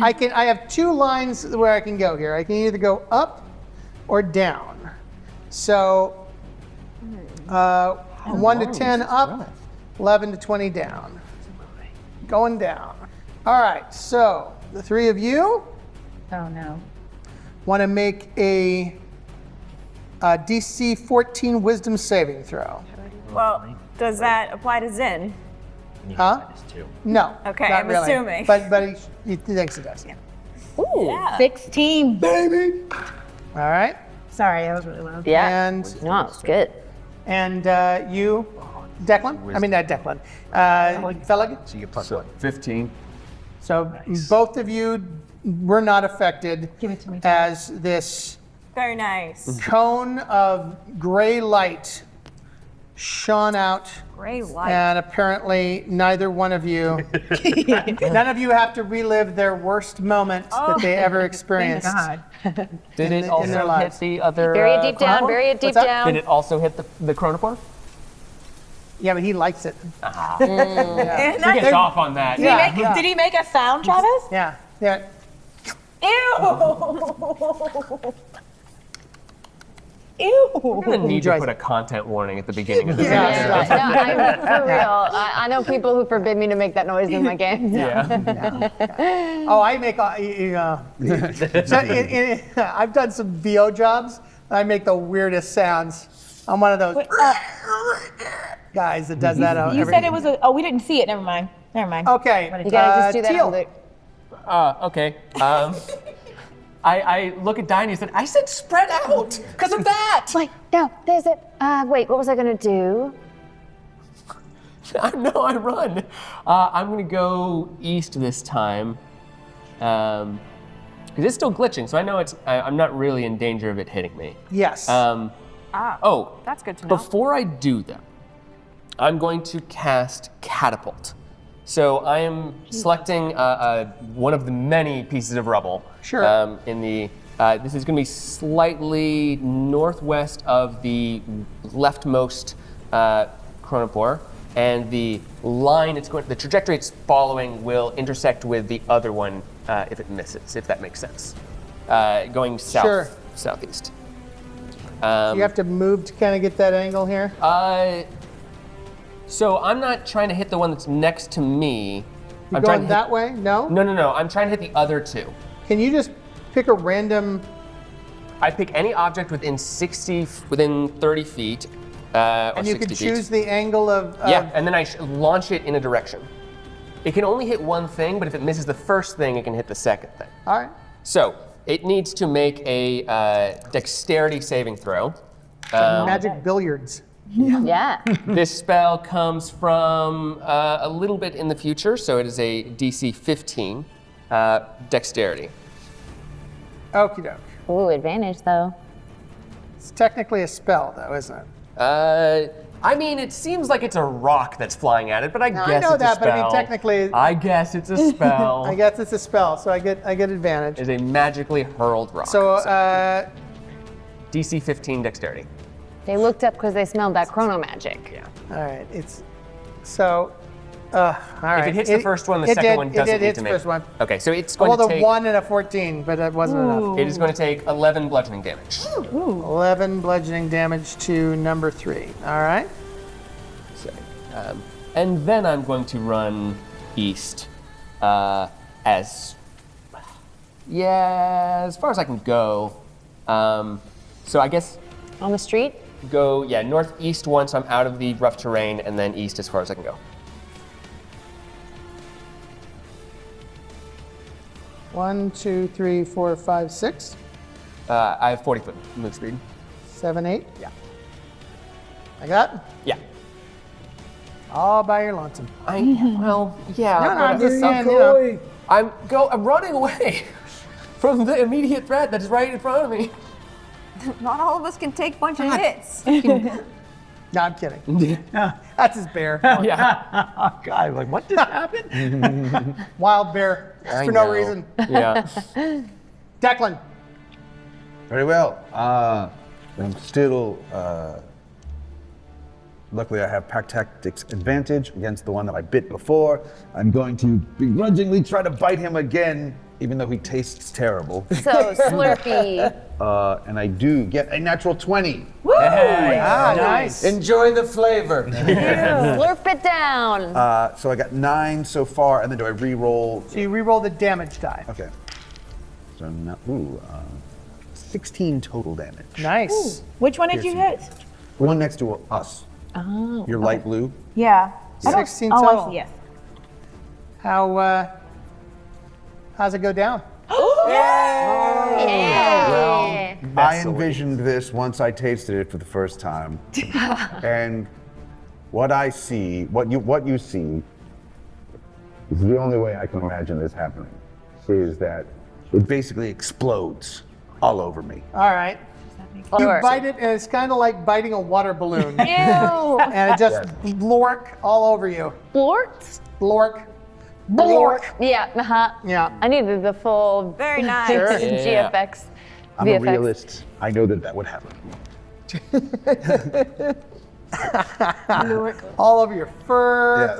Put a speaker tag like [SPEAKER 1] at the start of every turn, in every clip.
[SPEAKER 1] I have two lines where I can go here. I can either go up or down. So 1 to 10 up, 11 to 20 down. Going down. All right, so the three of you want to make a DC 14 Wisdom saving throw.
[SPEAKER 2] Well, does that apply to Zin?
[SPEAKER 1] Huh? No.
[SPEAKER 2] Okay,
[SPEAKER 1] not
[SPEAKER 2] I'm
[SPEAKER 1] really.
[SPEAKER 2] assuming.
[SPEAKER 1] But he thinks it does. Yeah.
[SPEAKER 3] Ooh,
[SPEAKER 2] Yeah.
[SPEAKER 3] 16, baby.
[SPEAKER 1] All right.
[SPEAKER 3] Sorry, that was really loud.
[SPEAKER 4] Yeah.
[SPEAKER 1] And
[SPEAKER 4] No, it's good.
[SPEAKER 1] and you, Declyn. I mean not Declyn. Fellig.
[SPEAKER 5] So you get plus 1. 15.
[SPEAKER 1] So both of you were not affected.
[SPEAKER 3] Give it to me.
[SPEAKER 1] As this
[SPEAKER 2] Very nice.
[SPEAKER 1] cone of gray light shone out.
[SPEAKER 2] Gray light.
[SPEAKER 1] And apparently neither one of you, none of you have to relive their worst moment that they ever experienced.
[SPEAKER 3] God.
[SPEAKER 6] Did it
[SPEAKER 1] in
[SPEAKER 6] also
[SPEAKER 1] their
[SPEAKER 6] hit
[SPEAKER 1] lives.
[SPEAKER 6] the other?
[SPEAKER 4] Bury it deep down,
[SPEAKER 6] chronophore?
[SPEAKER 4] bury it deep
[SPEAKER 1] What's that?
[SPEAKER 4] down.
[SPEAKER 6] Did it also hit the chronophore?
[SPEAKER 1] Yeah, but he likes it.
[SPEAKER 6] He gets off on that.
[SPEAKER 3] Did he make a sound, Travis?
[SPEAKER 1] Yeah, yeah.
[SPEAKER 3] Ew. Ew.
[SPEAKER 6] We're gonna need to put a content warning at the beginning of this.
[SPEAKER 1] Yeah.
[SPEAKER 4] No, I'm for real. I know people who forbid me to make that noise in my games.
[SPEAKER 1] Oh, I make. So I've done some VO jobs. And I make the weirdest sounds. I'm one of those guys that does that.
[SPEAKER 3] You said it was we didn't see it. Never mind.
[SPEAKER 1] Okay.
[SPEAKER 4] You gotta just do that.
[SPEAKER 1] Teal.
[SPEAKER 6] Okay. I look at Diony and said, I said spread out because of that.
[SPEAKER 4] Wait, no, there's it. Wait, what was I gonna do?
[SPEAKER 6] I know I run. I'm gonna go east this time. Because it's still glitching, so I know I'm not really in danger of it hitting me.
[SPEAKER 1] Yes.
[SPEAKER 2] That's good to know.
[SPEAKER 6] Before I do that, I'm going to cast Catapult. So I am selecting one of the many pieces of rubble.
[SPEAKER 1] Sure.
[SPEAKER 6] This is going to be slightly northwest of the leftmost chronophore, and the line the trajectory it's following will intersect with the other one if it misses, if that makes sense. Going south,
[SPEAKER 1] Sure.
[SPEAKER 6] southeast.
[SPEAKER 1] You have to move to kind of get that angle here.
[SPEAKER 6] So I'm not trying to hit the one that's next to me.
[SPEAKER 1] You're
[SPEAKER 6] I'm trying
[SPEAKER 1] going
[SPEAKER 6] to
[SPEAKER 1] that way? No?
[SPEAKER 6] No. I'm trying to hit the other two.
[SPEAKER 1] Can you just pick a random?
[SPEAKER 6] I pick any object within 30 feet, or
[SPEAKER 1] And you
[SPEAKER 6] 60
[SPEAKER 1] can
[SPEAKER 6] feet.
[SPEAKER 1] choose the angle of.
[SPEAKER 6] Yeah, and then I launch it in a direction. It can only hit one thing, but if it misses the first thing, it can hit the second thing.
[SPEAKER 1] All right.
[SPEAKER 6] So it needs to make a dexterity saving throw.
[SPEAKER 1] Magic billiards.
[SPEAKER 4] Yeah.
[SPEAKER 6] This spell comes from a little bit in the future, so it is a DC 15 dexterity.
[SPEAKER 1] Okie doke.
[SPEAKER 4] Ooh, advantage though.
[SPEAKER 1] It's technically a spell, though, isn't it?
[SPEAKER 6] I mean, it seems like it's a rock that's flying at it, but I guess
[SPEAKER 1] I know
[SPEAKER 6] it's
[SPEAKER 1] that,
[SPEAKER 6] a
[SPEAKER 1] but I mean,
[SPEAKER 6] spell.
[SPEAKER 1] technically.
[SPEAKER 6] I guess it's a spell.
[SPEAKER 1] I guess it's a spell, so I get advantage.
[SPEAKER 6] It's a magically hurled rock.
[SPEAKER 1] So,
[SPEAKER 6] DC 15 dexterity.
[SPEAKER 4] They looked up because they smelled that chrono magic.
[SPEAKER 6] Yeah.
[SPEAKER 1] all right, it's so. All right.
[SPEAKER 6] If it hits the first one, the second one doesn't need to make.
[SPEAKER 1] First one.
[SPEAKER 6] Okay, so it's going
[SPEAKER 1] Well,
[SPEAKER 6] to
[SPEAKER 1] the
[SPEAKER 6] take.
[SPEAKER 1] 1 and a 14, but that wasn't enough.
[SPEAKER 6] It is going to take 11 bludgeoning damage.
[SPEAKER 1] 11 bludgeoning damage to number 3. All right.
[SPEAKER 6] So, and then I'm going to run east, as far as I can go. So I guess
[SPEAKER 4] On the street?
[SPEAKER 6] go northeast once I'm out of the rough terrain, and then east as far as I can go.
[SPEAKER 1] 1, 2, 3, 4, 5, 6,
[SPEAKER 6] I have 40 foot move speed.
[SPEAKER 1] 7, 8.
[SPEAKER 6] Yeah.
[SPEAKER 1] Like that?
[SPEAKER 6] Yeah.
[SPEAKER 1] All by your lonesome.
[SPEAKER 6] Well, yeah.
[SPEAKER 1] No,
[SPEAKER 6] but
[SPEAKER 1] I'm just saying, you know.
[SPEAKER 6] I'm running away from the immediate threat that is right in front of me.
[SPEAKER 2] Not all of us can take a bunch of hits.
[SPEAKER 1] No, I'm kidding. That's his bear.
[SPEAKER 6] Yeah.
[SPEAKER 5] Oh, God, like, what just happened?
[SPEAKER 1] Wild bear.
[SPEAKER 6] I
[SPEAKER 1] For no
[SPEAKER 6] know.
[SPEAKER 1] reason.
[SPEAKER 6] Yeah.
[SPEAKER 1] Declyn.
[SPEAKER 5] Very well. I'm still, luckily I have pack tactics advantage against the one that I bit before. I'm going to begrudgingly try to bite him again even though he tastes terrible.
[SPEAKER 4] So slurpy.
[SPEAKER 5] And I do get a natural 20.
[SPEAKER 1] Nice.
[SPEAKER 7] Enjoy the flavor.
[SPEAKER 4] Slurp it down.
[SPEAKER 5] So I got 9 so far, and then do I re-roll?
[SPEAKER 1] So you re-roll the damage die.
[SPEAKER 5] Okay. So now, 16 total damage.
[SPEAKER 1] Nice.
[SPEAKER 3] Which one did you hit?
[SPEAKER 5] The one next to us.
[SPEAKER 3] Oh.
[SPEAKER 5] You're light blue.
[SPEAKER 3] Yeah. I don't-
[SPEAKER 1] 16
[SPEAKER 3] Oh,
[SPEAKER 1] total.
[SPEAKER 3] I see, yes.
[SPEAKER 1] How's it go down?
[SPEAKER 4] Yeah.
[SPEAKER 5] I envisioned this once I tasted it for the first time. And what I see, what you see, is the only way I can imagine this happening, is that it basically explodes all over me.
[SPEAKER 1] All right. You bite it, and it's kind of like biting a water balloon.
[SPEAKER 4] Ew.
[SPEAKER 1] And it just blork all over you.
[SPEAKER 4] Blort?
[SPEAKER 1] Blork. Blork.
[SPEAKER 4] Yeah,
[SPEAKER 1] Yeah.
[SPEAKER 4] I needed the full
[SPEAKER 2] Very nice.
[SPEAKER 4] GFX.
[SPEAKER 5] I'm a realist. I know that would happen.
[SPEAKER 1] All over your fur.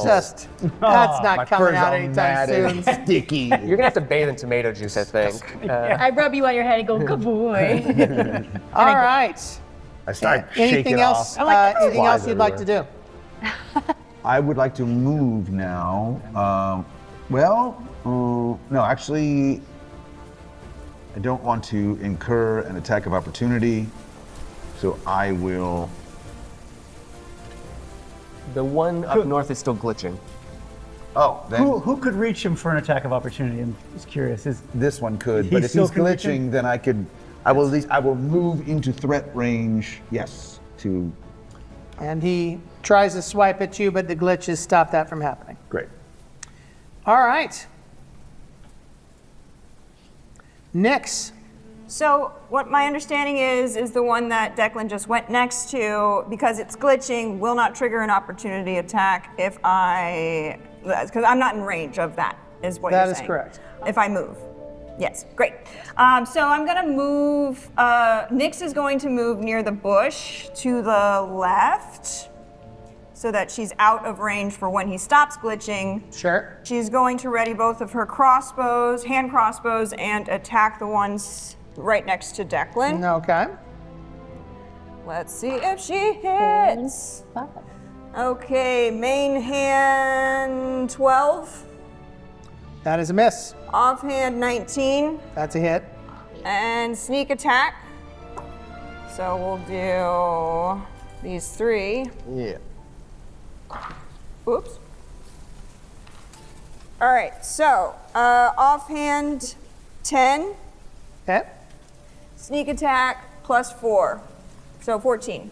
[SPEAKER 1] Just, that's
[SPEAKER 5] My
[SPEAKER 1] not coming
[SPEAKER 5] fur's
[SPEAKER 1] out
[SPEAKER 5] all
[SPEAKER 1] anytime
[SPEAKER 5] matted,
[SPEAKER 1] soon.
[SPEAKER 5] sticky.
[SPEAKER 6] You're gonna have to bathe in tomato juice, I think.
[SPEAKER 3] I rub you on your head and go, good boy.
[SPEAKER 1] All right.
[SPEAKER 5] I start shaking
[SPEAKER 1] Anything
[SPEAKER 5] it
[SPEAKER 1] else?
[SPEAKER 5] off.
[SPEAKER 1] Anything else
[SPEAKER 5] Flies
[SPEAKER 1] you'd like to do?
[SPEAKER 5] I would like to move now. No, actually, I don't want to incur an attack of opportunity, so I will.
[SPEAKER 6] The one up north is still glitching.
[SPEAKER 5] Oh, then
[SPEAKER 8] Who could reach him for an attack of opportunity? I'm just curious.
[SPEAKER 5] this one could,
[SPEAKER 8] He
[SPEAKER 5] but if
[SPEAKER 8] still
[SPEAKER 5] he's
[SPEAKER 8] can reach
[SPEAKER 5] glitching,
[SPEAKER 8] him?
[SPEAKER 5] then I could. I will at least. I will move into threat range. Yes, to
[SPEAKER 1] And he tries to swipe at you, but the glitches stop that from happening.
[SPEAKER 5] great.
[SPEAKER 1] All right. Nyx.
[SPEAKER 2] So what my understanding is the one that Declyn just went next to, because it's glitching, will not trigger an opportunity attack if because I'm not in range of that, is what
[SPEAKER 1] That
[SPEAKER 2] you're
[SPEAKER 1] is
[SPEAKER 2] saying.
[SPEAKER 1] correct.
[SPEAKER 2] If I move. Yes, great. So I'm gonna move, Nyx is going to move near the bush to the left so that she's out of range for when he stops glitching.
[SPEAKER 1] Sure.
[SPEAKER 2] She's going to ready both of her crossbows, hand crossbows, and attack the ones right next to Declyn.
[SPEAKER 1] Okay.
[SPEAKER 2] Let's see if she hits. Okay, main hand 12,
[SPEAKER 1] That is a miss.
[SPEAKER 2] offhand 19,
[SPEAKER 1] That's a hit.
[SPEAKER 2] and sneak attack. So we'll do these 3.
[SPEAKER 7] Yeah.
[SPEAKER 2] Oops. All right, so offhand 10,
[SPEAKER 1] Okay.
[SPEAKER 2] sneak attack plus 4, so 14.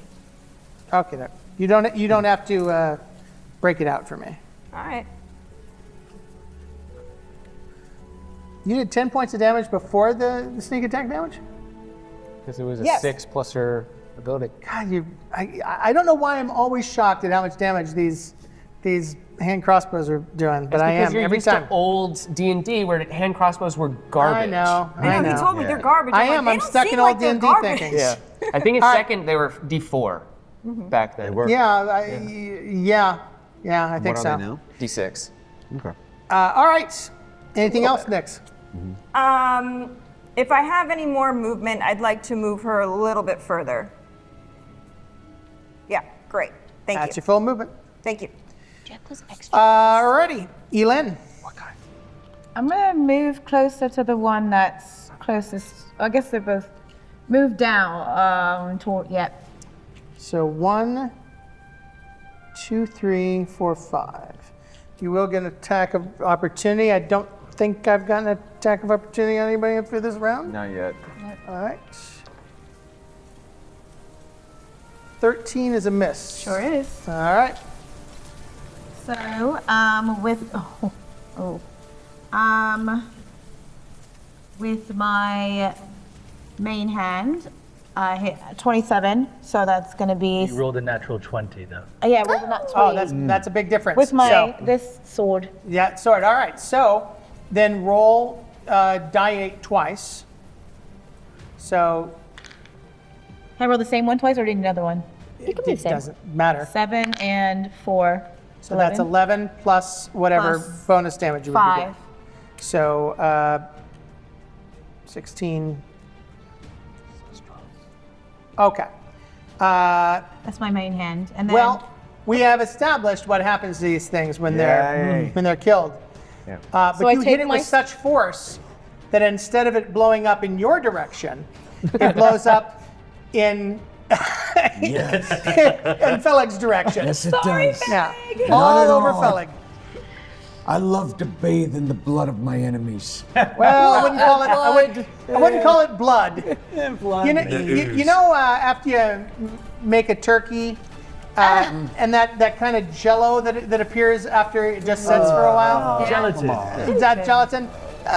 [SPEAKER 1] Okay. There. You don't have to break it out for me.
[SPEAKER 2] All right.
[SPEAKER 1] You did 10 points of damage before the sneak attack damage?
[SPEAKER 6] Because it was a
[SPEAKER 2] Yes.
[SPEAKER 6] 6 plus her ability.
[SPEAKER 1] God, I don't know why I'm always shocked at how much damage these hand crossbows are doing, but I
[SPEAKER 6] Because
[SPEAKER 1] am
[SPEAKER 6] you're
[SPEAKER 1] every
[SPEAKER 6] used
[SPEAKER 1] time.
[SPEAKER 6] to old D&D where hand crossbows were garbage.
[SPEAKER 1] I know.
[SPEAKER 2] I know, he told me they're garbage.
[SPEAKER 1] I
[SPEAKER 2] I'm like,
[SPEAKER 1] am.
[SPEAKER 2] they
[SPEAKER 1] I'm
[SPEAKER 2] don't
[SPEAKER 1] stuck
[SPEAKER 2] seem
[SPEAKER 1] in
[SPEAKER 2] like
[SPEAKER 1] old
[SPEAKER 2] they're
[SPEAKER 1] D&D
[SPEAKER 2] garbage.
[SPEAKER 1] thinking.
[SPEAKER 6] Yeah. I think in
[SPEAKER 1] All right.
[SPEAKER 6] second they were D4 back then.
[SPEAKER 5] They were.
[SPEAKER 1] Yeah, I think
[SPEAKER 5] What
[SPEAKER 1] so.
[SPEAKER 5] are they now?
[SPEAKER 6] D6.
[SPEAKER 5] Okay.
[SPEAKER 1] All right. Anything else, Nyx?
[SPEAKER 2] If I have any more movement, I'd like to move her a little bit further. Yeah, great. Thank
[SPEAKER 1] That's
[SPEAKER 2] you.
[SPEAKER 1] your full movement.
[SPEAKER 2] Thank you.
[SPEAKER 1] Alrighty. Eelynn.
[SPEAKER 3] I'm gonna move closer to the one that's closest. I guess they're both move down toward. Yep.
[SPEAKER 1] So 1, 2, 3, 4, 5. You will get an attack of opportunity. I don't think I've gotten an attack of opportunity on anybody for this round.
[SPEAKER 5] Not yet.
[SPEAKER 1] All right. 13 is a miss.
[SPEAKER 3] Sure is.
[SPEAKER 1] All right.
[SPEAKER 3] So with my main hand, I hit 27. So that's gonna be.
[SPEAKER 8] You rolled a natural 20, though.
[SPEAKER 3] Yeah, rolled that 20.
[SPEAKER 1] Oh, that's a big difference.
[SPEAKER 3] with my
[SPEAKER 1] So,
[SPEAKER 3] this sword.
[SPEAKER 1] yeah, sword. All right. So then roll die 8 twice. So
[SPEAKER 3] Can I roll the same one twice, or do you need another one?
[SPEAKER 4] You can be
[SPEAKER 1] it
[SPEAKER 4] the same.
[SPEAKER 1] doesn't matter.
[SPEAKER 3] 7 and 4.
[SPEAKER 1] So that's 11 plus whatever
[SPEAKER 3] Plus
[SPEAKER 1] bonus damage you would be
[SPEAKER 3] 5.
[SPEAKER 1] getting. So 16. Okay.
[SPEAKER 3] That's my main hand. And then
[SPEAKER 1] Well, we have established what happens to these things when they're killed.
[SPEAKER 5] Yeah.
[SPEAKER 1] But
[SPEAKER 3] So I
[SPEAKER 1] you hit
[SPEAKER 3] take
[SPEAKER 1] it
[SPEAKER 3] my-
[SPEAKER 1] with such force that instead of it blowing up in your direction, it blows up in in Fellig's direction.
[SPEAKER 7] Yes, it does.
[SPEAKER 1] Yeah,
[SPEAKER 7] Not
[SPEAKER 1] all
[SPEAKER 7] at
[SPEAKER 1] over
[SPEAKER 7] all.
[SPEAKER 1] Fellig.
[SPEAKER 7] I love to bathe in the blood of my enemies.
[SPEAKER 1] Well, I wouldn't call it. I wouldn't call it blood. You know, after you make a turkey, and that kind of jello that appears after it just sits for a while.
[SPEAKER 8] Gelatin.
[SPEAKER 1] That gelatin,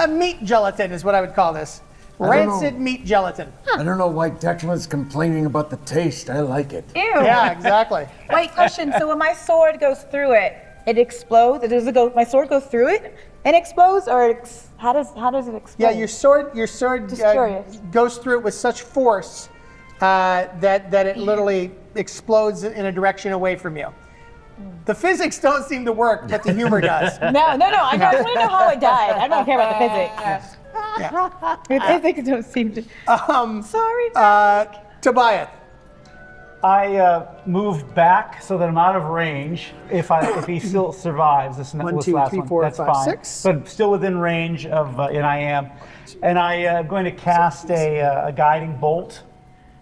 [SPEAKER 1] meat gelatin is what I would call this.
[SPEAKER 7] don't
[SPEAKER 1] Rancid
[SPEAKER 7] know.
[SPEAKER 1] meat gelatin.
[SPEAKER 7] I don't know why Declyn's complaining about the taste. I like it.
[SPEAKER 3] Ew.
[SPEAKER 1] Yeah, exactly.
[SPEAKER 3] Wait, question. So when my sword goes through it, it explodes. Does it go? My sword goes through it and explodes, or how does it explode?
[SPEAKER 1] Yeah, your sword
[SPEAKER 3] Just curious.
[SPEAKER 1] goes through it with such force that it literally explodes in a direction away from you. The physics don't seem to work, but the humor does.
[SPEAKER 3] No. I just want to know how it died. I don't care about the physics. The physics don't seem to. Sorry.
[SPEAKER 1] Tobiath.
[SPEAKER 8] I move back so that I'm out of range. If he still survives, this
[SPEAKER 1] 1,
[SPEAKER 8] this
[SPEAKER 1] 2,
[SPEAKER 8] last
[SPEAKER 1] 3,
[SPEAKER 8] one,
[SPEAKER 1] 4,
[SPEAKER 8] that's
[SPEAKER 1] 5,
[SPEAKER 8] fine.
[SPEAKER 1] 6.
[SPEAKER 8] But still within range of, and I am. And I am going to cast a guiding bolt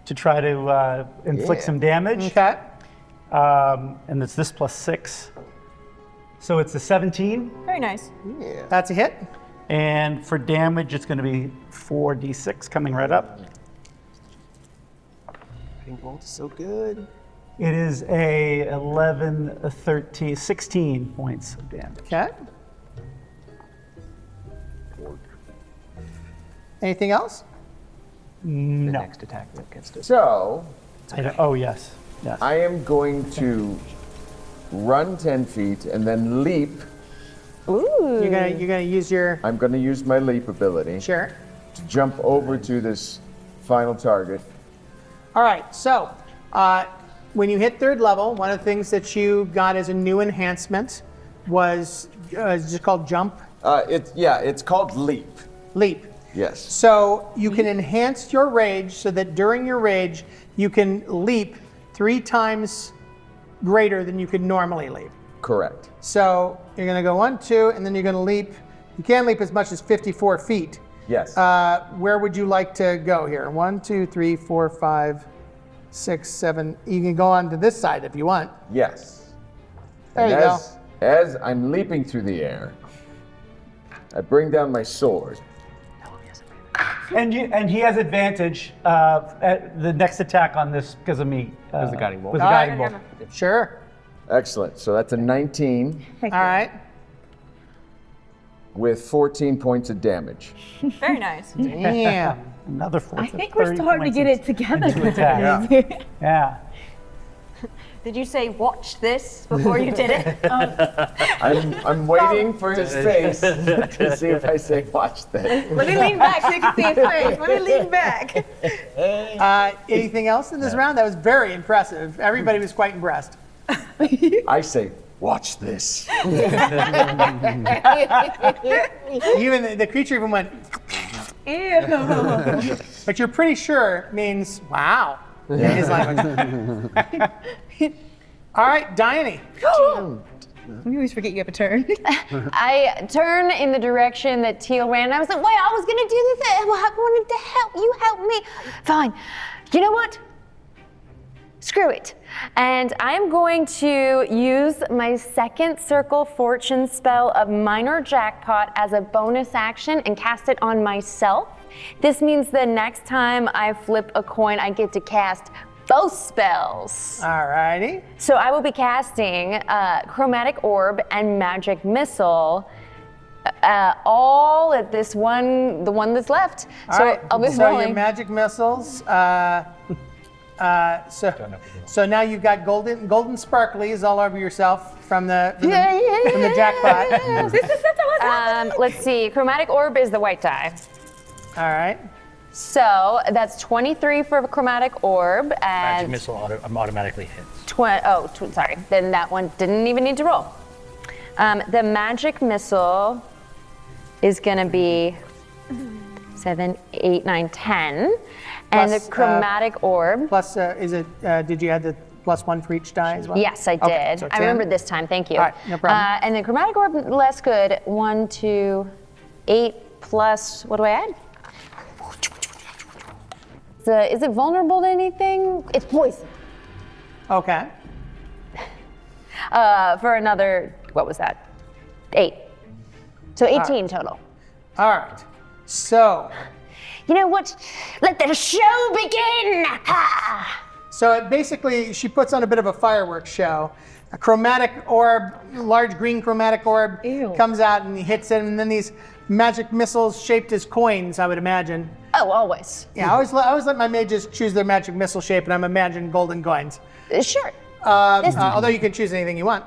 [SPEAKER 8] to try to inflict some damage.
[SPEAKER 1] Okay.
[SPEAKER 8] And it's this plus 6. So it's a 17.
[SPEAKER 2] Very nice.
[SPEAKER 1] That's a hit.
[SPEAKER 8] And for damage, it's going to be 4d6 coming right up.
[SPEAKER 6] Bolt is so good.
[SPEAKER 8] It is a 11, a 13, 16 points of damage.
[SPEAKER 1] Okay. Anything else?
[SPEAKER 8] No.
[SPEAKER 6] Next attack that gets to.
[SPEAKER 9] So,
[SPEAKER 8] Oh, yes. Yes.
[SPEAKER 9] I am going to run 10 feet and then leap.
[SPEAKER 1] You're gonna use your
[SPEAKER 9] I'm going to use my leap ability
[SPEAKER 1] sure.
[SPEAKER 9] to jump over to this final target.
[SPEAKER 1] All right. So when you hit 3rd level, one of the things that you got as a new enhancement was just called jump,
[SPEAKER 9] It's called leap.
[SPEAKER 1] leap.
[SPEAKER 9] Yes.
[SPEAKER 1] So you can enhance your rage so that during your rage you can leap 3 times greater than you could normally leap.
[SPEAKER 9] Correct.
[SPEAKER 1] So you're going to go 1, 2, and then you're going to leap. You can leap as much as 54 feet.
[SPEAKER 9] Yes.
[SPEAKER 1] Where would you like to go here? 1, 2, 3, 4, 5, 6, 7. You can go on to this side if you want.
[SPEAKER 9] Yes.
[SPEAKER 1] There
[SPEAKER 9] And
[SPEAKER 1] you go.
[SPEAKER 9] As I'm leaping through the air, I bring down my sword.
[SPEAKER 8] And he has advantage at the next attack on this because of me.
[SPEAKER 6] With the guiding bolt.
[SPEAKER 8] With the guiding bolt.
[SPEAKER 1] Sure.
[SPEAKER 9] Excellent. So that's a 19
[SPEAKER 1] All right.
[SPEAKER 9] with 14 points of damage.
[SPEAKER 2] Very nice.
[SPEAKER 1] Damn.
[SPEAKER 8] Another 4.
[SPEAKER 3] I think we're starting to get it together.
[SPEAKER 8] into attack. Yeah.
[SPEAKER 2] Did you say watch this before you did it?
[SPEAKER 9] I'm waiting for his face to see if I say watch this.
[SPEAKER 3] Let me lean back so you can see his face. Let me lean back.
[SPEAKER 1] Anything else in this round? That was very impressive. Everybody was quite impressed.
[SPEAKER 9] I say watch this.
[SPEAKER 1] Even the creature even went,
[SPEAKER 3] Ew.
[SPEAKER 1] but you're pretty sure means wow in his language. All right, Diony.
[SPEAKER 3] We always forget you have a turn.
[SPEAKER 4] I turn in the direction that Teal ran. I was like, wait, I was gonna do this. I wanted to help you. Help me. Fine. You know what? Screw it. And I'm going to use my 2nd circle fortune spell of Minor Jackpot as a bonus action and cast it on myself. This means the next time I flip a coin, I get to cast both spells.
[SPEAKER 1] All righty.
[SPEAKER 4] So I will be casting Chromatic Orb and Magic Missile all at this one, the one that's left.
[SPEAKER 1] All
[SPEAKER 4] so
[SPEAKER 1] right.
[SPEAKER 4] I'll be
[SPEAKER 1] So
[SPEAKER 4] rolling.
[SPEAKER 1] your magic missiles. So now you've got golden sparklies all over yourself from the jackpot.
[SPEAKER 3] This is such a
[SPEAKER 4] Let's see. Chromatic Orb is the white die.
[SPEAKER 1] All right.
[SPEAKER 4] So that's 23 for Chromatic Orb
[SPEAKER 8] Magic
[SPEAKER 4] and
[SPEAKER 8] missile automatically hits.
[SPEAKER 4] sorry. Then that one didn't even need to roll. The Magic Missile is going to be 7, 8, 9, 10. And
[SPEAKER 1] Plus,
[SPEAKER 4] the chromatic orb.
[SPEAKER 1] Plus, did you add the +1 for each die as well?
[SPEAKER 4] Yes, I did.
[SPEAKER 1] Okay, so
[SPEAKER 4] I
[SPEAKER 1] 10.
[SPEAKER 4] remembered this time. Thank you.
[SPEAKER 1] All right, no problem.
[SPEAKER 4] And the chromatic orb, less good. 1, 2, 8 plus, what do I add? Is it vulnerable to anything? It's poison.
[SPEAKER 1] Okay.
[SPEAKER 4] For another, what was that? 8. So 18 total.
[SPEAKER 1] All right. So,
[SPEAKER 4] You know what? Let the show begin! Ha!
[SPEAKER 1] so basically, she puts on a bit of a fireworks show. A chromatic orb, large green chromatic orb, comes out and hits it, and then these magic missiles shaped as coins, I would imagine.
[SPEAKER 4] Oh, always.
[SPEAKER 1] Yeah, I always let my mages choose their magic missile shape, and I'm imagining golden coins.
[SPEAKER 4] Sure.
[SPEAKER 1] Although you can choose anything you want.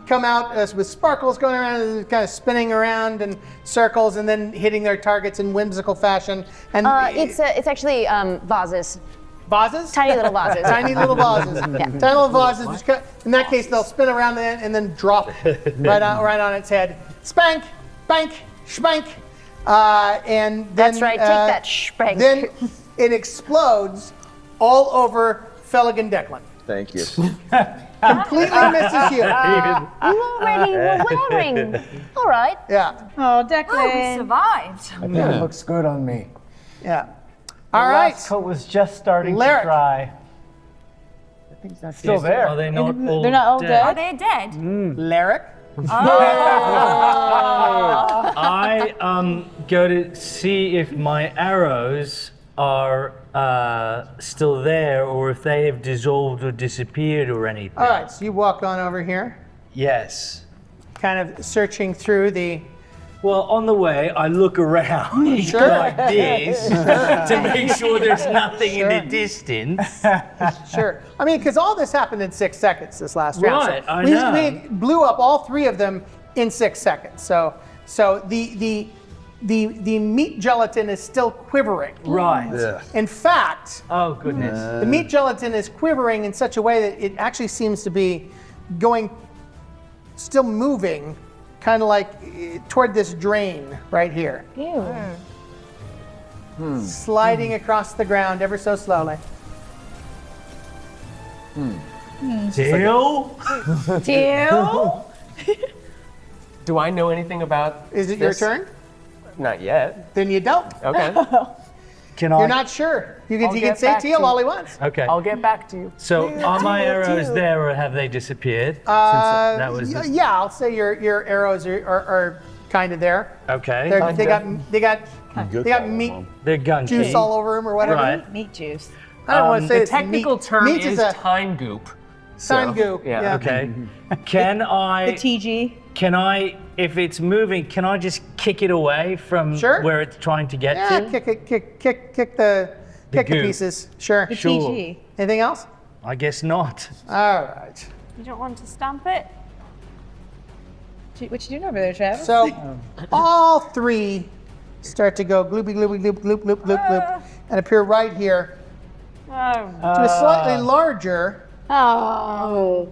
[SPEAKER 1] Come out with sparkles going around, kind of spinning around in circles, and then hitting their targets in whimsical fashion. And
[SPEAKER 4] It's actually vases.
[SPEAKER 1] vases?
[SPEAKER 4] Tiny little vases.
[SPEAKER 1] Tiny little vases. Tiny little vases. Which in that case, they'll spin around and then drop right on its head. Spank, bank, spank. And then,
[SPEAKER 4] That's right, take that spank.
[SPEAKER 1] Then it explodes all over Fellig and Declyn.
[SPEAKER 9] Thank you.
[SPEAKER 1] Completely misses you.
[SPEAKER 4] You already were wearing. All right.
[SPEAKER 1] Yeah,
[SPEAKER 3] Oh,
[SPEAKER 2] Oh, we
[SPEAKER 3] Declyn.
[SPEAKER 2] survived.
[SPEAKER 7] I think it looks good on me.
[SPEAKER 1] yeah. All right.
[SPEAKER 8] Last coat was just starting
[SPEAKER 1] Laric.
[SPEAKER 8] to dry. Still there.
[SPEAKER 10] Are they not all
[SPEAKER 3] They're not all
[SPEAKER 10] dead?
[SPEAKER 2] Are they dead?
[SPEAKER 1] Laric.
[SPEAKER 10] I go to see if my arrows are still there or if they have dissolved or disappeared or anything.
[SPEAKER 1] All right, so you walk on over here,
[SPEAKER 10] Yes.
[SPEAKER 1] kind of searching through the.
[SPEAKER 10] Well, on the way, I look around
[SPEAKER 1] Sure.
[SPEAKER 10] like this to make sure there's nothing in the distance.
[SPEAKER 1] Sure. I mean, because all this happened in 6 seconds this last round.
[SPEAKER 10] Right, I
[SPEAKER 1] we,
[SPEAKER 10] know.
[SPEAKER 1] we blew up all 3 of them in 6 seconds. So the meat gelatin is still quivering.
[SPEAKER 10] Right.
[SPEAKER 1] In fact,
[SPEAKER 10] Oh, goodness.
[SPEAKER 1] the meat gelatin is quivering in such a way that it actually seems to be still moving, kind of like toward this drain right here. Sliding across the ground ever so slowly.
[SPEAKER 10] Tyll?
[SPEAKER 3] Teal?
[SPEAKER 6] Do I know anything about
[SPEAKER 1] Is it your
[SPEAKER 6] this?
[SPEAKER 1] turn?
[SPEAKER 6] Not yet.
[SPEAKER 1] Then you don't.
[SPEAKER 6] Okay.
[SPEAKER 10] Can I?
[SPEAKER 1] You're not sure. You can
[SPEAKER 6] get
[SPEAKER 1] say
[SPEAKER 6] back
[SPEAKER 1] Teal
[SPEAKER 6] to
[SPEAKER 1] all he wants.
[SPEAKER 10] Okay.
[SPEAKER 6] I'll get back to you.
[SPEAKER 10] So are my arrows there or have they disappeared? Since that was
[SPEAKER 1] Yeah, I'll say your arrows are kind of there.
[SPEAKER 10] okay.
[SPEAKER 1] They got meat
[SPEAKER 10] They're gunky.
[SPEAKER 1] juice all over them or whatever.
[SPEAKER 10] Right.
[SPEAKER 3] Meat juice.
[SPEAKER 1] I don't want to say
[SPEAKER 6] The
[SPEAKER 1] it's
[SPEAKER 6] technical
[SPEAKER 1] meat.
[SPEAKER 6] term
[SPEAKER 1] meat
[SPEAKER 6] is
[SPEAKER 1] a
[SPEAKER 6] time goop.
[SPEAKER 1] time goop.
[SPEAKER 6] yeah.
[SPEAKER 10] Okay. Can I?
[SPEAKER 3] The TG.
[SPEAKER 10] Can I? If it's moving, can I just kick it away from
[SPEAKER 1] Sure.
[SPEAKER 10] where it's trying to get
[SPEAKER 1] Yeah,
[SPEAKER 10] to?
[SPEAKER 1] kick the
[SPEAKER 10] goop.
[SPEAKER 1] pieces. Sure.
[SPEAKER 3] The
[SPEAKER 10] Sure.
[SPEAKER 3] TG.
[SPEAKER 1] Anything else?
[SPEAKER 10] I guess not.
[SPEAKER 1] All right.
[SPEAKER 2] You don't want to stamp it?
[SPEAKER 3] What you doing over there, Travis?
[SPEAKER 1] So all 3 start to go gloopy gloopy gloop gloop gloop gloop gloop and appear right here
[SPEAKER 2] Oh,
[SPEAKER 1] to a slightly larger,
[SPEAKER 4] Oh.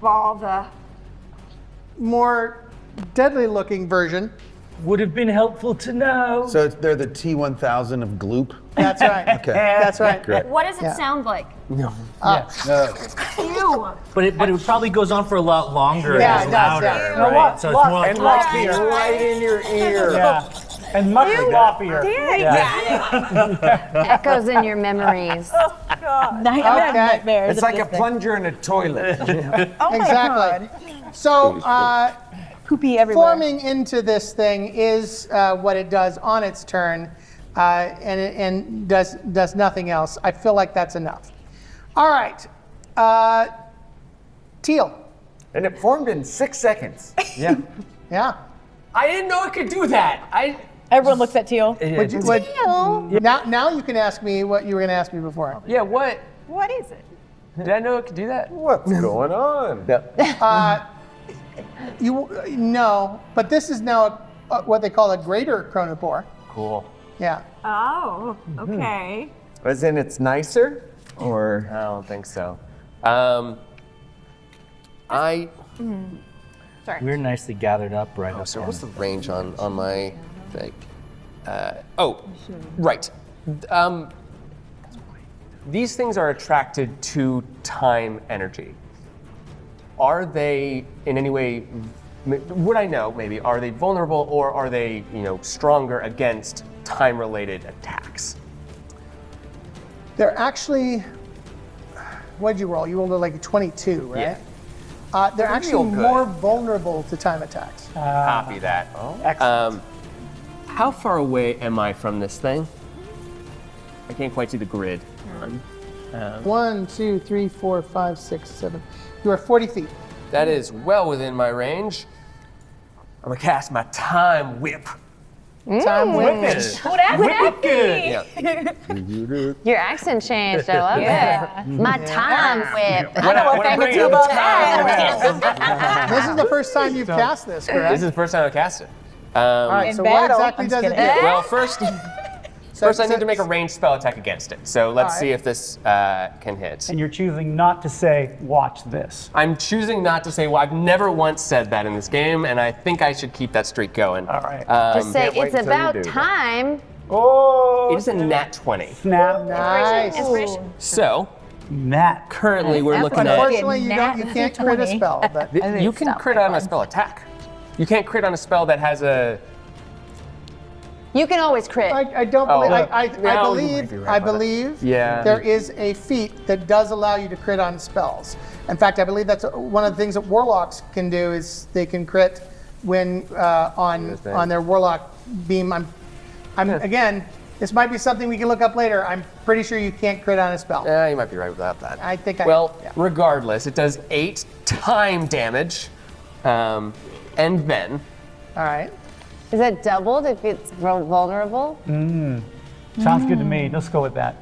[SPEAKER 2] bother.
[SPEAKER 1] more deadly-looking version.
[SPEAKER 10] Would have been helpful to know.
[SPEAKER 5] So they're the T1000 of gloop.
[SPEAKER 1] That's right.
[SPEAKER 5] Okay.
[SPEAKER 1] That's right.
[SPEAKER 5] Great.
[SPEAKER 2] What does it
[SPEAKER 1] Yeah.
[SPEAKER 2] sound like?
[SPEAKER 1] Uh,
[SPEAKER 2] Ew.
[SPEAKER 10] But it probably goes on for a lot longer.
[SPEAKER 1] Yeah,
[SPEAKER 10] and
[SPEAKER 1] it
[SPEAKER 10] is
[SPEAKER 1] does,
[SPEAKER 10] louder,
[SPEAKER 1] yeah.
[SPEAKER 10] right? So it's more like
[SPEAKER 9] And right in your ear.
[SPEAKER 8] Yeah. And much floppier. Yeah.
[SPEAKER 4] Echoes in your memories.
[SPEAKER 3] I'm gonna have
[SPEAKER 1] Okay.
[SPEAKER 3] nightmares
[SPEAKER 9] It's
[SPEAKER 3] of
[SPEAKER 9] like
[SPEAKER 3] this
[SPEAKER 9] a
[SPEAKER 3] thing.
[SPEAKER 9] plunger in a toilet.
[SPEAKER 3] Oh my
[SPEAKER 1] Exactly.
[SPEAKER 3] God.
[SPEAKER 1] So
[SPEAKER 3] Poopy everywhere.
[SPEAKER 1] forming into this thing is what it does on its turn, and does nothing else. I feel like that's enough. All right, Teal.
[SPEAKER 9] And it formed in 6 seconds.
[SPEAKER 6] Yeah.
[SPEAKER 1] Yeah.
[SPEAKER 6] I didn't know it could do that.
[SPEAKER 3] Everyone looks at Teal.
[SPEAKER 1] Now you can ask me what you were going to ask me before.
[SPEAKER 6] Yeah, what?
[SPEAKER 2] What is it?
[SPEAKER 6] Did I know it could do that?
[SPEAKER 9] What's going on?
[SPEAKER 1] No, but this is now what they call a greater chronopore.
[SPEAKER 6] Cool.
[SPEAKER 1] Yeah.
[SPEAKER 2] Oh, okay.
[SPEAKER 9] As in it's nicer? Or
[SPEAKER 6] I don't think so. I
[SPEAKER 4] Sorry.
[SPEAKER 10] We're nicely gathered up right up
[SPEAKER 6] So
[SPEAKER 10] front.
[SPEAKER 6] what's the range on my thing? Right. These things are attracted to time energy. Are they in any way, would I know maybe, are they vulnerable or are they, stronger against time-related attacks?
[SPEAKER 1] They're actually, what'd you roll? You rolled like a 22, right?
[SPEAKER 6] Yeah.
[SPEAKER 1] They're
[SPEAKER 6] Real
[SPEAKER 1] actually
[SPEAKER 6] good.
[SPEAKER 1] more vulnerable to time attacks.
[SPEAKER 6] Copy that.
[SPEAKER 8] Excellent.
[SPEAKER 6] How far away am I from this thing? I can't quite see the grid.
[SPEAKER 1] 1, 2, 3, 4, 5, 6, 7. You are 40 feet.
[SPEAKER 6] That is well within my range. I'm gonna cast my time whip.
[SPEAKER 1] Time whip.
[SPEAKER 4] Oh, that's happy.
[SPEAKER 6] Yeah.
[SPEAKER 4] Your accent changed. I love it. My time whip.
[SPEAKER 6] When I bring up time
[SPEAKER 1] This is the first time you've cast this, correct?
[SPEAKER 6] This is the first time I cast it.
[SPEAKER 1] All right,
[SPEAKER 3] In
[SPEAKER 1] so
[SPEAKER 3] battle,
[SPEAKER 1] what exactly
[SPEAKER 3] I'm
[SPEAKER 1] does
[SPEAKER 3] just
[SPEAKER 1] it do?
[SPEAKER 3] kidding.
[SPEAKER 6] Well, first I need to make a ranged spell attack against it. So let's see if this can hit.
[SPEAKER 8] And you're choosing not to say, watch this.
[SPEAKER 6] I'm choosing not to say, well, I've never once said that in this game, and I think I should keep that streak going.
[SPEAKER 8] All right.
[SPEAKER 4] Just say
[SPEAKER 5] Can't wait
[SPEAKER 4] it's
[SPEAKER 5] until you
[SPEAKER 4] about
[SPEAKER 5] do that.
[SPEAKER 4] time.
[SPEAKER 8] Oh,
[SPEAKER 6] It is a nat 20.
[SPEAKER 8] snap.
[SPEAKER 1] Nice.
[SPEAKER 2] Inspiration.
[SPEAKER 6] So
[SPEAKER 8] Nat.
[SPEAKER 6] currently we're
[SPEAKER 3] That's
[SPEAKER 6] looking
[SPEAKER 3] what
[SPEAKER 6] at.
[SPEAKER 1] Unfortunately, you
[SPEAKER 3] Nat
[SPEAKER 1] can't crit a
[SPEAKER 3] 20.
[SPEAKER 1] spell, but
[SPEAKER 6] You can
[SPEAKER 3] Stop
[SPEAKER 6] crit
[SPEAKER 3] my
[SPEAKER 6] on a
[SPEAKER 3] fun.
[SPEAKER 6] spell attack. You can't crit on a spell that has a.
[SPEAKER 4] You can always crit.
[SPEAKER 1] I don't
[SPEAKER 6] Oh,
[SPEAKER 1] believe.
[SPEAKER 6] look.
[SPEAKER 1] I
[SPEAKER 6] Yeah, you might be right
[SPEAKER 1] I
[SPEAKER 6] about that.
[SPEAKER 1] believe.
[SPEAKER 6] Yeah.
[SPEAKER 1] There is a feat that does allow you to crit on spells. In fact, I believe that's one of the things that warlocks can do is they can crit when on their warlock beam. I'm again. This might be something we can look up later. I'm pretty sure you can't crit on a spell.
[SPEAKER 6] Yeah, you might be right about that.
[SPEAKER 1] I think
[SPEAKER 6] Well,
[SPEAKER 1] yeah.
[SPEAKER 6] regardless, it does 8 time damage, and then
[SPEAKER 1] All right.
[SPEAKER 4] Is that doubled if it's vulnerable?
[SPEAKER 8] Sounds good to me. Let's go with that.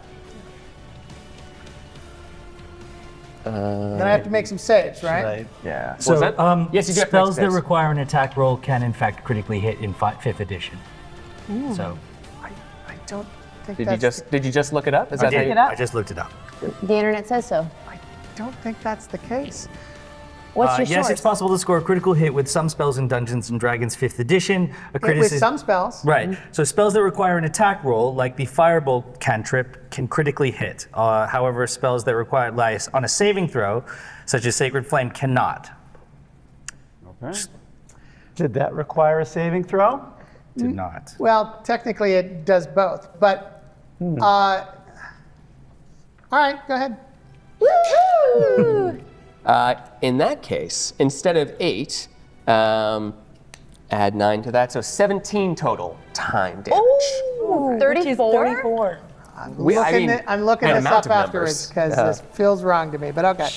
[SPEAKER 1] Then I have to make some saves, right?
[SPEAKER 5] Yeah.
[SPEAKER 10] So,
[SPEAKER 6] that? Yes, you do have to make
[SPEAKER 10] spells that
[SPEAKER 6] space.
[SPEAKER 10] require an attack roll can in fact critically hit in 5th edition. So
[SPEAKER 1] I don't think
[SPEAKER 6] did you just look it up? Is
[SPEAKER 10] I
[SPEAKER 6] that how
[SPEAKER 10] did.
[SPEAKER 6] you-
[SPEAKER 10] I just looked it up.
[SPEAKER 4] The internet says so.
[SPEAKER 1] I don't think that's the case.
[SPEAKER 4] What's your
[SPEAKER 10] Yes,
[SPEAKER 4] source?
[SPEAKER 10] it's possible to score a critical hit with some spells in Dungeons and Dragons 5th edition.
[SPEAKER 1] With some spells.
[SPEAKER 10] Right. So spells that require an attack roll, like the Firebolt cantrip, can critically hit. However, spells that require lies on a saving throw, such as Sacred Flame, cannot.
[SPEAKER 5] Okay.
[SPEAKER 8] Did that require a saving throw?
[SPEAKER 10] Did not.
[SPEAKER 1] Well, technically it does both, but all right, go ahead.
[SPEAKER 6] In that case, instead of 8, add 9 to that, so 17 total time damage.
[SPEAKER 4] Ooh, 34?
[SPEAKER 1] I'm looking
[SPEAKER 6] an
[SPEAKER 1] this
[SPEAKER 6] amount
[SPEAKER 1] up
[SPEAKER 6] of
[SPEAKER 1] afterwards
[SPEAKER 6] numbers.
[SPEAKER 1] because this feels wrong to me, but okay.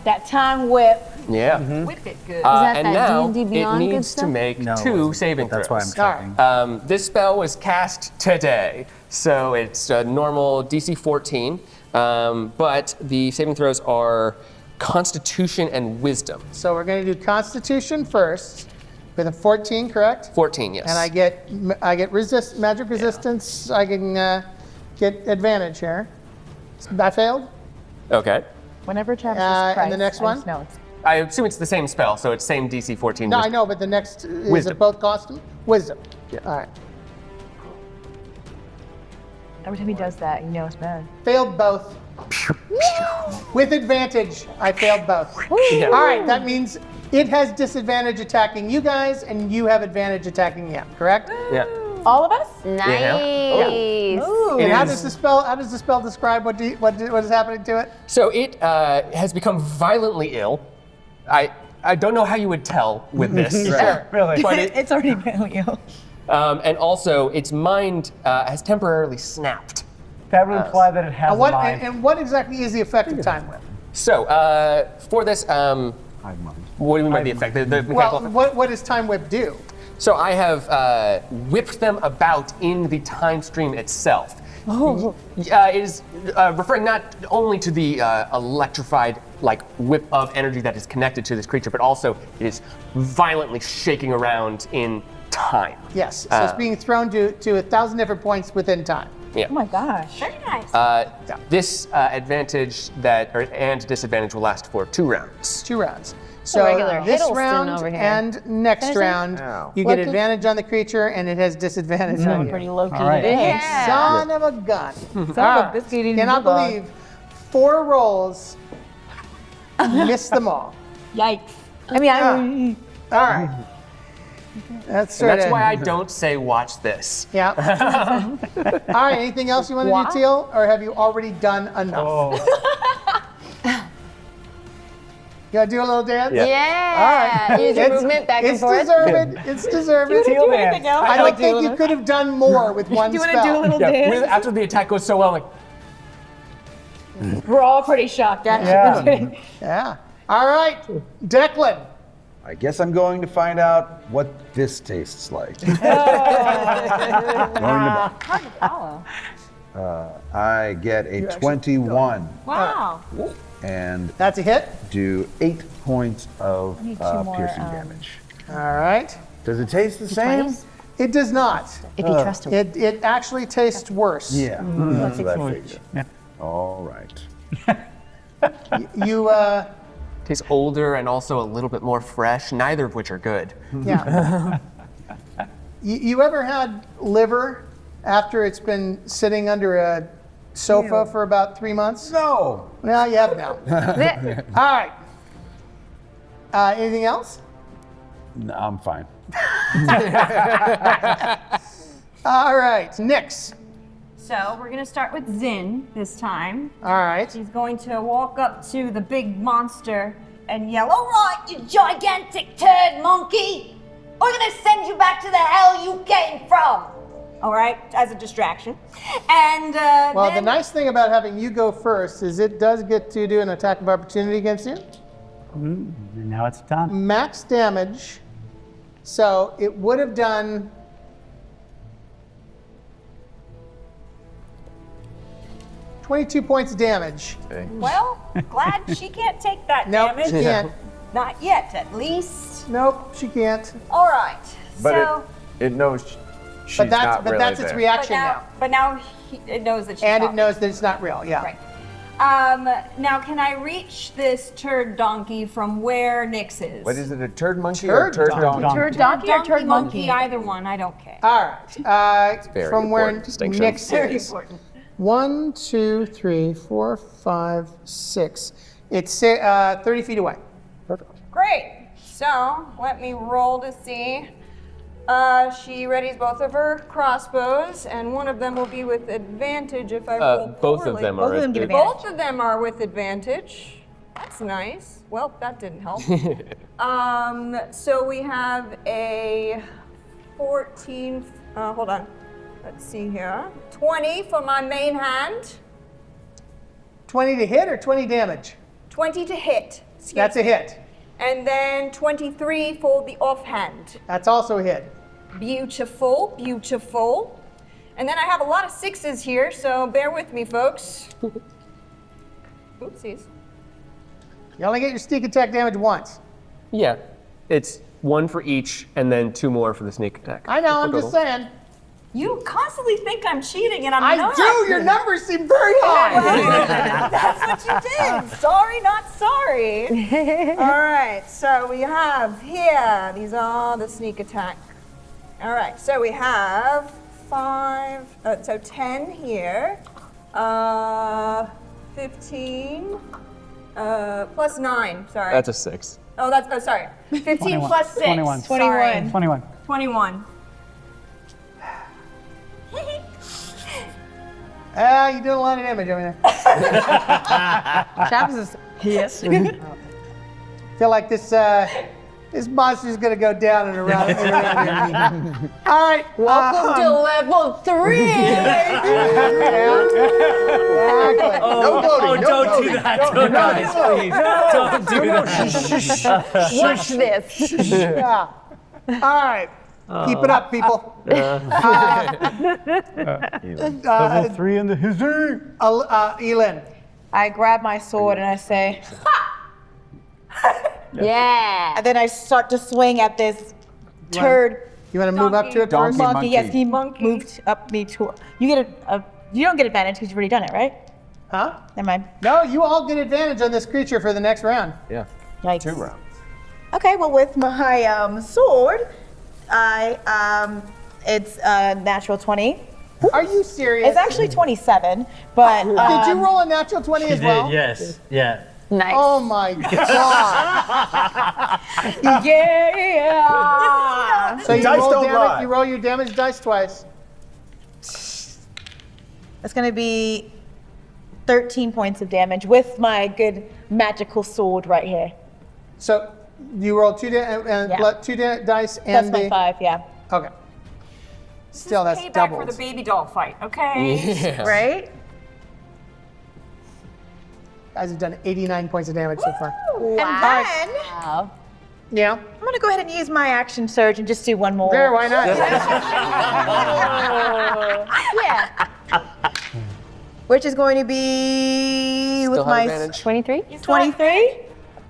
[SPEAKER 3] That time whip.
[SPEAKER 6] Yeah.
[SPEAKER 2] Whip it good.
[SPEAKER 4] that
[SPEAKER 6] and
[SPEAKER 4] that
[SPEAKER 6] now
[SPEAKER 4] D&D
[SPEAKER 6] it
[SPEAKER 4] Beyond good
[SPEAKER 6] needs to
[SPEAKER 4] stuff?
[SPEAKER 6] make
[SPEAKER 10] No, it
[SPEAKER 6] 2
[SPEAKER 10] wasn't.
[SPEAKER 6] saving throws.
[SPEAKER 10] That's why I'm
[SPEAKER 1] All right.
[SPEAKER 10] checking.
[SPEAKER 6] This spell was cast today, so it's a normal DC 14, but the saving throws are Constitution and Wisdom.
[SPEAKER 1] So we're going to do Constitution first with a 14, correct?
[SPEAKER 6] 14, yes.
[SPEAKER 1] And I get magic resistance. I can get advantage here. I failed.
[SPEAKER 6] Okay.
[SPEAKER 3] Whenever Travis
[SPEAKER 1] And
[SPEAKER 3] Christ,
[SPEAKER 1] the next
[SPEAKER 3] I just
[SPEAKER 1] one?
[SPEAKER 3] know it's
[SPEAKER 6] I assume it's the same spell, so it's same DC 14.
[SPEAKER 1] No, I
[SPEAKER 6] Wisdom.
[SPEAKER 1] know, but the next is
[SPEAKER 6] Wisdom.
[SPEAKER 1] it both costume? Wisdom.
[SPEAKER 6] Yeah.
[SPEAKER 1] All right.
[SPEAKER 3] every time he does that, you know it's bad.
[SPEAKER 1] Failed both. With advantage, I failed both.
[SPEAKER 6] Yeah.
[SPEAKER 1] All right, that means it has disadvantage attacking you guys, and you have advantage attacking him. Correct?
[SPEAKER 6] Yeah.
[SPEAKER 3] All of us?
[SPEAKER 4] Nice.
[SPEAKER 1] And how does the spell describe what is happening to it?
[SPEAKER 6] So it has become violently ill. I don't know how you would tell with this.
[SPEAKER 1] Sure.
[SPEAKER 8] Really?
[SPEAKER 6] But it,
[SPEAKER 3] It's already been ill.
[SPEAKER 6] and also, its mind has temporarily snapped.
[SPEAKER 8] That would imply that it has
[SPEAKER 1] And
[SPEAKER 8] a mind.
[SPEAKER 1] what exactly is the effect of time whip?
[SPEAKER 6] So for this, what do you mean by the effect? The mechanical
[SPEAKER 1] Well,
[SPEAKER 6] effect?
[SPEAKER 1] what does time whip do?
[SPEAKER 6] So I have whipped them about in the time stream itself. It is referring not only to the electrified whip of energy that is connected to this creature, but also it is violently shaking around in time.
[SPEAKER 1] Yes, so it's being thrown to 1,000 different points within time.
[SPEAKER 6] Yeah.
[SPEAKER 3] Oh my gosh.
[SPEAKER 2] Very nice.
[SPEAKER 6] This advantage and disadvantage will last for 2 rounds.
[SPEAKER 1] 2 rounds. So
[SPEAKER 4] regular
[SPEAKER 1] this
[SPEAKER 4] Hiddleston
[SPEAKER 1] round
[SPEAKER 4] over here.
[SPEAKER 1] and next round, you get advantage on the creature, and it has disadvantage on you.
[SPEAKER 3] Pretty low key
[SPEAKER 8] All right.
[SPEAKER 3] today.
[SPEAKER 1] Son of a gun.
[SPEAKER 3] Son of a biscuit eating
[SPEAKER 1] Cannot
[SPEAKER 3] bulldog.
[SPEAKER 1] believe 4 rolls, missed them all.
[SPEAKER 3] Yikes. I mean,
[SPEAKER 1] All right. That's sort
[SPEAKER 6] That's
[SPEAKER 1] of.
[SPEAKER 6] why I don't say watch this.
[SPEAKER 1] Yeah. All right. Anything else you want to do, Teal, or have you already done enough?
[SPEAKER 8] Oh.
[SPEAKER 1] You gotta do a little dance.
[SPEAKER 4] Yeah.
[SPEAKER 1] All right.
[SPEAKER 4] Use your movement back and forth.
[SPEAKER 1] It's deserved. It's deserved.
[SPEAKER 8] Teal dance.
[SPEAKER 1] I don't think you could have done more with one
[SPEAKER 3] do you
[SPEAKER 1] spell.
[SPEAKER 3] want to do a little dance?
[SPEAKER 6] After the attack goes so well, like,
[SPEAKER 3] We're all pretty shocked, actually.
[SPEAKER 1] Yeah. All right, Declyn.
[SPEAKER 5] I guess I'm going to find out what this tastes like. I get a 21
[SPEAKER 2] Wow.
[SPEAKER 5] and
[SPEAKER 1] That's a hit.
[SPEAKER 5] do 8 points of
[SPEAKER 3] need 2 more,
[SPEAKER 5] piercing damage.
[SPEAKER 1] All right.
[SPEAKER 5] Does it taste the same?
[SPEAKER 1] It does not.
[SPEAKER 4] If you trust him.
[SPEAKER 1] It actually tastes worse.
[SPEAKER 5] Yeah, that's what I figured.
[SPEAKER 8] Yeah.
[SPEAKER 5] All right.
[SPEAKER 1] You
[SPEAKER 6] tastes older and also a little bit more fresh, neither of which are good.
[SPEAKER 1] yeah. You ever had liver after it's been sitting under a sofa for about 3 months?
[SPEAKER 5] No.
[SPEAKER 1] Well, you have now. All right. Anything else?
[SPEAKER 5] No, I'm fine.
[SPEAKER 1] All right, Nyx.
[SPEAKER 2] So we're gonna start with Zin this time.
[SPEAKER 1] All right.
[SPEAKER 2] She's going to walk up to the big monster and yell, "All right, you gigantic turd monkey! We're gonna send you back to the hell you came from!" All right, as a distraction. And
[SPEAKER 1] Well, the
[SPEAKER 2] then,
[SPEAKER 1] nice thing about having you go first is it does get to do an attack of opportunity against you.
[SPEAKER 8] And now it's done.
[SPEAKER 1] Max damage. So it would have done 22 points of damage.
[SPEAKER 2] well, glad she can't take that
[SPEAKER 1] Nope,
[SPEAKER 2] damage.
[SPEAKER 1] she can't.
[SPEAKER 2] Not yet, at least.
[SPEAKER 1] Nope, she can't.
[SPEAKER 2] All right.
[SPEAKER 9] But
[SPEAKER 2] so,
[SPEAKER 9] it knows she's
[SPEAKER 1] But that's
[SPEAKER 9] not
[SPEAKER 1] but
[SPEAKER 9] really
[SPEAKER 1] that's its
[SPEAKER 9] there.
[SPEAKER 1] reaction now.
[SPEAKER 2] but now it knows that she's
[SPEAKER 1] And it
[SPEAKER 2] talking.
[SPEAKER 1] knows that it's not real. Yeah.
[SPEAKER 2] Right. Now, can I reach this turd donkey from where Nyx is?
[SPEAKER 9] What is it, a turd monkey
[SPEAKER 1] Turd
[SPEAKER 9] or a turd
[SPEAKER 1] donkey.
[SPEAKER 9] donkey?
[SPEAKER 3] Turd donkey or turd monkey?
[SPEAKER 2] Either one, I don't care.
[SPEAKER 1] All right.
[SPEAKER 6] very
[SPEAKER 1] From where
[SPEAKER 6] important distinction.
[SPEAKER 1] Nyx
[SPEAKER 2] Very
[SPEAKER 1] is.
[SPEAKER 2] important.
[SPEAKER 1] 1, 2, 3, 4, 5, 6. It's 30 feet away.
[SPEAKER 2] Great. So let me roll to see. She readies both of her crossbows, and one of them will be with advantage if I roll
[SPEAKER 6] Both of
[SPEAKER 2] poorly.
[SPEAKER 6] them
[SPEAKER 3] Both
[SPEAKER 6] are.
[SPEAKER 3] of them give advantage.
[SPEAKER 2] Both of them are with advantage. That's nice. Well, that didn't help. So we have a 14. Hold on. Let's see here. 20 for my main hand.
[SPEAKER 1] 20 to hit or 20 damage?
[SPEAKER 2] 20 to hit. Excuse
[SPEAKER 1] That's a
[SPEAKER 2] me.
[SPEAKER 1] hit.
[SPEAKER 2] And then 23 for the offhand.
[SPEAKER 1] That's also a hit.
[SPEAKER 2] Beautiful, beautiful. And then I have a lot of 6s here, so bear with me, folks. Oopsies.
[SPEAKER 1] You only get your sneak attack damage once.
[SPEAKER 6] Yeah, it's 1 for each, and then 2 more for the sneak attack.
[SPEAKER 1] I know, I'm
[SPEAKER 6] Total.
[SPEAKER 1] just saying.
[SPEAKER 2] You constantly think I'm cheating, and I'm
[SPEAKER 1] I
[SPEAKER 2] not.
[SPEAKER 1] do! Your numbers seem very high!
[SPEAKER 2] That's what you did. Sorry, not sorry. All right, so we have here, these are the sneak attack. All right, so we have 10 here, 15, plus 9, sorry.
[SPEAKER 6] That's a 6.
[SPEAKER 2] Oh, sorry. 15
[SPEAKER 8] 21.
[SPEAKER 2] plus 6.
[SPEAKER 8] 21.
[SPEAKER 2] Sorry.
[SPEAKER 8] 21.
[SPEAKER 2] 21.
[SPEAKER 1] You did a lot of damage over there.
[SPEAKER 3] Travis is yes.
[SPEAKER 1] Feel like this monster's gonna go down and around and around here. All right.
[SPEAKER 4] Welcome to level 3.
[SPEAKER 1] Exactly.
[SPEAKER 5] No voting, no
[SPEAKER 10] Don't
[SPEAKER 5] voting.
[SPEAKER 10] do that, don't guys, please. Don't do that.
[SPEAKER 4] Watch this.
[SPEAKER 1] Yeah. All right. Keep it up, people.
[SPEAKER 8] Level 3 in the history.
[SPEAKER 1] Eelynn.
[SPEAKER 3] I grab my sword and I say,
[SPEAKER 4] Yeah.
[SPEAKER 3] and then I start to swing at this turd
[SPEAKER 1] You want to move up to it
[SPEAKER 5] Donkey
[SPEAKER 1] first?
[SPEAKER 3] monkey. Yes, he
[SPEAKER 2] Monkey.
[SPEAKER 3] moved up me to. You get a You don't get advantage because you've already done it, right?
[SPEAKER 1] Huh?
[SPEAKER 3] Never mind.
[SPEAKER 1] No, you all get advantage on this creature for the next round.
[SPEAKER 9] Yeah.
[SPEAKER 3] Yikes.
[SPEAKER 5] 2 rounds.
[SPEAKER 3] Okay, well, with my sword, it's a natural 20.
[SPEAKER 1] Are you serious?
[SPEAKER 3] It's actually 27, but
[SPEAKER 1] Did you roll a natural 20 as well?
[SPEAKER 10] Yes. Yeah.
[SPEAKER 4] Nice.
[SPEAKER 1] Oh my god.
[SPEAKER 3] yeah.
[SPEAKER 1] So you
[SPEAKER 5] Dice
[SPEAKER 1] roll
[SPEAKER 5] don't
[SPEAKER 1] damage,
[SPEAKER 5] lie.
[SPEAKER 1] you roll your damage dice twice.
[SPEAKER 3] It's gonna be 13 points of damage with my good magical sword right here.
[SPEAKER 1] So you roll 2 dice and
[SPEAKER 3] That's my 5, yeah.
[SPEAKER 1] Okay. Still, that's
[SPEAKER 2] Payback
[SPEAKER 1] double.
[SPEAKER 2] for the baby doll fight, okay?
[SPEAKER 6] Yeah.
[SPEAKER 3] Right?
[SPEAKER 1] Guys have done 89 points of damage so far.
[SPEAKER 3] And then
[SPEAKER 4] Wow.
[SPEAKER 1] Yeah.
[SPEAKER 3] I'm gonna go ahead and use my action surge and just do one more.
[SPEAKER 1] There, why not?
[SPEAKER 3] Yeah. Which is going to be with
[SPEAKER 6] Still
[SPEAKER 3] my
[SPEAKER 6] have advantage.
[SPEAKER 4] 23?
[SPEAKER 3] 23.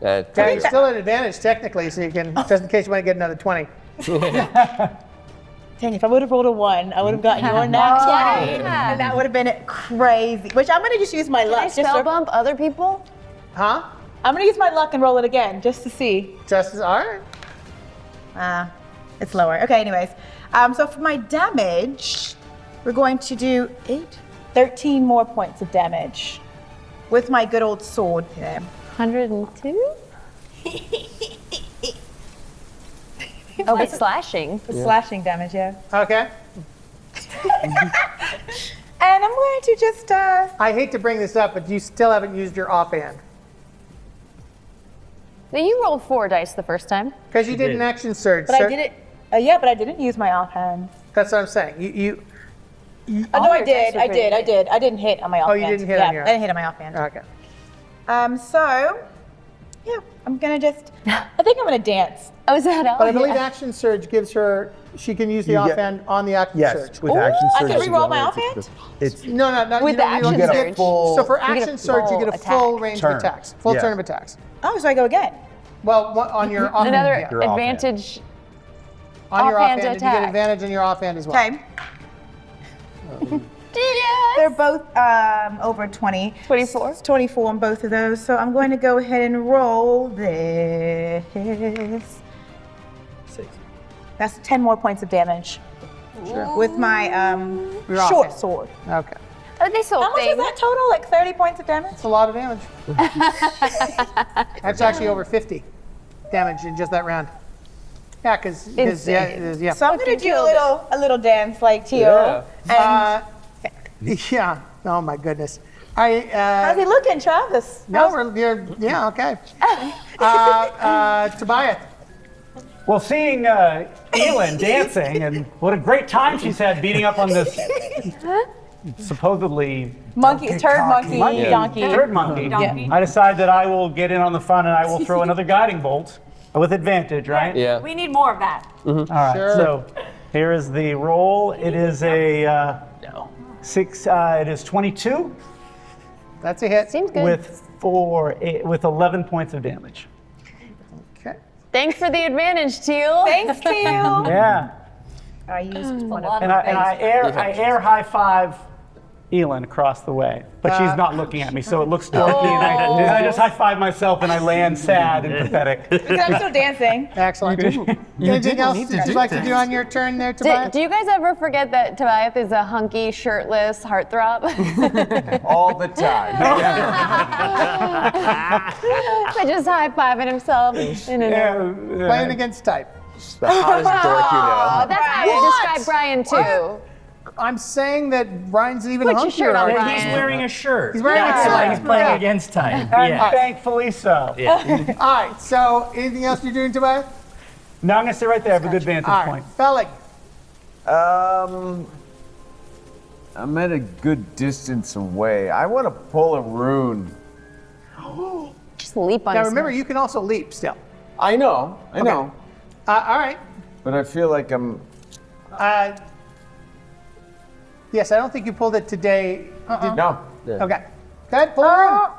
[SPEAKER 1] Yeah, you're still at advantage technically, so you can, just in case you want to get another 20.
[SPEAKER 3] Dang, if I would have rolled a 1, I would have gotten your nat 20. And that would have been crazy. Which I'm gonna just use my
[SPEAKER 4] Can
[SPEAKER 3] luck.
[SPEAKER 4] I spell bump other people?
[SPEAKER 1] Huh?
[SPEAKER 3] I'm gonna use my luck and roll it again just to see.
[SPEAKER 1] Just all right.
[SPEAKER 3] It's lower. Okay, anyways. So for my damage, we're going to do 13 more points of damage with my good old sword here.
[SPEAKER 4] 102? Oh, but slashing.
[SPEAKER 3] The slashing damage, yeah.
[SPEAKER 1] Okay.
[SPEAKER 3] And I'm going to just,
[SPEAKER 1] I hate to bring this up, but you still haven't used your offhand.
[SPEAKER 4] Now you rolled 4 dice the first time.
[SPEAKER 1] Because you did an action surge.
[SPEAKER 3] but I did it, yeah, but I didn't use my offhand.
[SPEAKER 1] That's what I'm saying.
[SPEAKER 3] Oh, no, I did. I didn't hit on my offhand.
[SPEAKER 1] you didn't hit
[SPEAKER 3] yeah,
[SPEAKER 1] on your-
[SPEAKER 3] I didn't hit on my offhand.
[SPEAKER 1] Okay.
[SPEAKER 3] So, yeah, I'm gonna just, I think I'm gonna dance.
[SPEAKER 4] Oh, is that all?
[SPEAKER 1] But I believe action surge gives her, she can use the
[SPEAKER 5] You get-
[SPEAKER 1] offhand on the action
[SPEAKER 5] Yes,
[SPEAKER 1] surge.
[SPEAKER 5] with action
[SPEAKER 3] I
[SPEAKER 5] surge.
[SPEAKER 3] can
[SPEAKER 5] you
[SPEAKER 3] re-roll
[SPEAKER 5] go
[SPEAKER 3] my
[SPEAKER 5] into
[SPEAKER 3] offhand?
[SPEAKER 5] It's
[SPEAKER 1] No,
[SPEAKER 4] With
[SPEAKER 1] you
[SPEAKER 4] the
[SPEAKER 1] don't,
[SPEAKER 4] action
[SPEAKER 1] you
[SPEAKER 5] get a
[SPEAKER 4] surge.
[SPEAKER 5] full.
[SPEAKER 1] So for
[SPEAKER 4] You get a
[SPEAKER 1] action surge, you get a
[SPEAKER 4] full
[SPEAKER 1] full
[SPEAKER 4] attack.
[SPEAKER 1] range
[SPEAKER 5] Turn.
[SPEAKER 1] of attacks, full
[SPEAKER 5] Yeah.
[SPEAKER 1] turn of attacks.
[SPEAKER 3] Oh, so I go again.
[SPEAKER 1] Well, on your offhand,
[SPEAKER 4] Another
[SPEAKER 1] yeah.
[SPEAKER 5] Your offhand.
[SPEAKER 4] advantage.
[SPEAKER 1] On your
[SPEAKER 4] offhand
[SPEAKER 1] offhand, and you get
[SPEAKER 4] attack.
[SPEAKER 1] advantage on your offhand as well.
[SPEAKER 3] Okay. They're both over 20.
[SPEAKER 4] 24?
[SPEAKER 3] It's 24 on both of those. So I'm going to go ahead and roll this.
[SPEAKER 10] 6.
[SPEAKER 3] That's 10 more points of damage. With my
[SPEAKER 1] Your
[SPEAKER 3] short
[SPEAKER 1] offhand.
[SPEAKER 3] sword.
[SPEAKER 1] Okay.
[SPEAKER 4] Oh, they sold
[SPEAKER 3] How much is that total? Like 30 points of damage?
[SPEAKER 1] That's a lot of damage. That's actually over 50 damage in just that round. Yeah, because yeah.
[SPEAKER 3] So I'm going to do a little dance like Teal.
[SPEAKER 6] Yeah.
[SPEAKER 3] And
[SPEAKER 1] Yeah. Oh my goodness. I
[SPEAKER 3] how's he looking, Travis?
[SPEAKER 1] no, yeah, okay. Tobiath.
[SPEAKER 8] Well, seeing Eelynn dancing, and what a great time she's had beating up on this supposedly
[SPEAKER 3] Monkey, turd monkey, donkey.
[SPEAKER 8] third monkey.
[SPEAKER 2] Donkey.
[SPEAKER 8] I decide that I will get in on the fun and I will throw another guiding bolt with advantage, right?
[SPEAKER 6] Yeah.
[SPEAKER 2] We need more of that.
[SPEAKER 8] All right.
[SPEAKER 1] Sure.
[SPEAKER 8] So here is the roll. It is a 6. It is 22
[SPEAKER 1] That's a hit.
[SPEAKER 4] Seems good.
[SPEAKER 8] with 11 points of damage.
[SPEAKER 1] Okay.
[SPEAKER 4] Thanks for the advantage, Teal.
[SPEAKER 3] Thanks, Teal.
[SPEAKER 8] Yeah.
[SPEAKER 3] I used one of
[SPEAKER 8] And I air high five Eelynn across the way, but she's not looking at me, so it looks dorky. And I just high five myself and I land sad and pathetic.
[SPEAKER 3] because I'm still dancing.
[SPEAKER 1] Excellent. Anything else that you'd like to do on your turn there, Tobiath?
[SPEAKER 4] Do you guys ever forget that Tobiath is a hunky, shirtless heartthrob?
[SPEAKER 9] All the time.
[SPEAKER 4] By just high-fiving himself.
[SPEAKER 1] Playing against type.
[SPEAKER 9] The hottest dork you know.
[SPEAKER 4] That's how I would describe Brian, too.
[SPEAKER 1] I'm saying that Brian's even
[SPEAKER 4] Put your
[SPEAKER 1] hunkier.
[SPEAKER 4] shirt on,
[SPEAKER 1] already.
[SPEAKER 4] Brian.
[SPEAKER 10] He's wearing a shirt.
[SPEAKER 1] He's wearing a
[SPEAKER 10] That's
[SPEAKER 1] shirt.
[SPEAKER 10] why he's playing
[SPEAKER 1] Yeah.
[SPEAKER 10] against time.
[SPEAKER 8] And
[SPEAKER 10] Yeah.
[SPEAKER 8] thankfully so.
[SPEAKER 10] Yeah.
[SPEAKER 1] All right, so anything else you're doing, Tobiath?
[SPEAKER 8] Now I'm going to sit right there. I have a good vantage
[SPEAKER 1] All right,
[SPEAKER 8] point.
[SPEAKER 1] Fellig.
[SPEAKER 9] I'm at a good distance away. I want to pull a rune.
[SPEAKER 4] Just leap on
[SPEAKER 1] Now
[SPEAKER 4] his
[SPEAKER 1] remember,
[SPEAKER 4] nose.
[SPEAKER 1] you can also leap still.
[SPEAKER 9] I know.
[SPEAKER 1] All right.
[SPEAKER 9] But I feel like I'm.
[SPEAKER 1] Yes, I don't think you pulled it today.
[SPEAKER 9] No.
[SPEAKER 1] Okay. Okay, pull a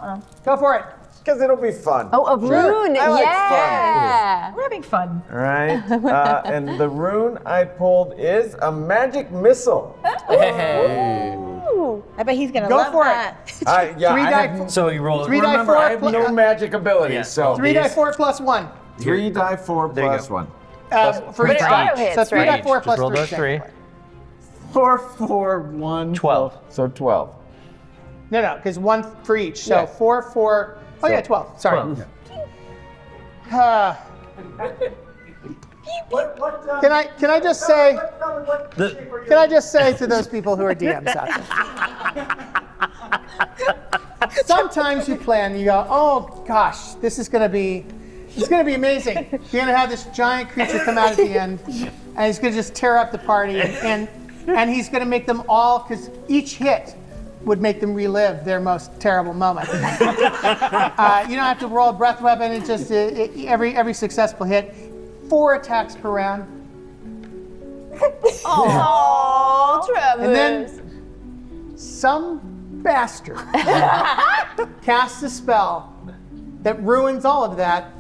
[SPEAKER 1] rune. Go for it.
[SPEAKER 9] Because it'll be fun.
[SPEAKER 4] Oh, a rune.
[SPEAKER 9] I like
[SPEAKER 4] Yeah.
[SPEAKER 3] We're having fun.
[SPEAKER 9] All right. And the rune I pulled is a magic missile.
[SPEAKER 3] Woo! I bet he's gonna
[SPEAKER 1] Go
[SPEAKER 3] love
[SPEAKER 1] for
[SPEAKER 3] that.
[SPEAKER 9] Yeah,
[SPEAKER 1] Three
[SPEAKER 9] I
[SPEAKER 1] die
[SPEAKER 9] have,
[SPEAKER 1] four-
[SPEAKER 10] So you roll.
[SPEAKER 1] Three die
[SPEAKER 9] remember,
[SPEAKER 1] four
[SPEAKER 9] I have no magic abilities,
[SPEAKER 10] Yeah.
[SPEAKER 9] so
[SPEAKER 1] 3 die 4 plus 1.
[SPEAKER 9] 3 die 4
[SPEAKER 10] There you
[SPEAKER 9] plus
[SPEAKER 10] go.
[SPEAKER 9] 1.
[SPEAKER 1] For
[SPEAKER 4] But
[SPEAKER 1] each
[SPEAKER 4] it
[SPEAKER 1] die.
[SPEAKER 4] auto hits,
[SPEAKER 1] So 3
[SPEAKER 4] right?
[SPEAKER 1] die 4
[SPEAKER 10] Just
[SPEAKER 1] plus
[SPEAKER 10] roll
[SPEAKER 1] 3.
[SPEAKER 10] those 3.
[SPEAKER 9] 4, 4, 1.
[SPEAKER 10] 12.
[SPEAKER 9] So 12.
[SPEAKER 1] No, because 1 for each. So
[SPEAKER 9] Yeah.
[SPEAKER 1] 4, 4. Oh, yeah, 12. Sorry.
[SPEAKER 10] 12.
[SPEAKER 1] Can I just say? Can I just say to those people who are DMs out there? Sometimes you plan. You go, oh gosh, this is gonna be amazing. You're gonna have this giant creature come out at the end, and he's gonna just tear up the party, and he's gonna make them all, because each hit would make them relive their most terrible moment. You don't have to roll a breath weapon. It's just every successful hit, 4 attacks per round.
[SPEAKER 4] Oh, Travis.
[SPEAKER 1] And then some bastard casts a spell that ruins all of that,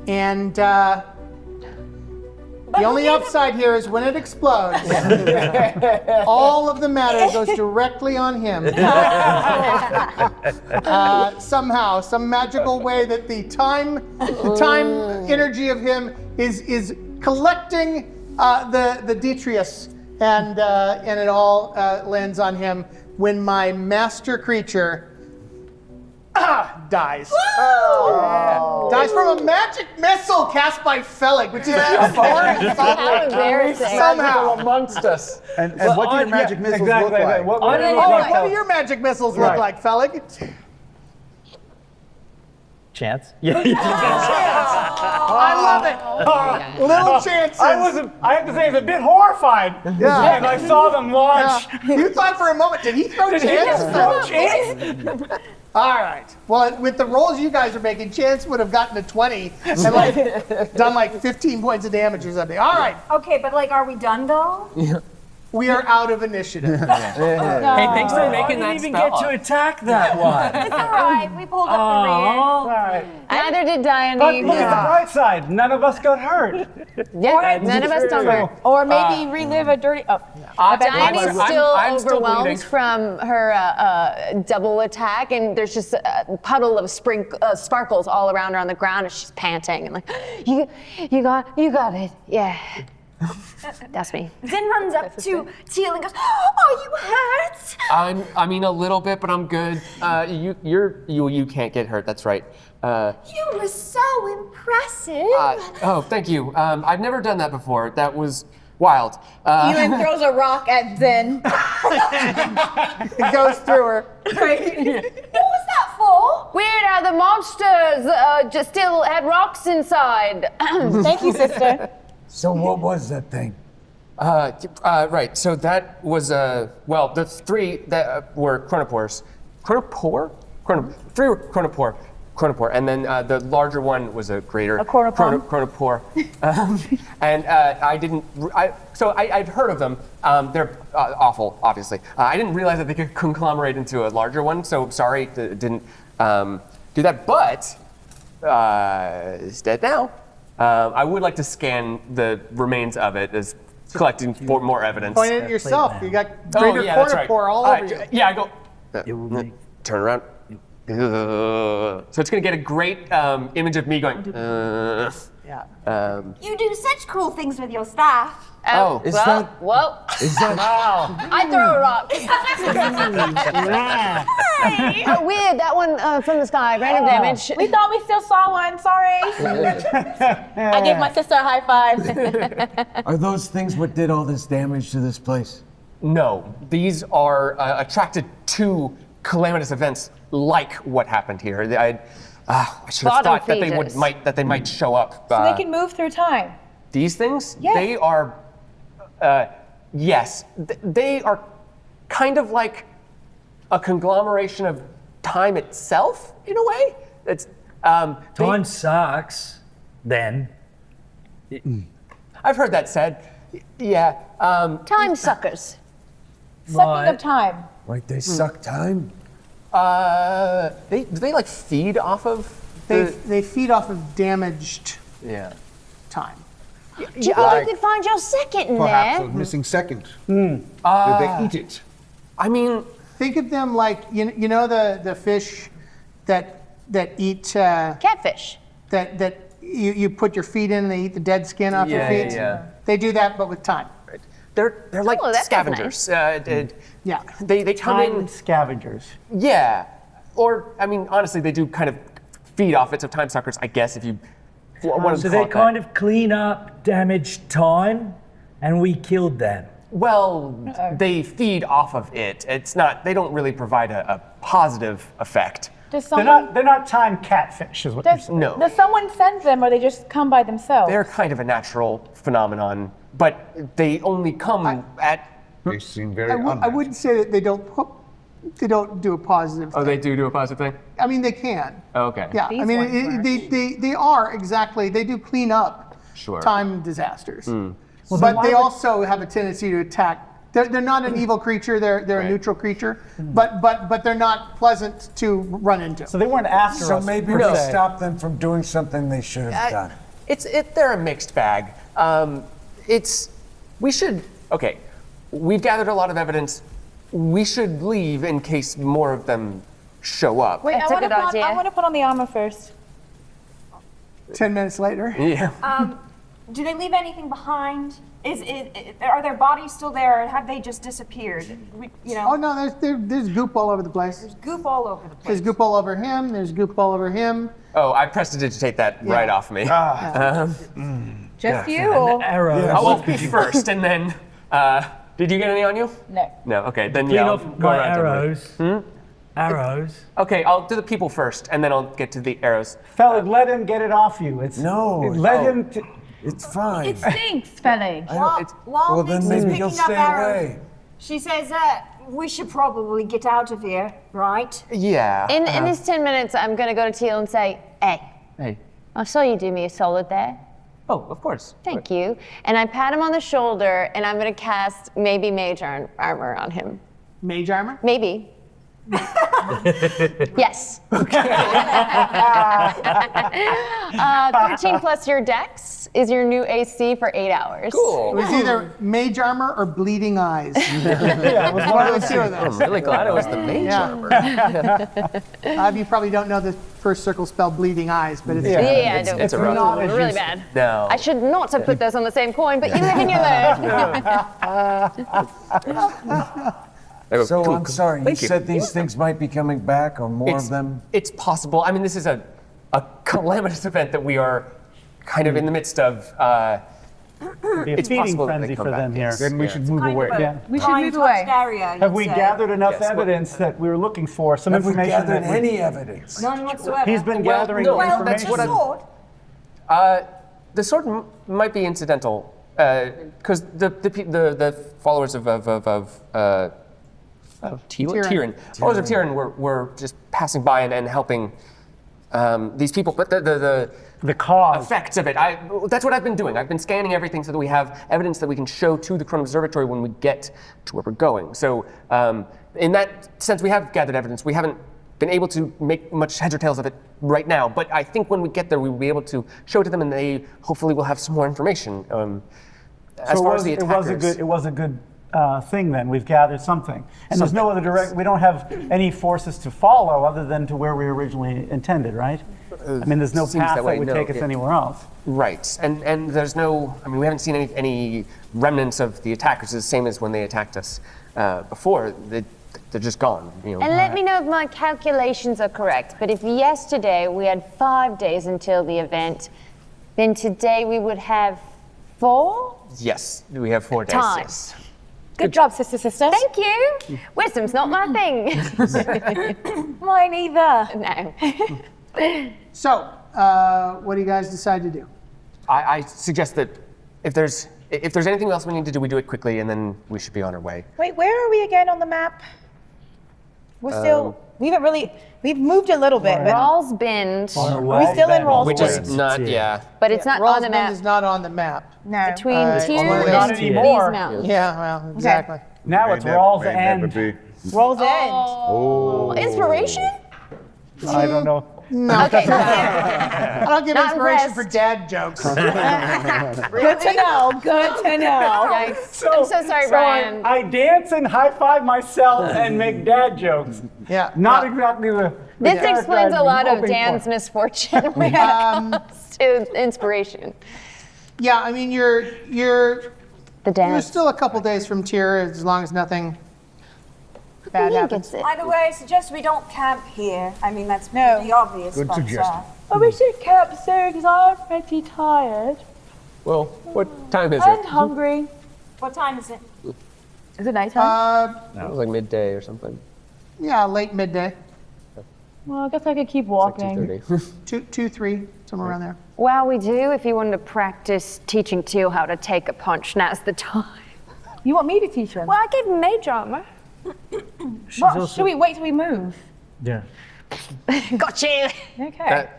[SPEAKER 1] and the only upside here is when it explodes, all of the matter goes directly on him. Somehow, some magical way that the time energy of him is collecting the detritus, and it all lands on him when my master creature dies. Dies from a magic missile cast by Fellig, which is
[SPEAKER 4] How embarrassing.
[SPEAKER 1] somehow.
[SPEAKER 9] Amongst us.
[SPEAKER 5] And what do your magic missiles look like?
[SPEAKER 8] What
[SPEAKER 10] I
[SPEAKER 8] do
[SPEAKER 10] don't
[SPEAKER 8] they
[SPEAKER 1] Oh,
[SPEAKER 8] look
[SPEAKER 1] what
[SPEAKER 8] like?
[SPEAKER 1] do your magic missiles look like, Fellig?
[SPEAKER 10] Chance.
[SPEAKER 1] I love it. Little chances.
[SPEAKER 8] I have to say, I was a bit horrified
[SPEAKER 1] Yeah.
[SPEAKER 8] when I saw them launch.
[SPEAKER 1] You thought for a moment, did he throw chance? All right. Well, with the rolls you guys are making, Chance would have gotten a 20 and done 15 points of damage or something. All right.
[SPEAKER 2] Okay, but are we done though?
[SPEAKER 1] We are out of initiative.
[SPEAKER 6] Hey, thanks for making that
[SPEAKER 10] I didn't even
[SPEAKER 6] spell.
[SPEAKER 10] get to attack that one.
[SPEAKER 2] It's all right. We pulled up the rear.
[SPEAKER 8] Right.
[SPEAKER 4] Neither did Diony.
[SPEAKER 8] But look at the bright side. None of us got hurt.
[SPEAKER 4] Yeah, none of us got hurt.
[SPEAKER 3] Or maybe relive a dirty. Oh,
[SPEAKER 4] Diony's still
[SPEAKER 6] I'm still
[SPEAKER 4] overwhelmed
[SPEAKER 6] bleeding.
[SPEAKER 4] from her double attack, and there's just a puddle of sparkles all around her on the ground, and she's panting and you got it, yeah. That's me.
[SPEAKER 2] Zin runs up to Teal and goes, "Are you hurt?"
[SPEAKER 6] I mean a little bit, but I'm good. You can't get hurt. That's right.
[SPEAKER 2] You were so impressive.
[SPEAKER 6] Oh, thank you. I've never done that before. That was wild.
[SPEAKER 3] Eelynn throws a rock at Zen.
[SPEAKER 1] It goes through her.
[SPEAKER 2] What was that for?
[SPEAKER 4] Weird how the monsters just still had rocks inside.
[SPEAKER 3] Thank you, sister.
[SPEAKER 7] So what was that thing?
[SPEAKER 6] Right. So that was the 3 that were chronopores. Three were chronopore, and then the larger one was a greater chronopore. And I'd heard of them. They're awful, obviously. I didn't realize that they could conglomerate into a larger one. So sorry, didn't do that. But it's dead now. I would like to scan the remains of it as collecting for more evidence.
[SPEAKER 1] Point it at yourself. You got greater corner all over you.
[SPEAKER 6] Yeah, I go.
[SPEAKER 10] It will make
[SPEAKER 6] Turn around. So it's gonna get a great image of me going.
[SPEAKER 1] Yeah.
[SPEAKER 2] You do such cool things with your staff.
[SPEAKER 6] Oh,
[SPEAKER 7] Is
[SPEAKER 4] Well,
[SPEAKER 7] that
[SPEAKER 4] whoa.
[SPEAKER 7] is that
[SPEAKER 4] I throw a rock. Oh, weird, that one from the sky, random damage.
[SPEAKER 3] We thought we still saw one. Sorry. I give my sister a high five.
[SPEAKER 7] are those things what did all this damage to this place?
[SPEAKER 6] no, these are attracted to calamitous events like what happened here. I should have
[SPEAKER 4] Bottom
[SPEAKER 6] thought that
[SPEAKER 4] feeders.
[SPEAKER 6] they might show up.
[SPEAKER 3] So they can move through time.
[SPEAKER 6] These things,
[SPEAKER 3] Yes.
[SPEAKER 6] they are, yes, they are kind of like a conglomeration of time itself, in a way. It's
[SPEAKER 10] time sucks. Then
[SPEAKER 6] I've heard that said. Yeah.
[SPEAKER 4] Time suckers.
[SPEAKER 3] Sucking of time.
[SPEAKER 7] Like they suck time?
[SPEAKER 6] Do they like feed off of?
[SPEAKER 1] They feed off of damaged
[SPEAKER 6] Yeah.
[SPEAKER 1] time.
[SPEAKER 4] Do you think you could find your second in
[SPEAKER 5] Perhaps
[SPEAKER 4] there?
[SPEAKER 5] a missing second. Did they eat it?
[SPEAKER 6] I mean,
[SPEAKER 1] think of them like you know the fish that eat
[SPEAKER 4] Catfish.
[SPEAKER 1] that you put your feet in and they eat the dead skin off your feet.
[SPEAKER 6] Yeah.
[SPEAKER 1] They do that, but with time.
[SPEAKER 6] They're like
[SPEAKER 4] Oh, that sounds
[SPEAKER 6] scavengers.
[SPEAKER 1] Yeah.
[SPEAKER 6] They come in.
[SPEAKER 8] Time scavengers.
[SPEAKER 6] Yeah. Or I mean, honestly, they do kind of feed off it of time suckers, I guess, if you want to
[SPEAKER 10] So
[SPEAKER 6] call
[SPEAKER 10] they
[SPEAKER 6] it
[SPEAKER 10] kind
[SPEAKER 6] that.
[SPEAKER 10] of clean up damaged time, and we killed them.
[SPEAKER 6] Well, they feed off of it. It's not. They don't really provide a positive effect.
[SPEAKER 3] Does
[SPEAKER 8] They're
[SPEAKER 3] someone,
[SPEAKER 8] not time catfish, is what you're
[SPEAKER 3] does,
[SPEAKER 8] saying.
[SPEAKER 6] No.
[SPEAKER 3] does someone send them or they just come by themselves?
[SPEAKER 6] They're kind of a natural phenomenon, but they only come at.
[SPEAKER 5] They seem very
[SPEAKER 1] I
[SPEAKER 5] unnatural.
[SPEAKER 1] wouldn't say that they don't do a positive thing.
[SPEAKER 6] Oh, they do a positive thing.
[SPEAKER 1] I mean, they can.
[SPEAKER 6] Oh, okay.
[SPEAKER 1] Yeah, I mean, they are exactly, they do clean up
[SPEAKER 6] Sure.
[SPEAKER 1] time disasters.
[SPEAKER 8] then
[SPEAKER 1] But
[SPEAKER 8] why
[SPEAKER 1] they
[SPEAKER 8] would-
[SPEAKER 1] also have a tendency to attack. They're not an evil creature, they're a
[SPEAKER 6] Right.
[SPEAKER 1] neutral creature, but they're not pleasant to run into.
[SPEAKER 8] So they weren't after
[SPEAKER 7] So
[SPEAKER 8] us.
[SPEAKER 7] maybe
[SPEAKER 8] per
[SPEAKER 7] we
[SPEAKER 8] se.
[SPEAKER 7] stop them from doing something they should have done.
[SPEAKER 6] They're a mixed bag. We should, okay, we've gathered a lot of evidence. We should leave in case more of them show up.
[SPEAKER 3] Wait,
[SPEAKER 4] That's a good idea.
[SPEAKER 3] I want to put on the armor first.
[SPEAKER 1] 10 minutes later.
[SPEAKER 6] Yeah.
[SPEAKER 2] Do they leave anything behind? Are their bodies still there, or have they just disappeared?
[SPEAKER 1] Oh no, there's goop all over the place.
[SPEAKER 2] Goop all over the place.
[SPEAKER 1] There's goop all over him, there's goop all over him.
[SPEAKER 6] Oh, I prestidigitate that right off me.
[SPEAKER 3] Just you or?
[SPEAKER 10] Arrows.
[SPEAKER 6] I will be first, and then. Did you get any on you?
[SPEAKER 3] No.
[SPEAKER 6] No. Okay, then
[SPEAKER 10] Clean
[SPEAKER 6] yeah. I'll
[SPEAKER 10] off
[SPEAKER 6] go
[SPEAKER 10] my
[SPEAKER 6] around to everyone.
[SPEAKER 10] arrows.
[SPEAKER 6] Okay, I'll do the people first, and then I'll get to the arrows.
[SPEAKER 8] Fellig, let him get it off you. Let him.
[SPEAKER 7] It's fine.
[SPEAKER 3] It stinks, Fellig.
[SPEAKER 2] While
[SPEAKER 7] Well, then
[SPEAKER 2] Nix is
[SPEAKER 7] maybe
[SPEAKER 2] picking
[SPEAKER 7] you'll
[SPEAKER 2] up
[SPEAKER 7] stay
[SPEAKER 2] arrows,
[SPEAKER 7] away.
[SPEAKER 2] she says, we should probably get out of here, right?
[SPEAKER 6] Yeah.
[SPEAKER 4] In this 10 minutes, I'm going to go to Teal and say, hey,
[SPEAKER 6] Hey.
[SPEAKER 4] I saw you do me a solid there.
[SPEAKER 6] Oh, of course.
[SPEAKER 4] Thank you. And I pat him on the shoulder, and I'm going to cast maybe mage armor on him.
[SPEAKER 1] Mage armor?
[SPEAKER 4] Maybe. Yes. 13 plus your dex is your new AC for 8 hours.
[SPEAKER 1] It
[SPEAKER 6] Cool.
[SPEAKER 1] was either mage armor or bleeding eyes.
[SPEAKER 8] Yeah, it was
[SPEAKER 1] One of those two of
[SPEAKER 6] I'm
[SPEAKER 1] those.
[SPEAKER 6] really glad it was the mage
[SPEAKER 1] Yeah.
[SPEAKER 6] armor.
[SPEAKER 1] You probably don't know the first circle spell bleeding eyes, but it's
[SPEAKER 4] Yeah, I
[SPEAKER 6] It's-
[SPEAKER 4] don't.
[SPEAKER 6] it's a rough
[SPEAKER 8] not
[SPEAKER 6] one.
[SPEAKER 8] as
[SPEAKER 4] Really
[SPEAKER 8] useful.
[SPEAKER 4] bad.
[SPEAKER 6] No.
[SPEAKER 4] I should not have put those on the same coin, but you live and you learn.
[SPEAKER 6] Okay,
[SPEAKER 7] So
[SPEAKER 6] cool,
[SPEAKER 7] I'm
[SPEAKER 6] cool.
[SPEAKER 7] sorry, you
[SPEAKER 6] Thank you.
[SPEAKER 7] said these things might be coming back or more
[SPEAKER 6] It's,
[SPEAKER 7] of them?
[SPEAKER 6] it's possible. I mean, this is a calamitous event that we are kind of in the midst of.
[SPEAKER 8] Be a
[SPEAKER 6] It's
[SPEAKER 8] feeding
[SPEAKER 6] possible that
[SPEAKER 8] frenzy
[SPEAKER 6] they come
[SPEAKER 8] for
[SPEAKER 6] back,
[SPEAKER 8] them here.
[SPEAKER 6] yes.
[SPEAKER 8] Then we
[SPEAKER 6] Yeah.
[SPEAKER 8] should move
[SPEAKER 2] Kind
[SPEAKER 8] away.
[SPEAKER 2] of a
[SPEAKER 8] Yeah.
[SPEAKER 3] We should move away.
[SPEAKER 2] time-touched area,
[SPEAKER 8] Have
[SPEAKER 2] you'd
[SPEAKER 8] we
[SPEAKER 2] say.
[SPEAKER 8] gathered enough
[SPEAKER 6] Yes, well-
[SPEAKER 8] evidence that we were looking for? Some
[SPEAKER 7] Have we
[SPEAKER 8] information
[SPEAKER 7] gathered
[SPEAKER 8] that we-
[SPEAKER 7] any evidence?
[SPEAKER 2] None whatsoever.
[SPEAKER 8] He's been
[SPEAKER 6] Well,
[SPEAKER 8] gathering
[SPEAKER 6] no,
[SPEAKER 2] Well,
[SPEAKER 6] that's
[SPEAKER 2] the
[SPEAKER 6] what
[SPEAKER 8] information.
[SPEAKER 2] sword.
[SPEAKER 6] The sword might be incidental because the followers of Tyrion. Followers of Tyrion were just passing by and helping these people, but
[SPEAKER 8] The cause.
[SPEAKER 6] effects of it. That's what I've been doing. I've been scanning everything so that we have evidence that we can show to the Chrono Observatory when we get to where we're going. So in that sense, we have gathered evidence. We haven't been able to make much heads or tails of it right now, but I think when we get there, we will be able to show it to them, and they hopefully will have some more information. As
[SPEAKER 8] So
[SPEAKER 6] far as the
[SPEAKER 8] it
[SPEAKER 6] attackers,
[SPEAKER 8] was a good thing then. We've gathered something. And there's no other direct, we don't have any forces to follow other than to where we originally intended, right? I mean, there's no
[SPEAKER 6] Seems
[SPEAKER 8] path
[SPEAKER 6] that way,
[SPEAKER 8] that would
[SPEAKER 6] no,
[SPEAKER 8] take us
[SPEAKER 6] yeah.
[SPEAKER 8] anywhere else.
[SPEAKER 6] right? And there's no. I mean, we haven't seen any remnants of the attackers. It's the same as when they attacked us before. They're just gone. You know.
[SPEAKER 4] And let me know if my calculations are correct. But if yesterday we had 5 days until the event, then today we would have 4?
[SPEAKER 6] Yes, we have 4 days.
[SPEAKER 4] Time.
[SPEAKER 6] Yes.
[SPEAKER 3] Good job, sister.
[SPEAKER 4] Thank you. Wisdom's not my thing.
[SPEAKER 3] Mine either.
[SPEAKER 4] No.
[SPEAKER 1] So, what do you guys decide to do?
[SPEAKER 6] I suggest that if there's anything else we need to do, we do it quickly, and then we should be on our way.
[SPEAKER 3] Wait, where are we again on the map? We're still. We've moved a little bit, but
[SPEAKER 4] Rawls Bend,
[SPEAKER 3] we're still in Rawls
[SPEAKER 6] Which
[SPEAKER 3] Bend.
[SPEAKER 6] is not, yeah.
[SPEAKER 4] but it's not
[SPEAKER 1] Rawls
[SPEAKER 4] on the
[SPEAKER 1] Bend
[SPEAKER 4] map.
[SPEAKER 1] is not on the map.
[SPEAKER 3] No.
[SPEAKER 4] Between
[SPEAKER 1] Alright,
[SPEAKER 4] Tyr
[SPEAKER 1] although
[SPEAKER 8] not
[SPEAKER 4] and
[SPEAKER 8] anymore.
[SPEAKER 4] these mountains.
[SPEAKER 1] Yeah, well, exactly.
[SPEAKER 8] Now it's
[SPEAKER 5] May
[SPEAKER 8] Rawls
[SPEAKER 5] never
[SPEAKER 8] and
[SPEAKER 5] be.
[SPEAKER 3] Rawls End.
[SPEAKER 4] Oh, inspiration?
[SPEAKER 8] I don't know.
[SPEAKER 1] No.
[SPEAKER 4] Okay.
[SPEAKER 1] I don't give
[SPEAKER 4] Not
[SPEAKER 1] inspiration
[SPEAKER 4] impressed.
[SPEAKER 1] for dad jokes.
[SPEAKER 3] Good to know. Good to know.
[SPEAKER 4] Yikes. I'm so sorry, Brian.
[SPEAKER 8] I dance and high five myself and make dad jokes.
[SPEAKER 1] Yeah.
[SPEAKER 8] Not exactly the.
[SPEAKER 4] This
[SPEAKER 8] character
[SPEAKER 4] explains
[SPEAKER 8] I'd
[SPEAKER 4] a
[SPEAKER 8] been
[SPEAKER 4] lot of
[SPEAKER 8] hoping
[SPEAKER 4] Dan's
[SPEAKER 8] for.
[SPEAKER 4] misfortune when it comes to inspiration.
[SPEAKER 1] Yeah, I mean, you're
[SPEAKER 4] The dance.
[SPEAKER 1] still a couple days from Tyr, as long as nothing bad
[SPEAKER 4] He
[SPEAKER 1] happens.
[SPEAKER 4] gets it.
[SPEAKER 2] By the way, I suggest we don't camp here. I mean, that's
[SPEAKER 3] No.
[SPEAKER 2] pretty obvious.
[SPEAKER 5] Good
[SPEAKER 2] but,
[SPEAKER 5] suggestion.
[SPEAKER 3] Oh, we should camp soon because I'm pretty tired
[SPEAKER 6] Well, what time is
[SPEAKER 3] and
[SPEAKER 6] it?
[SPEAKER 3] hungry.
[SPEAKER 2] what time is it?
[SPEAKER 3] Is it nighttime?
[SPEAKER 6] It was like midday or something.
[SPEAKER 1] Yeah, late midday,
[SPEAKER 3] Well, I guess I could keep
[SPEAKER 6] Like
[SPEAKER 3] walking.
[SPEAKER 6] 2:30.
[SPEAKER 1] 2, 3, somewhere around there.
[SPEAKER 4] Well, we do. If you wanted to practice teaching Teal how to take a punch, now's the time.
[SPEAKER 3] You want me to teach him?
[SPEAKER 4] Well, I gave him mage armor.
[SPEAKER 3] What? Should we wait till we move?
[SPEAKER 10] Yeah.
[SPEAKER 4] Got you.
[SPEAKER 3] Okay.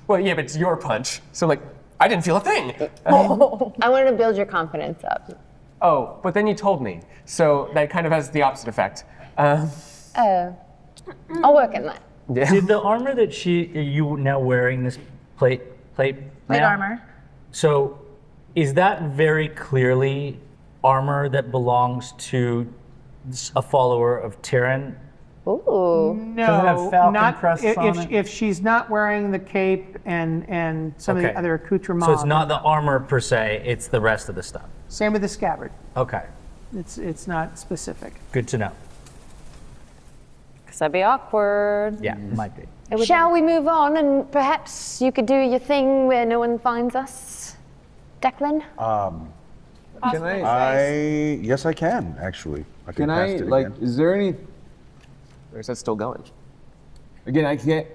[SPEAKER 6] Well, yeah, but it's your punch. So, like, I didn't feel a thing.
[SPEAKER 4] I wanted to build your confidence up.
[SPEAKER 6] Oh, but then you told me. So that kind of has the opposite effect.
[SPEAKER 4] Oh. I'll work on that.
[SPEAKER 6] Yeah.
[SPEAKER 10] Did the armor that are you now wearing this plate
[SPEAKER 3] Plate
[SPEAKER 10] now?
[SPEAKER 3] armor.
[SPEAKER 10] So is that very clearly armor that belongs to a follower of Tyrion?
[SPEAKER 4] Ooh.
[SPEAKER 1] No,
[SPEAKER 8] Does it have falcon
[SPEAKER 1] not
[SPEAKER 8] crests
[SPEAKER 1] if,
[SPEAKER 8] on it?
[SPEAKER 1] if she's not wearing the cape and some of
[SPEAKER 10] Okay.
[SPEAKER 1] the other accoutrements.
[SPEAKER 10] So it's not the armor per se, it's the rest of the stuff.
[SPEAKER 1] Same with the scabbard.
[SPEAKER 10] Okay,
[SPEAKER 1] It's not specific.
[SPEAKER 10] good to know.
[SPEAKER 4] Because that'd be awkward.
[SPEAKER 10] Yeah, might be.
[SPEAKER 4] Shall we move on and perhaps you could do your thing where no one finds us? Declyn?
[SPEAKER 9] Can I?
[SPEAKER 5] Yes, I can actually. I
[SPEAKER 9] Can
[SPEAKER 5] cast
[SPEAKER 9] I?
[SPEAKER 5] it
[SPEAKER 9] Like,
[SPEAKER 5] again.
[SPEAKER 9] is there any?
[SPEAKER 6] Or is that still going?
[SPEAKER 9] Again, I can't.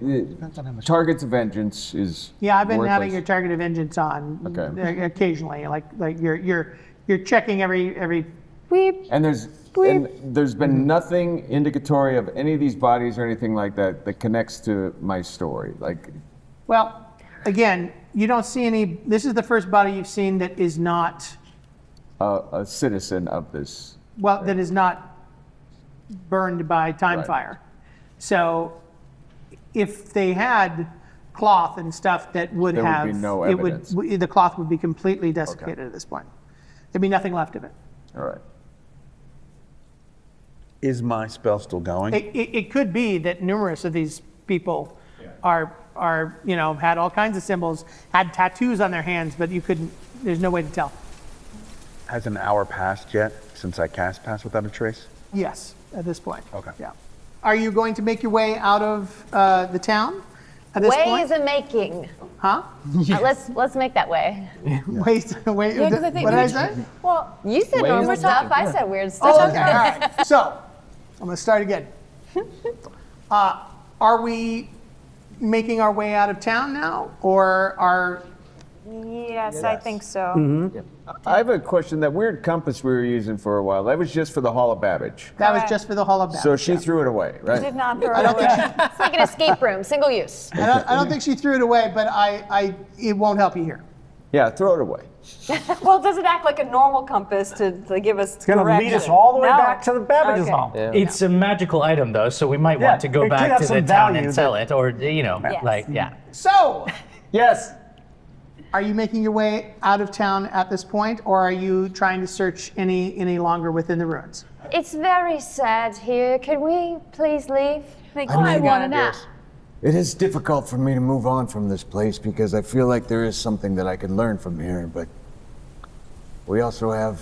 [SPEAKER 9] Target's of vengeance is.
[SPEAKER 1] Yeah, I've been
[SPEAKER 9] worthless.
[SPEAKER 1] having your target of vengeance on
[SPEAKER 9] Okay.
[SPEAKER 1] occasionally. Like you're checking every.
[SPEAKER 4] Weep.
[SPEAKER 9] And there's been nothing indicatory of any of these bodies or anything like that that connects to my story. Like,
[SPEAKER 1] Well, again, you don't see any. This is the first body you've seen that is not
[SPEAKER 9] a citizen of this.
[SPEAKER 1] that is not burned by time
[SPEAKER 9] Right.
[SPEAKER 1] fire. So, if they had cloth and stuff that would
[SPEAKER 9] There would
[SPEAKER 1] have
[SPEAKER 9] be no
[SPEAKER 1] it
[SPEAKER 9] evidence.
[SPEAKER 1] would the cloth would be completely desiccated at this point. There'd be nothing left of it.
[SPEAKER 9] All right.
[SPEAKER 5] Is my spell still going?
[SPEAKER 1] It could be that numerous of these people are had all kinds of symbols, had tattoos on their hands, but you couldn't. There's no way to tell.
[SPEAKER 5] Has an hour passed yet since I cast Pass Without a Trace?
[SPEAKER 1] Yes, at this point.
[SPEAKER 5] Okay.
[SPEAKER 1] Yeah. Are you going to make your way out of the town at this point?
[SPEAKER 4] Ways of making.
[SPEAKER 1] Huh?
[SPEAKER 4] Let's make that way.
[SPEAKER 1] Wait.
[SPEAKER 3] Yeah, 'cause I think
[SPEAKER 1] what did
[SPEAKER 3] we
[SPEAKER 1] I
[SPEAKER 3] were-
[SPEAKER 1] say?
[SPEAKER 3] Well,
[SPEAKER 4] You said normal stuff. I said weird stuff.
[SPEAKER 1] Oh, okay. All right. So, I'm going to start again. Are we making our way out of town now, or are?
[SPEAKER 2] Yes, I think so.
[SPEAKER 1] Mm-hmm.
[SPEAKER 9] I have a question. That weird compass we were using for a while, that was just for the Hall of Babbage.
[SPEAKER 1] That was just for the Hall of Battle.
[SPEAKER 9] So she threw it away, right?
[SPEAKER 2] Did not throw
[SPEAKER 1] I
[SPEAKER 2] it
[SPEAKER 1] don't
[SPEAKER 2] away.
[SPEAKER 1] think she,
[SPEAKER 4] It's like an escape room, single use.
[SPEAKER 1] I don't think she threw it away, but it won't help you here.
[SPEAKER 9] Yeah, throw it away.
[SPEAKER 2] Well, does it act like a normal compass to give us
[SPEAKER 8] It's gonna lead us all the way back to the Babbage's home.
[SPEAKER 6] Yeah.
[SPEAKER 10] It's a magical item though, so we might
[SPEAKER 8] Yeah,
[SPEAKER 10] want to go
[SPEAKER 8] it could
[SPEAKER 10] back
[SPEAKER 8] have
[SPEAKER 10] to the
[SPEAKER 8] some
[SPEAKER 10] town
[SPEAKER 8] value
[SPEAKER 10] and sell
[SPEAKER 8] that-
[SPEAKER 10] it, or
[SPEAKER 2] Yes.
[SPEAKER 1] So,
[SPEAKER 9] Yes.
[SPEAKER 1] are you making your way out of town at this point, or are you trying to search any longer within the ruins?
[SPEAKER 4] It's very sad here. Can we please leave?
[SPEAKER 3] I want a nap.
[SPEAKER 11] It is difficult for me to move on from this place because I feel like there is something that I can learn from here, but we also have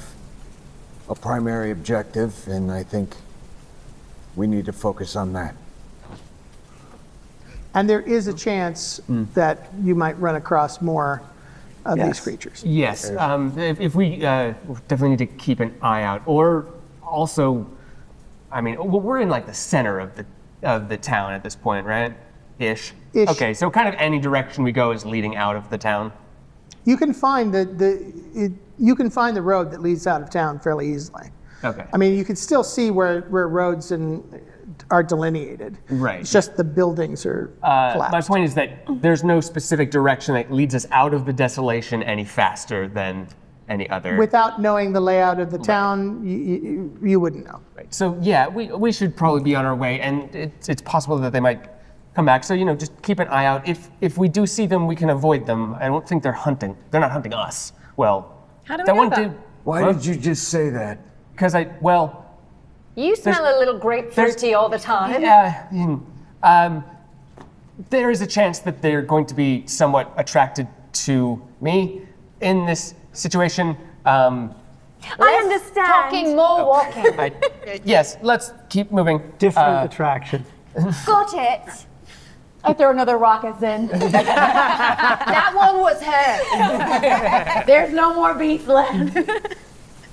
[SPEAKER 11] a primary objective, and I think we need to focus on that.
[SPEAKER 1] And there is a chance that you might run across more of these creatures.
[SPEAKER 6] Yes. If we definitely need to keep an eye out, or also, I mean, we're in like the center of the town at this point, right? Ish. Okay, so kind of any direction we go is leading out of the town.
[SPEAKER 1] You can find you can find the road that leads out of town fairly easily.
[SPEAKER 6] Okay.
[SPEAKER 1] I mean, you can still see where roads are delineated.
[SPEAKER 6] Right.
[SPEAKER 1] It's just the buildings are collapsed.
[SPEAKER 6] My point is that there's no specific direction that leads us out of the desolation any faster than any other.
[SPEAKER 1] Without knowing the layout of the town, you wouldn't know.
[SPEAKER 6] Right. So yeah, we should probably be on our way, and it's possible that they might come back. So just keep an eye out. If we do see them, we can avoid them. I don't think they're hunting. They're not hunting us. Well,
[SPEAKER 3] How do we
[SPEAKER 6] that
[SPEAKER 3] know
[SPEAKER 6] one
[SPEAKER 3] that?
[SPEAKER 6] did.
[SPEAKER 11] Why did you just say that?
[SPEAKER 6] Because
[SPEAKER 4] You smell a little grapefruity all the time.
[SPEAKER 6] there is a chance that they're going to be somewhat attracted to me in this situation.
[SPEAKER 4] I understand. Talking, more walking.
[SPEAKER 6] Yes, let's keep moving.
[SPEAKER 8] Different attraction.
[SPEAKER 4] Got it.
[SPEAKER 3] I throw another rock at Zen.
[SPEAKER 4] That one was her.
[SPEAKER 3] There's no more beats left.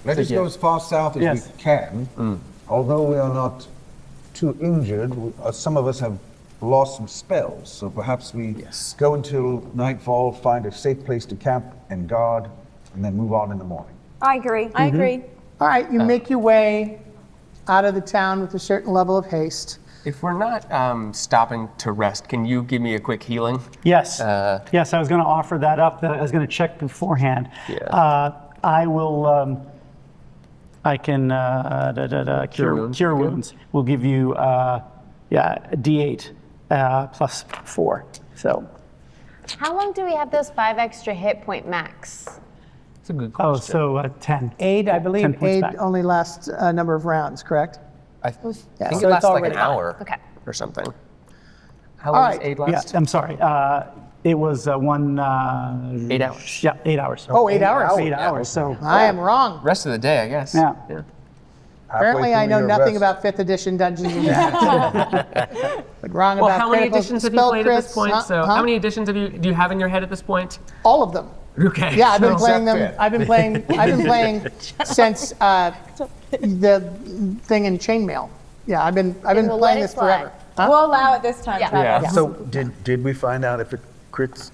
[SPEAKER 5] Let us go as far south as we can. Although we are not too injured, some of us have lost some spells. So perhaps we go until nightfall, find a safe place to camp and guard, and then move on in the morning.
[SPEAKER 2] I agree.
[SPEAKER 3] I agree.
[SPEAKER 1] All right, you make your way out of the town with a certain level of haste.
[SPEAKER 6] If we're not stopping to rest, can you give me a quick healing?
[SPEAKER 8] Yes. Yes, I was going to offer that up. I was going to check beforehand.
[SPEAKER 6] Yeah.
[SPEAKER 8] I will. I can cure wounds. We'll give you a D8 plus 4. So.
[SPEAKER 4] How long do we have those 5 extra hit point max?
[SPEAKER 6] That's a good question.
[SPEAKER 8] Oh, so 10.
[SPEAKER 1] Aid, I believe
[SPEAKER 8] 10 points
[SPEAKER 1] aid
[SPEAKER 8] back.
[SPEAKER 1] only lasts a number of rounds, correct?
[SPEAKER 6] I
[SPEAKER 1] Yeah,
[SPEAKER 6] think
[SPEAKER 1] so
[SPEAKER 6] it
[SPEAKER 1] it's
[SPEAKER 6] lasts like an
[SPEAKER 1] already-
[SPEAKER 6] hour
[SPEAKER 4] Okay.
[SPEAKER 6] or something. How
[SPEAKER 1] All
[SPEAKER 6] long
[SPEAKER 1] right.
[SPEAKER 6] does aid
[SPEAKER 8] Yeah,
[SPEAKER 6] last?
[SPEAKER 8] I'm sorry. It was 1.
[SPEAKER 6] 8 hours.
[SPEAKER 8] Yeah, 8 hours.
[SPEAKER 1] Oh, 8 hours.
[SPEAKER 8] 8 hours. So.
[SPEAKER 1] I am wrong.
[SPEAKER 6] Rest of the day, I guess.
[SPEAKER 8] Yeah.
[SPEAKER 1] Apparently, I know nothing about 5th edition Dungeons and Dragons. But wrong
[SPEAKER 6] Well,
[SPEAKER 1] about
[SPEAKER 6] how many
[SPEAKER 1] critical
[SPEAKER 6] editions have you
[SPEAKER 1] spell
[SPEAKER 6] played at this
[SPEAKER 1] crits,
[SPEAKER 6] point? So,
[SPEAKER 1] huh?
[SPEAKER 6] how many editions do you have in your head at this point?
[SPEAKER 1] All of them.
[SPEAKER 6] Okay.
[SPEAKER 1] Yeah, I've been
[SPEAKER 6] So-
[SPEAKER 1] playing them. I've been playing since the thing in chainmail. Yeah, I've been
[SPEAKER 4] we'll let
[SPEAKER 1] playing
[SPEAKER 4] it
[SPEAKER 1] this
[SPEAKER 4] slide.
[SPEAKER 1] forever. Huh?
[SPEAKER 3] We'll allow it this time,
[SPEAKER 4] Yeah.
[SPEAKER 3] Travis.
[SPEAKER 6] Yeah.
[SPEAKER 5] So did we find out if it crits?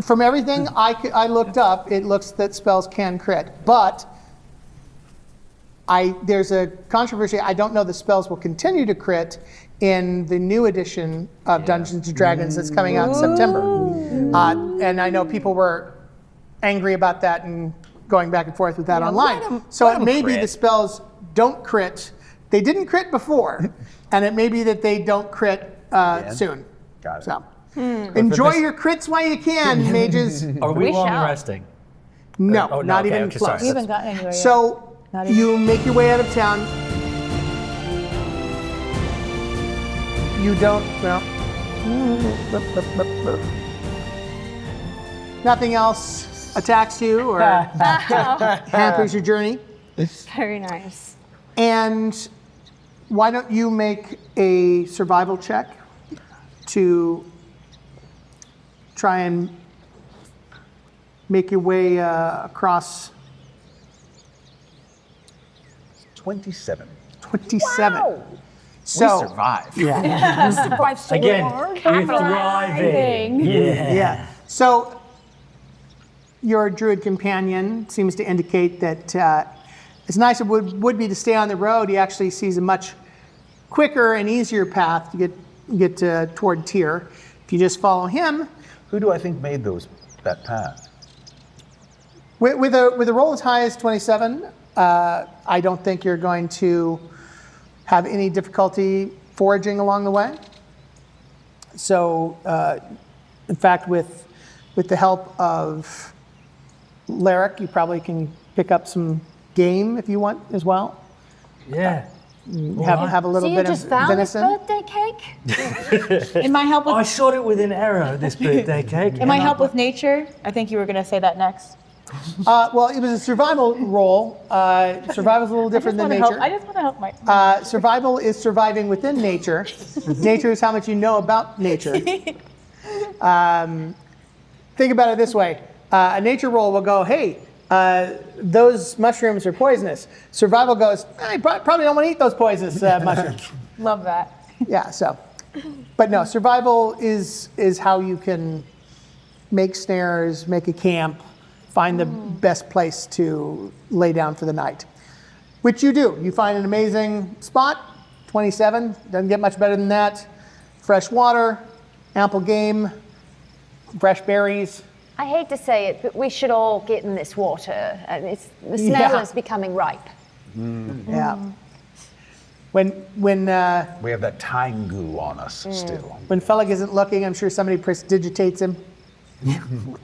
[SPEAKER 1] From everything I looked up, it looks that spells can crit, but there's a controversy. I don't know the spells will continue to crit in the new edition of Dungeons and Dragons that's coming out in September. And I know people were angry about that and going back and forth with that online. So it may be the spells don't crit. They didn't crit before, and it may be that they don't crit soon.
[SPEAKER 5] Got it.
[SPEAKER 1] So enjoy your crits while you can, mages.
[SPEAKER 10] Are we long
[SPEAKER 4] shall.
[SPEAKER 10] resting?
[SPEAKER 1] No,
[SPEAKER 10] Oh, no,
[SPEAKER 1] not
[SPEAKER 10] okay,
[SPEAKER 1] even
[SPEAKER 10] okay,
[SPEAKER 1] close.
[SPEAKER 10] sorry.
[SPEAKER 3] We haven't gotten anywhere yet.
[SPEAKER 1] So
[SPEAKER 3] Not even-
[SPEAKER 1] you make your way out of town. You don't, well, nothing else attacks you or hampers your journey.
[SPEAKER 4] Very nice.
[SPEAKER 1] And why don't you make a survival check to try and make your way across
[SPEAKER 5] 27.
[SPEAKER 1] 27. So,
[SPEAKER 6] We survived.
[SPEAKER 10] Again, we're thriving. Yeah.
[SPEAKER 1] yeah. So your druid companion seems to indicate that as nice as it would be to stay on the road, he actually sees a much quicker and easier path to get toward Tyr. If you just follow him,
[SPEAKER 5] Who do I think made that path?
[SPEAKER 1] with a roll as high as 27, I don't think you're going to have any difficulty foraging along the way. So, in fact, with the help of Laric, you probably can pick up some game if you want as well.
[SPEAKER 10] Yeah.
[SPEAKER 1] Have a little
[SPEAKER 4] So you
[SPEAKER 1] bit
[SPEAKER 4] just
[SPEAKER 1] of
[SPEAKER 4] found
[SPEAKER 1] venison.
[SPEAKER 4] this birthday cake?
[SPEAKER 3] Am I help with
[SPEAKER 10] I shot it with an arrow, this birthday cake.
[SPEAKER 3] Am I help with nature? I think you were going to say that next.
[SPEAKER 1] Well, it was a survival roll. Survival's a little different than nature.
[SPEAKER 3] I just want to help my.
[SPEAKER 1] Survival is surviving within nature. Nature is how much you know about nature. Think about it this way. A nature roll will go, hey, those mushrooms are poisonous. Survival goes, I probably don't want to eat those poisonous mushrooms.
[SPEAKER 3] Love that.
[SPEAKER 1] Yeah, so. But no, survival is how you can make snares, make a camp, find the best place to lay down for the night. Which you do. You find an amazing spot, 27, doesn't get much better than that. Fresh water, ample game, fresh berries.
[SPEAKER 4] I hate to say it, but we should all get in this water. The smell
[SPEAKER 1] Yeah.
[SPEAKER 4] is becoming ripe.
[SPEAKER 1] Yeah. When
[SPEAKER 5] We have that time goo on us still.
[SPEAKER 1] when Fellig isn't looking, I'm sure somebody prestidigitates him.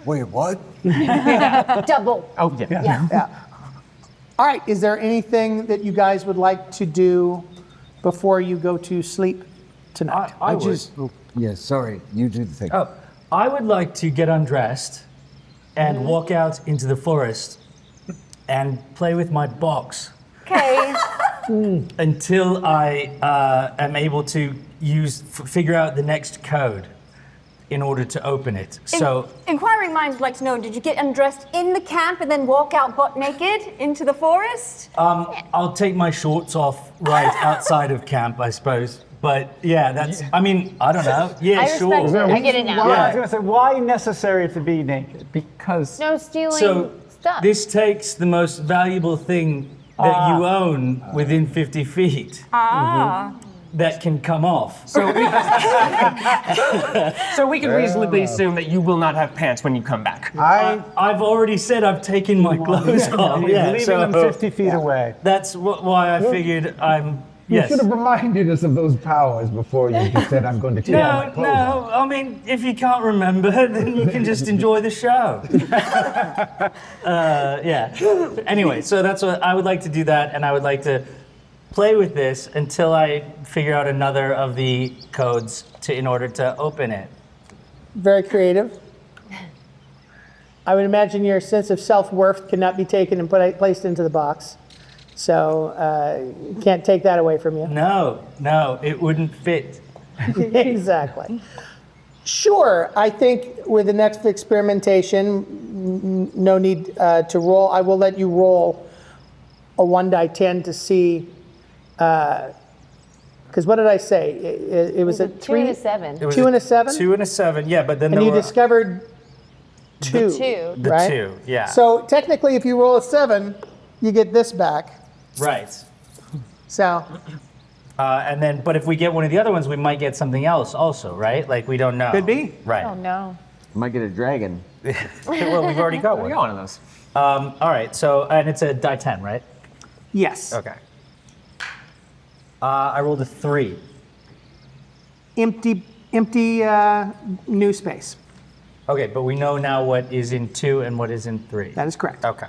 [SPEAKER 11] Wait, what?
[SPEAKER 4] Double.
[SPEAKER 6] Oh, yeah.
[SPEAKER 1] Yeah. All right. Is there anything that you guys would like to do before you go to sleep tonight?
[SPEAKER 10] I would.
[SPEAKER 11] Yeah, sorry. You do the thing.
[SPEAKER 10] Oh, I would like to get undressed and walk out into the forest and play with my box
[SPEAKER 4] Okay.
[SPEAKER 10] until I am able to figure out the next code in order to open it. So
[SPEAKER 2] Inquiring minds would like to know, did you get undressed in the camp and then walk out butt naked into the forest?
[SPEAKER 10] I'll take my shorts off right outside of camp, I suppose. But yeah, that's, I mean, I don't know. Yeah,
[SPEAKER 4] I
[SPEAKER 10] sure.
[SPEAKER 4] respect it. I get it now.
[SPEAKER 8] Well, I was going to say, why necessary to be naked? Because
[SPEAKER 4] No stealing
[SPEAKER 10] So
[SPEAKER 4] stuff.
[SPEAKER 10] this takes the most valuable thing that you own within 50 feet that can come off.
[SPEAKER 6] So we can reasonably assume that you will not have pants when you come back.
[SPEAKER 10] I've already said I've taken my clothes off. Yeah,
[SPEAKER 8] leaving
[SPEAKER 10] so
[SPEAKER 8] them 50 feet away.
[SPEAKER 10] that's why I figured I'm.
[SPEAKER 7] You
[SPEAKER 10] Yes.
[SPEAKER 7] should have reminded us of those powers before you just said, I'm going to take my
[SPEAKER 10] No,
[SPEAKER 7] clothes off.
[SPEAKER 10] no. I mean, if you can't remember, then you can just enjoy the show. Yeah. Anyway, so that's what I would like to do that, and I would like to play with this until I figure out another of the codes in order to open it.
[SPEAKER 1] Very creative. I would imagine your sense of self-worth cannot be taken and placed into the box. So can't take that away from you.
[SPEAKER 10] No, it wouldn't fit.
[SPEAKER 1] Exactly. Sure, I think with the next experimentation, no need to roll. I will let you roll a 1d10 to see, because what did I say? It was a
[SPEAKER 4] 2 and a 7.
[SPEAKER 10] It was
[SPEAKER 1] 2 and a 7?
[SPEAKER 10] 2 and a 7, yeah, but then
[SPEAKER 1] And
[SPEAKER 10] there
[SPEAKER 1] you
[SPEAKER 10] were
[SPEAKER 1] discovered 2.
[SPEAKER 10] the
[SPEAKER 1] right?
[SPEAKER 10] 2, yeah.
[SPEAKER 1] So technically, if you roll a 7, you get this back.
[SPEAKER 10] Right.
[SPEAKER 1] So
[SPEAKER 10] And then, but if we get one of the other ones, we might get something else also, right? Like, we don't know.
[SPEAKER 1] Could be.
[SPEAKER 10] Right.
[SPEAKER 4] Oh no.
[SPEAKER 9] Might get a dragon.
[SPEAKER 10] Well, we've already got
[SPEAKER 6] We
[SPEAKER 10] one.
[SPEAKER 6] got one of those.
[SPEAKER 10] All right, so, and it's a die 10, right?
[SPEAKER 1] yes,
[SPEAKER 10] Okay. I rolled a 3.
[SPEAKER 1] empty new space.
[SPEAKER 10] Okay, but we know now what is in 2 and what is in 3.
[SPEAKER 1] That is correct.
[SPEAKER 10] Okay.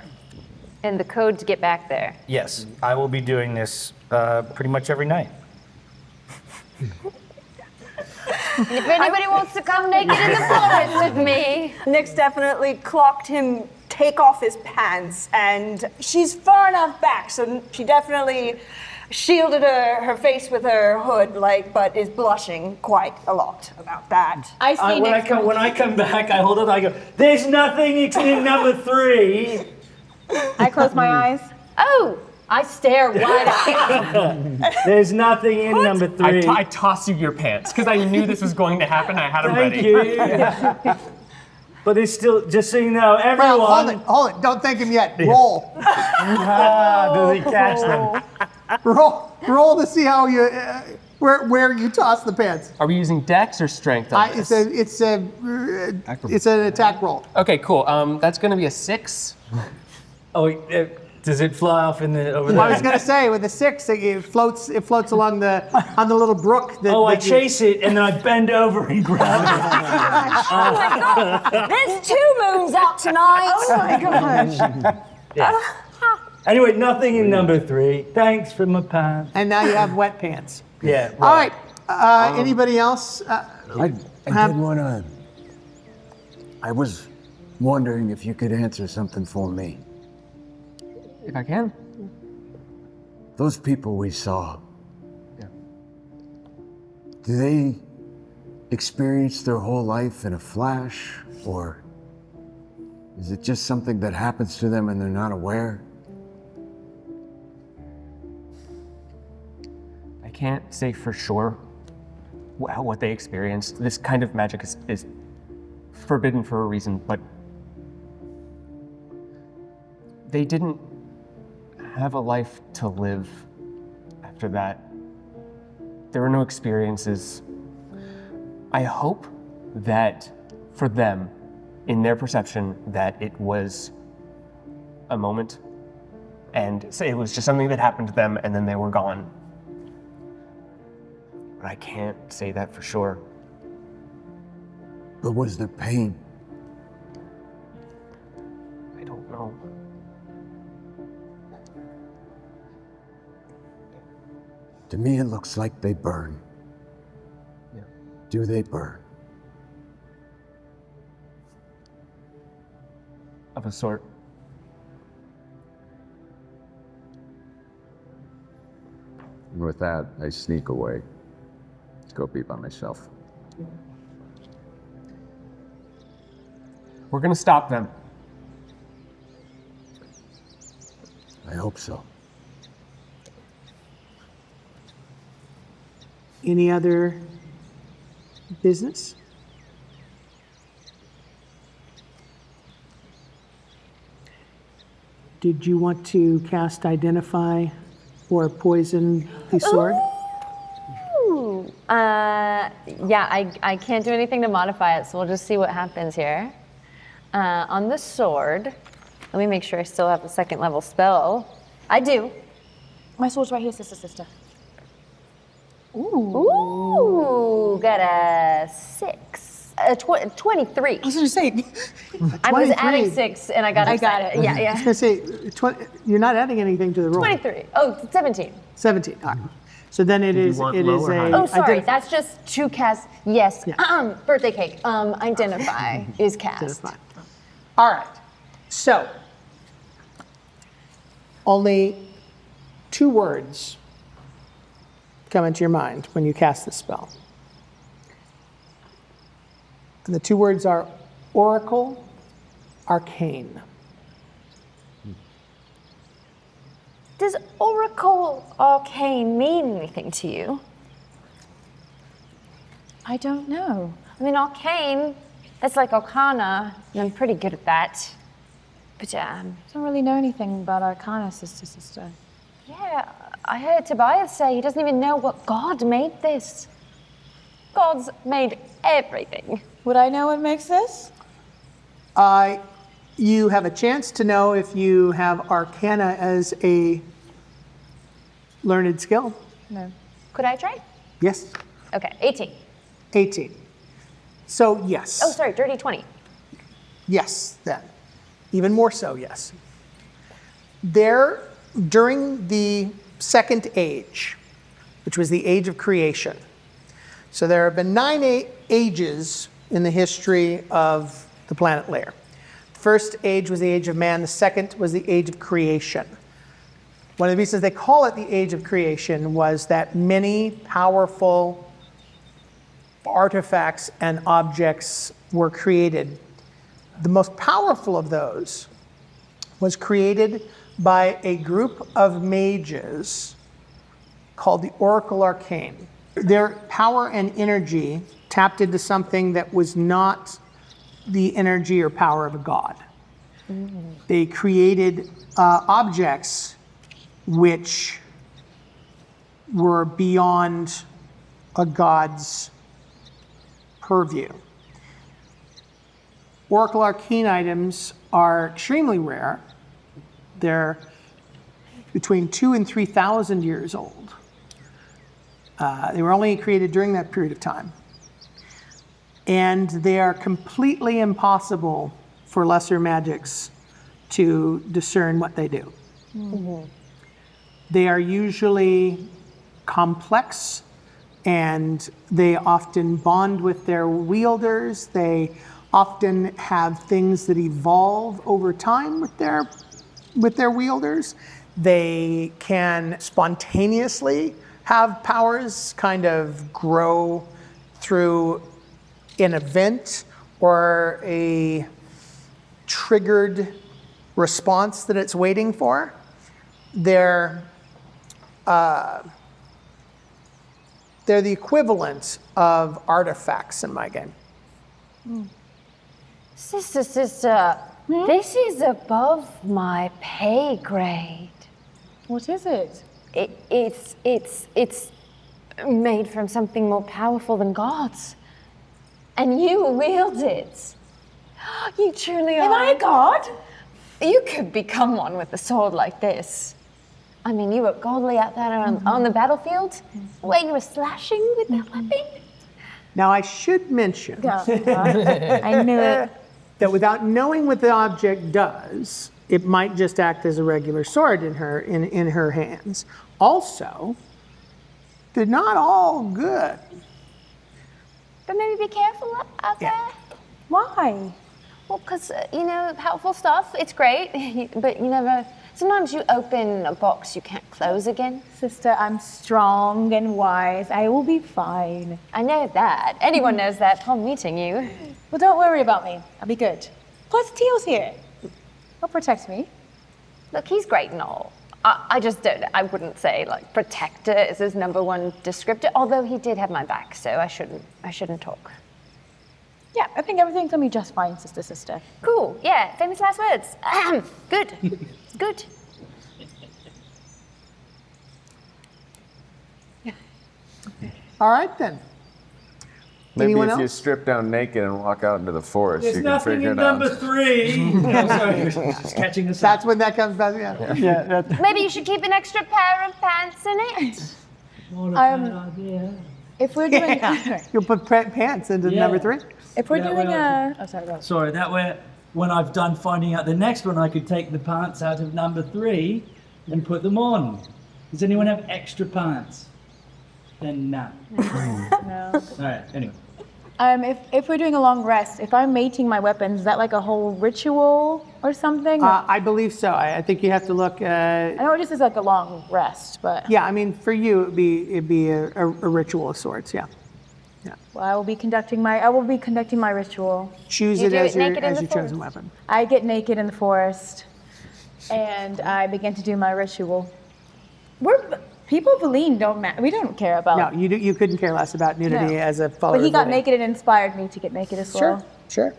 [SPEAKER 4] And the code to get back there.
[SPEAKER 10] Yes, I will be doing this pretty much every night.
[SPEAKER 4] And if anybody wants to come naked in the forest with me.
[SPEAKER 2] Nyx definitely clocked him take off his pants, and she's far enough back, so she definitely shielded her face with her hood, but is blushing quite a lot about that.
[SPEAKER 3] I see
[SPEAKER 10] When
[SPEAKER 3] next
[SPEAKER 10] when I come back, I hold it, I go, there's nothing in number 3.
[SPEAKER 3] I close my eyes.
[SPEAKER 4] Oh, I stare wide eyed.
[SPEAKER 10] There's nothing in number 3.
[SPEAKER 6] I toss you your pants because I knew this was going to happen. I had them
[SPEAKER 10] Thank
[SPEAKER 6] ready.
[SPEAKER 10] you. But it's still, just so you know, everyone.
[SPEAKER 1] Well, hold it. Don't thank him yet. Roll.
[SPEAKER 8] Does he catch them?
[SPEAKER 1] roll to see how you where you toss the pants.
[SPEAKER 6] Are we using dex or strength on this?
[SPEAKER 1] It's an attack roll.
[SPEAKER 6] Okay, cool. That's going to be a 6.
[SPEAKER 10] Oh, does it fly off over there?
[SPEAKER 1] I was gonna say with the 6, it floats on the little brook.
[SPEAKER 10] I chase it and then I bend over and grab it.
[SPEAKER 2] Oh my god! There's 2 moons out tonight!
[SPEAKER 3] Oh my gosh.
[SPEAKER 10] Yeah. Anyway, nothing in number 3. Thanks for my pants.
[SPEAKER 1] And now you have wet pants.
[SPEAKER 10] Yeah.
[SPEAKER 1] All right. Anybody else?
[SPEAKER 11] I did want to. I was wondering if you could answer something for me.
[SPEAKER 6] If I can.
[SPEAKER 11] Those people we saw. Do they experience their whole life in a flash, or is it just something that happens to them and they're not aware?
[SPEAKER 6] I can't say for sure what they experienced. This kind of magic is forbidden for a reason, but they didn't have a life to live after that. There were no experiences. I hope that for them, in their perception, that it was a moment and so it was just something that happened to them and then they were gone. but I can't say that for sure.
[SPEAKER 7] But was there pain?
[SPEAKER 6] I don't know.
[SPEAKER 7] To me, it looks like they burn.
[SPEAKER 6] Yeah.
[SPEAKER 7] Do they burn?
[SPEAKER 6] Of a sort.
[SPEAKER 9] And with that, I sneak away. Let's go be by myself.
[SPEAKER 6] We're gonna stop them.
[SPEAKER 7] I hope so.
[SPEAKER 1] Any other business? Did you want to cast Identify or poison the sword?
[SPEAKER 4] Ooh. Yeah, I can't do anything to modify it, so we'll just see what happens here. On the sword, let me make sure I still have a second level spell. I do.
[SPEAKER 3] My sword's right here, sister.
[SPEAKER 4] Ooh, got a 6. 23.
[SPEAKER 1] I was going to say,
[SPEAKER 4] I was
[SPEAKER 1] 23.
[SPEAKER 4] adding 6 and I got
[SPEAKER 3] I got
[SPEAKER 4] excited.
[SPEAKER 3] it.
[SPEAKER 4] Yeah,
[SPEAKER 1] I was
[SPEAKER 4] yeah.
[SPEAKER 1] going to say, you're not adding anything to the roll.
[SPEAKER 4] 23. Oh, 17.
[SPEAKER 1] 17. All right. So then it is
[SPEAKER 6] want
[SPEAKER 1] it
[SPEAKER 6] low
[SPEAKER 1] is
[SPEAKER 6] or
[SPEAKER 1] a.
[SPEAKER 6] high?
[SPEAKER 4] Oh, sorry,
[SPEAKER 1] Identify.
[SPEAKER 4] that's just 2 casts. Yes.
[SPEAKER 1] Yeah.
[SPEAKER 4] Birthday cake. Identify is cast.
[SPEAKER 1] Identify. All right. So only 2 words come into your mind when you cast this spell. And the 2 words are Oracle, Arcane.
[SPEAKER 4] Does Oracle Arcane mean anything to you?
[SPEAKER 3] I don't know.
[SPEAKER 4] I mean, Arcane, it's like Arcana, and I'm pretty good at that. But
[SPEAKER 3] I don't really know anything about Arcana, sister.
[SPEAKER 4] yeah, I heard Tobiath say he doesn't even know what god made this. Gods made everything.
[SPEAKER 3] Would I know what makes this?
[SPEAKER 1] You have a chance to know if you have Arcana as a learned skill.
[SPEAKER 3] No.
[SPEAKER 4] Could I try?
[SPEAKER 1] Yes.
[SPEAKER 4] Okay, 18.
[SPEAKER 1] 18. So yes.
[SPEAKER 4] Oh, sorry, dirty 20.
[SPEAKER 1] Yes, then. Even more so, yes. There, during the Second Age, which was the Age of Creation, so there have been 9 ages in the history of the planet layer. The first age was the Age of Man. The second was the Age of Creation. One of the reasons they call it the Age of Creation was that many powerful artifacts and objects were created. The most powerful of those was created by a group of mages called the Oracle Arcane. Their power and energy tapped into something that was not the energy or power of a god. They created objects which were beyond a god's purview. Oracle Arcane items are extremely rare. They're between 2,000 and 3,000 years old. They were only created during that period of time. And they are completely impossible for lesser magics to discern what they do. Mm-hmm. They are usually complex, and they often bond with their wielders. They often have things that evolve over time with their wielders. They can spontaneously have powers kind of grow through an event or a triggered response that it's waiting for. They're the equivalent of artifacts in my game.
[SPEAKER 4] Sister, this is above my pay grade.
[SPEAKER 3] What is it?
[SPEAKER 4] It's made from something more powerful than gods. And you wield it. You truly are.
[SPEAKER 3] Am I a god?
[SPEAKER 4] You could become one with a sword like this. I mean, you were godly out there on the battlefield when you were slashing with that weapon.
[SPEAKER 1] Now, I should mention
[SPEAKER 3] I knew it.
[SPEAKER 1] that without knowing what the object does, it might just act as a regular sword in her hands. Also, they're not all good.
[SPEAKER 4] But maybe be careful out there.
[SPEAKER 3] Why?
[SPEAKER 4] Well, because, helpful stuff, it's great, but you never... Sometimes you open a box you can't close again.
[SPEAKER 3] Sister, I'm strong and wise. I will be fine.
[SPEAKER 4] I know that. Anyone knows that upon meeting you.
[SPEAKER 3] Well, don't worry about me. I'll be good. Plus, Teal's here. He'll protect me.
[SPEAKER 4] Look, he's great and all. I just don't, I wouldn't say, protector is his #1 descriptor, although he did have my back, so I shouldn't talk.
[SPEAKER 3] Yeah, I think everything's gonna be just fine, sister.
[SPEAKER 4] Cool, yeah, famous last words. Good, good.
[SPEAKER 1] All right, then.
[SPEAKER 9] Maybe
[SPEAKER 1] Anyone
[SPEAKER 9] if you
[SPEAKER 1] else?
[SPEAKER 9] strip down naked and walk out into the forest,
[SPEAKER 10] There's
[SPEAKER 9] you can
[SPEAKER 10] nothing
[SPEAKER 9] figure
[SPEAKER 10] in
[SPEAKER 9] it out.
[SPEAKER 10] number 3. No, sorry, just catching us
[SPEAKER 1] That's when that comes back, yeah.
[SPEAKER 8] Yeah,
[SPEAKER 4] Maybe you should keep an extra pair of pants in it.
[SPEAKER 10] Not a bad idea.
[SPEAKER 3] If we're doing,
[SPEAKER 1] You'll put pants into number 3.
[SPEAKER 3] if we're
[SPEAKER 10] Yeah,
[SPEAKER 3] doing
[SPEAKER 10] well,
[SPEAKER 3] a, oh sorry, go.
[SPEAKER 10] Sorry, that way, when I've done finding out the next one, I could take the pants out of number 3 and put them on. Does anyone have extra pants? Then no.
[SPEAKER 3] No.
[SPEAKER 10] All right, anyway.
[SPEAKER 3] If we're doing a long rest, if I'm mating my weapons, is that like a whole ritual or something?
[SPEAKER 1] I believe so. I think you have to look.
[SPEAKER 3] I know it just is like a long rest, but
[SPEAKER 1] Yeah, I mean, for you, it'd be a ritual of sorts. Yeah.
[SPEAKER 3] well, I will be conducting my ritual.
[SPEAKER 1] Choose
[SPEAKER 4] You
[SPEAKER 1] it
[SPEAKER 4] do
[SPEAKER 1] as
[SPEAKER 4] it
[SPEAKER 1] your
[SPEAKER 4] naked in the
[SPEAKER 1] chosen
[SPEAKER 4] forest.
[SPEAKER 1] weapon.
[SPEAKER 3] I get naked in the forest, and I begin to do my ritual. People of Eelynn we don't care about.
[SPEAKER 1] No, you couldn't care less about nudity
[SPEAKER 3] No.
[SPEAKER 1] as a follower.
[SPEAKER 3] But he
[SPEAKER 1] of
[SPEAKER 3] got
[SPEAKER 1] Billet.
[SPEAKER 3] naked and inspired me to get naked as well.
[SPEAKER 1] Sure.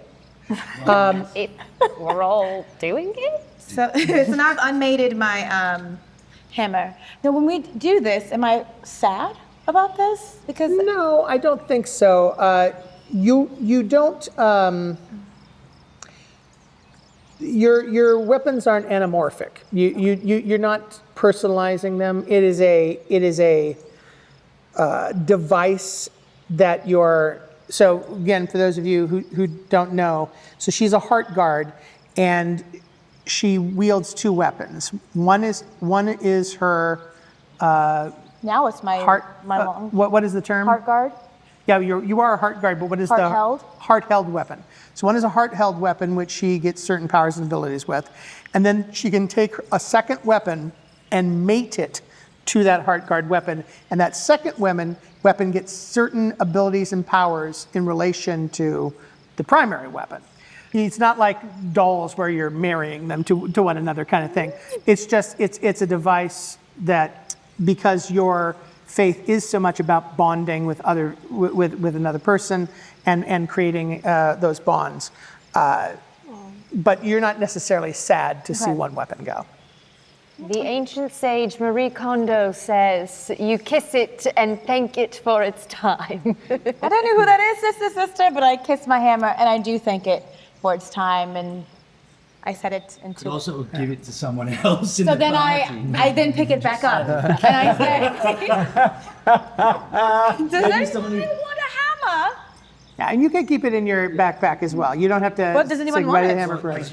[SPEAKER 4] If we're all doing it?
[SPEAKER 3] So now I've unmated my hammer. Now, when we do this, am I sad about this? Because
[SPEAKER 1] No, I don't think so. You don't. Your weapons aren't anamorphic. You're not personalizing them. It is a device that you're. So again, for those of you who don't know, so she's a heart guard, and she wields 2 weapons. One is her
[SPEAKER 3] now it's my
[SPEAKER 1] heart.
[SPEAKER 3] long
[SPEAKER 1] What is the term?
[SPEAKER 3] heart guard.
[SPEAKER 1] Yeah, you are a heart guard, but what is
[SPEAKER 3] Heart-held?
[SPEAKER 1] the heart-held weapon? So one is a heart-held weapon, which she gets certain powers and abilities with, and then she can take a second weapon and mate it to that heart guard weapon, and that second weapon gets certain abilities and powers in relation to the primary weapon. It's not like dolls where you're marrying them to one another kind of thing. It's just it's a device that, because your faith is so much about bonding with another person and creating those bonds. But you're not necessarily sad to see one weapon go.
[SPEAKER 4] The ancient sage Marie Kondo says, you kiss it and thank it for its time.
[SPEAKER 3] I don't know who that is, sister, but I kiss my hammer and I do thank it for its time, and I set it into.
[SPEAKER 10] Could also give it to someone else in
[SPEAKER 3] So
[SPEAKER 10] the
[SPEAKER 3] then
[SPEAKER 10] party.
[SPEAKER 3] I then pick it back up and I say, "Does anyone want a hammer?"
[SPEAKER 1] Yeah, and you can keep it in your backpack as well. You don't have to.
[SPEAKER 3] What, does anyone
[SPEAKER 1] say,
[SPEAKER 3] want
[SPEAKER 1] "Write a
[SPEAKER 3] it?"
[SPEAKER 1] hammer for us."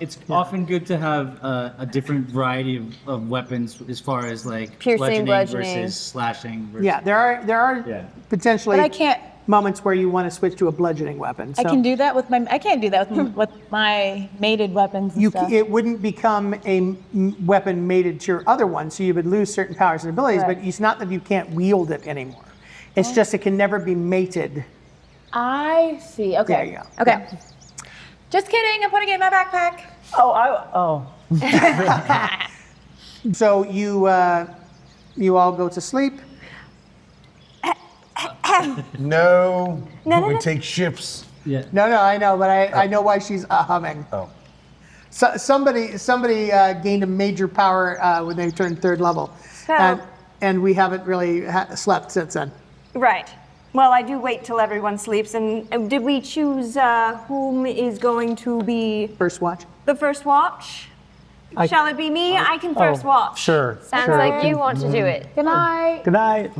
[SPEAKER 10] It's often good to have a different variety of weapons as far as
[SPEAKER 4] Piercing, bludgeoning.
[SPEAKER 10] versus slashing. Versus,
[SPEAKER 1] Yeah, there are
[SPEAKER 10] Yeah.
[SPEAKER 1] potentially
[SPEAKER 3] But I can't.
[SPEAKER 1] moments where you want to switch to a bludgeoning weapon.
[SPEAKER 3] I
[SPEAKER 1] So
[SPEAKER 3] can do that with my. I can't do that with my mated weapons and stuff.
[SPEAKER 1] it wouldn't become a weapon mated to your other one, so you would lose certain powers and abilities.
[SPEAKER 3] Right.
[SPEAKER 1] But it's not that you can't wield it anymore. It's just it can never be mated.
[SPEAKER 3] I see. Okay.
[SPEAKER 1] There you go.
[SPEAKER 3] Okay. Just kidding. I'm putting it in my backpack.
[SPEAKER 1] So you all go to sleep.
[SPEAKER 5] No,
[SPEAKER 2] No,
[SPEAKER 5] we
[SPEAKER 2] no.
[SPEAKER 5] take ships.
[SPEAKER 10] Yeah.
[SPEAKER 1] No, I know, but I know why she's humming.
[SPEAKER 5] Oh.
[SPEAKER 1] So, somebody gained a major power when they turned 3rd level, and we haven't really slept since then.
[SPEAKER 2] Right. Well, I do wait till everyone sleeps. And did we choose whom is going to be
[SPEAKER 1] First watch.
[SPEAKER 2] the first watch? Shall it be me? I can first walk.
[SPEAKER 8] Sure.
[SPEAKER 4] Sounds
[SPEAKER 8] sure.
[SPEAKER 4] like you want to do it.
[SPEAKER 3] Good night.
[SPEAKER 8] Good night.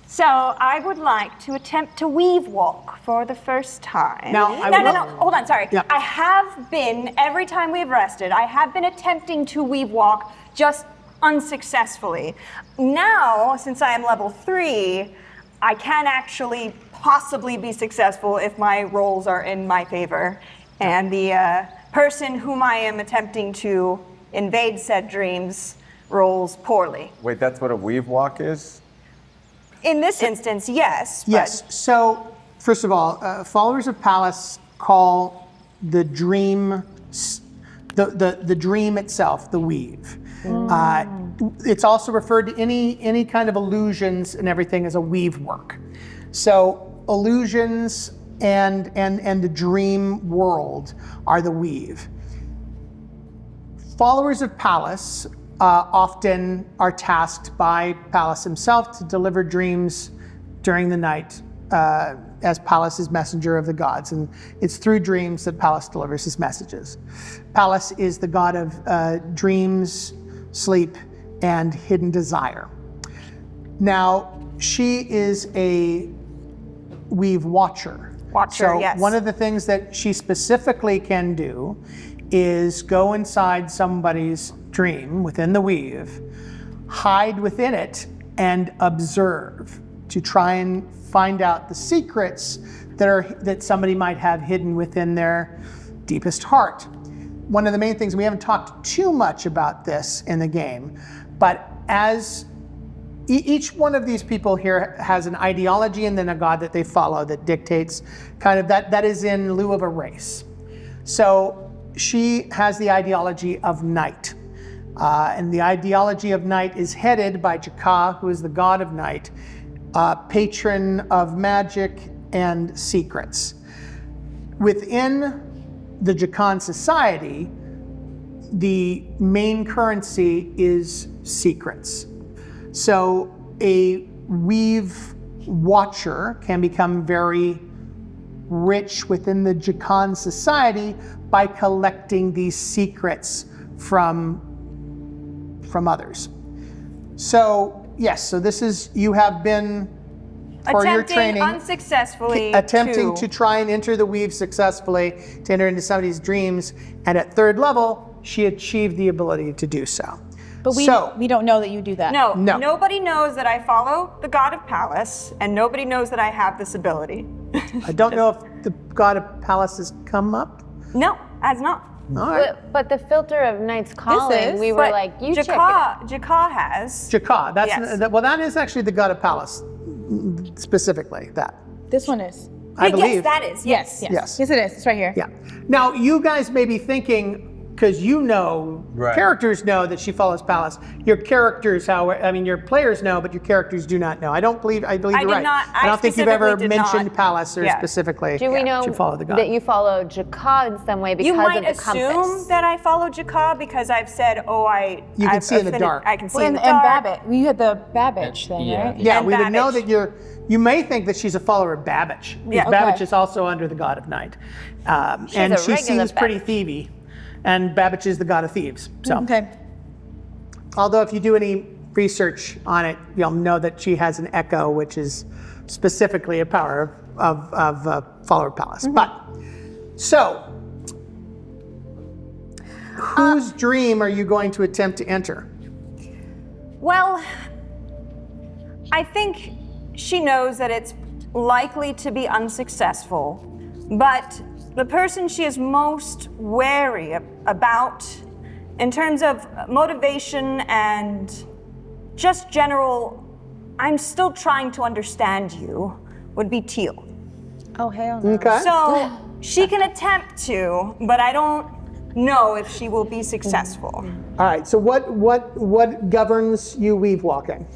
[SPEAKER 2] So I would like to attempt to weave walk for the first time.
[SPEAKER 1] Now,
[SPEAKER 2] No. Hold on, sorry.
[SPEAKER 1] Yeah.
[SPEAKER 2] I have been, every time we've rested, I have been attempting to weave walk, just unsuccessfully. Now, since I am level 3, I can actually possibly be successful if my rolls are in my favor. And the person whom I am attempting to invade said dreams rolls poorly.
[SPEAKER 9] Wait, that's what a weave walk is?
[SPEAKER 2] In this instance, yes. but-
[SPEAKER 1] Yes. So, first of all, followers of Pallas call the dream, the dream itself, the weave. It's also referred to any kind of illusions and everything as a weave work. So, illusions and the dream world are the weave. Followers of Pallas often are tasked by Pallas himself to deliver dreams during the night as Pallas' messenger of the gods. And it's through dreams that Pallas delivers his messages. Pallas is the god of dreams, sleep, and hidden desire. Now, she is a weave watcher. So
[SPEAKER 2] yes.
[SPEAKER 1] one of the things that she specifically can do is go inside somebody's dream within the weave, hide within it, and observe to try and find out the secrets that somebody might have hidden within their deepest heart. One of the main things, we haven't talked too much about this in the game, but as each one of these people here has an ideology and then a god that they follow that dictates kind of that is in lieu of a race. So she has the ideology of night. And the ideology of night is headed by Jaka, who is the god of night, patron of magic and secrets. Within the Jakan society, the main currency is secrets. So a weave watcher can become very rich within the Jakan society by collecting these secrets from others. So yes, so this is, you have been, for your training,
[SPEAKER 2] unsuccessfully
[SPEAKER 1] attempting to try and enter the weave successfully, to enter into somebody's dreams, and at 3rd level, she achieved the ability to do so.
[SPEAKER 3] But we don't know that you do that.
[SPEAKER 2] No,
[SPEAKER 1] No.
[SPEAKER 2] nobody knows that I follow the god of Pallas, and nobody knows that I have this ability.
[SPEAKER 1] I don't know if the god of Pallas has come up.
[SPEAKER 2] No, as not.
[SPEAKER 1] All right.
[SPEAKER 4] But the filter of Night's Calling, we were
[SPEAKER 2] But
[SPEAKER 4] like, you check it.
[SPEAKER 2] Jaka has.
[SPEAKER 1] Jaka,
[SPEAKER 2] Yes.
[SPEAKER 1] well, that is actually the god of Pallas, specifically, that.
[SPEAKER 3] This one is.
[SPEAKER 1] I believe.
[SPEAKER 2] Yes, that is.
[SPEAKER 3] Yes.
[SPEAKER 1] Yes.
[SPEAKER 3] Yes, it is. It's right here.
[SPEAKER 1] Yeah. Now, you guys may be thinking, because you know,
[SPEAKER 9] Right.
[SPEAKER 1] characters know that she follows Pallas. Your characters, your players know, but your characters do not know. I believe
[SPEAKER 2] I
[SPEAKER 1] you're
[SPEAKER 2] did
[SPEAKER 1] right.
[SPEAKER 2] not-
[SPEAKER 1] I don't think you've ever
[SPEAKER 2] specifically did
[SPEAKER 1] mentioned
[SPEAKER 2] not.
[SPEAKER 1] Pallas or
[SPEAKER 2] Yeah.
[SPEAKER 1] specifically
[SPEAKER 4] Do we know
[SPEAKER 1] to follow the god.
[SPEAKER 4] that you follow Jaka in some way because
[SPEAKER 2] You might
[SPEAKER 4] of the
[SPEAKER 2] assume
[SPEAKER 4] compass?
[SPEAKER 2] that I follow Jaka because I've said,
[SPEAKER 1] You can see in the dark.
[SPEAKER 2] I can see
[SPEAKER 3] Well,
[SPEAKER 2] in
[SPEAKER 3] and,
[SPEAKER 2] the dark.
[SPEAKER 3] Babbage. You had the Babbage thing,
[SPEAKER 10] Yeah.
[SPEAKER 3] right?
[SPEAKER 1] Yeah,
[SPEAKER 2] and
[SPEAKER 1] we would know
[SPEAKER 2] Babbage.
[SPEAKER 1] that you may think that she's a follower of Babbage. Because
[SPEAKER 2] Yeah.
[SPEAKER 1] Babbage
[SPEAKER 3] Okay.
[SPEAKER 1] is also under the god of night. And
[SPEAKER 4] a
[SPEAKER 1] she
[SPEAKER 4] regular
[SPEAKER 1] seems pretty
[SPEAKER 4] Babbage.
[SPEAKER 1] thievy. And Babbage is the god of thieves. So,
[SPEAKER 3] Okay.
[SPEAKER 1] although if you do any research on it, you'll know that she has an echo, which is specifically a power of follower of Pallas. But, so, whose dream are you going to attempt to enter?
[SPEAKER 2] Well, I think she knows that it's likely to be unsuccessful, but the person she is most wary about in terms of motivation and just general, I'm still trying to understand you, would be Tyll.
[SPEAKER 3] Oh, hell no.
[SPEAKER 1] Okay.
[SPEAKER 2] So she can attempt to, but I don't know if she will be successful.
[SPEAKER 1] All right, so what governs you weave walking?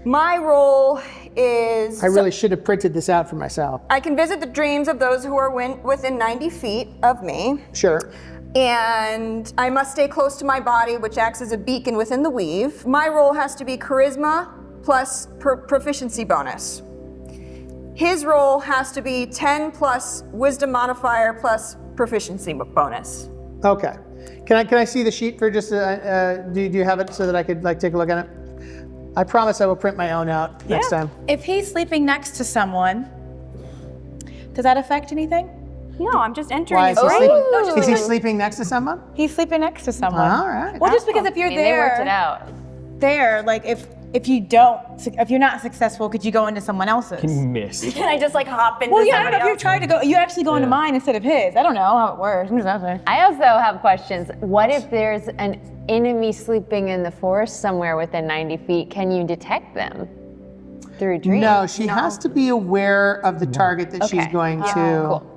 [SPEAKER 2] My role is...
[SPEAKER 1] I really should have printed this out for myself.
[SPEAKER 2] I can visit the dreams of those who are within 90 feet of me.
[SPEAKER 1] Sure.
[SPEAKER 2] And I must stay close to my body, which acts as a beacon within the weave. My role has to be charisma plus proficiency bonus. His role has to be 10 plus wisdom modifier plus proficiency bonus.
[SPEAKER 1] Okay. Can I see the sheet for just? Do you have it so that I could take a look at it? I promise I will print my own out next time.
[SPEAKER 3] If he's sleeping next to someone, does that affect anything?
[SPEAKER 2] No, I'm just entering
[SPEAKER 1] Why
[SPEAKER 2] his
[SPEAKER 1] is he
[SPEAKER 2] brain.
[SPEAKER 1] sleeping?
[SPEAKER 2] No, just
[SPEAKER 1] Is he sleeping next to someone?
[SPEAKER 3] He's sleeping next to someone.
[SPEAKER 1] All right.
[SPEAKER 3] Well, just because if you're
[SPEAKER 4] They
[SPEAKER 3] there,
[SPEAKER 4] worked it out.
[SPEAKER 3] like if you're not successful, could you go into someone else's?
[SPEAKER 6] Miss.
[SPEAKER 2] Can I just hop into
[SPEAKER 3] Well, yeah, I don't know if
[SPEAKER 2] somebody
[SPEAKER 3] you're trying to go. You actually go into mine instead of his. I don't know how it works. I'm just out there.
[SPEAKER 4] I also have questions. What if there's an enemy sleeping in the forest somewhere within 90 feet? Can you detect them through dreams?
[SPEAKER 1] No, she has to be aware of the target that she's going to.
[SPEAKER 4] Cool.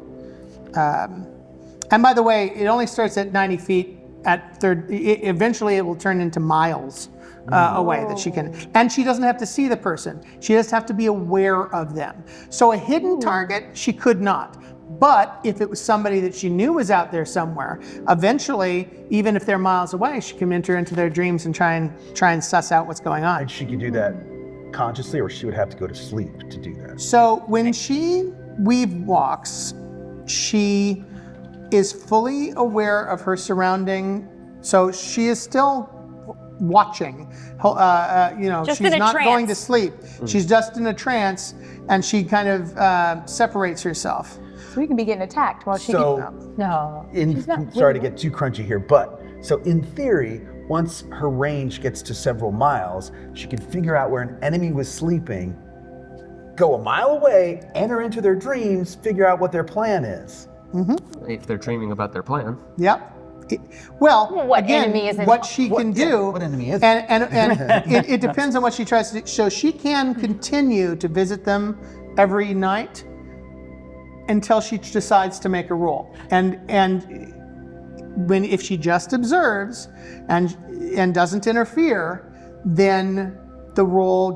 [SPEAKER 1] And by the way, it only starts at 90 feet. Eventually, it will turn into miles away that she can. And she doesn't have to see the person. She just have to be aware of them. So a hidden target, she could not. But if it was somebody that she knew was out there somewhere, eventually, even if they're miles away, she can enter into their dreams and try and suss out what's going on.
[SPEAKER 12] And she could do that consciously, or she would have to go to sleep to do that.
[SPEAKER 1] So when she weave walks, she is fully aware of her surrounding. So she is still watching.
[SPEAKER 2] Just
[SPEAKER 1] she's
[SPEAKER 2] in a
[SPEAKER 1] not
[SPEAKER 2] trance.
[SPEAKER 1] going to sleep. She's just in a trance, and she kind of separates herself.
[SPEAKER 3] So we can be getting attacked while she.
[SPEAKER 4] No.
[SPEAKER 12] Sorry to get too crunchy here, but so in theory, once her range gets to several miles, she could figure out where an enemy was sleeping, go a mile away, enter into their dreams, figure out what their plan is.
[SPEAKER 6] If they're dreaming about their plan.
[SPEAKER 1] Yep. Well,
[SPEAKER 4] What
[SPEAKER 1] again,
[SPEAKER 4] enemy is it?
[SPEAKER 1] what she can do,
[SPEAKER 12] what enemy is
[SPEAKER 1] and it depends on what she tries to do. So she can continue to visit them every night until she decides to make a roll. And if she just observes and doesn't interfere, then the roll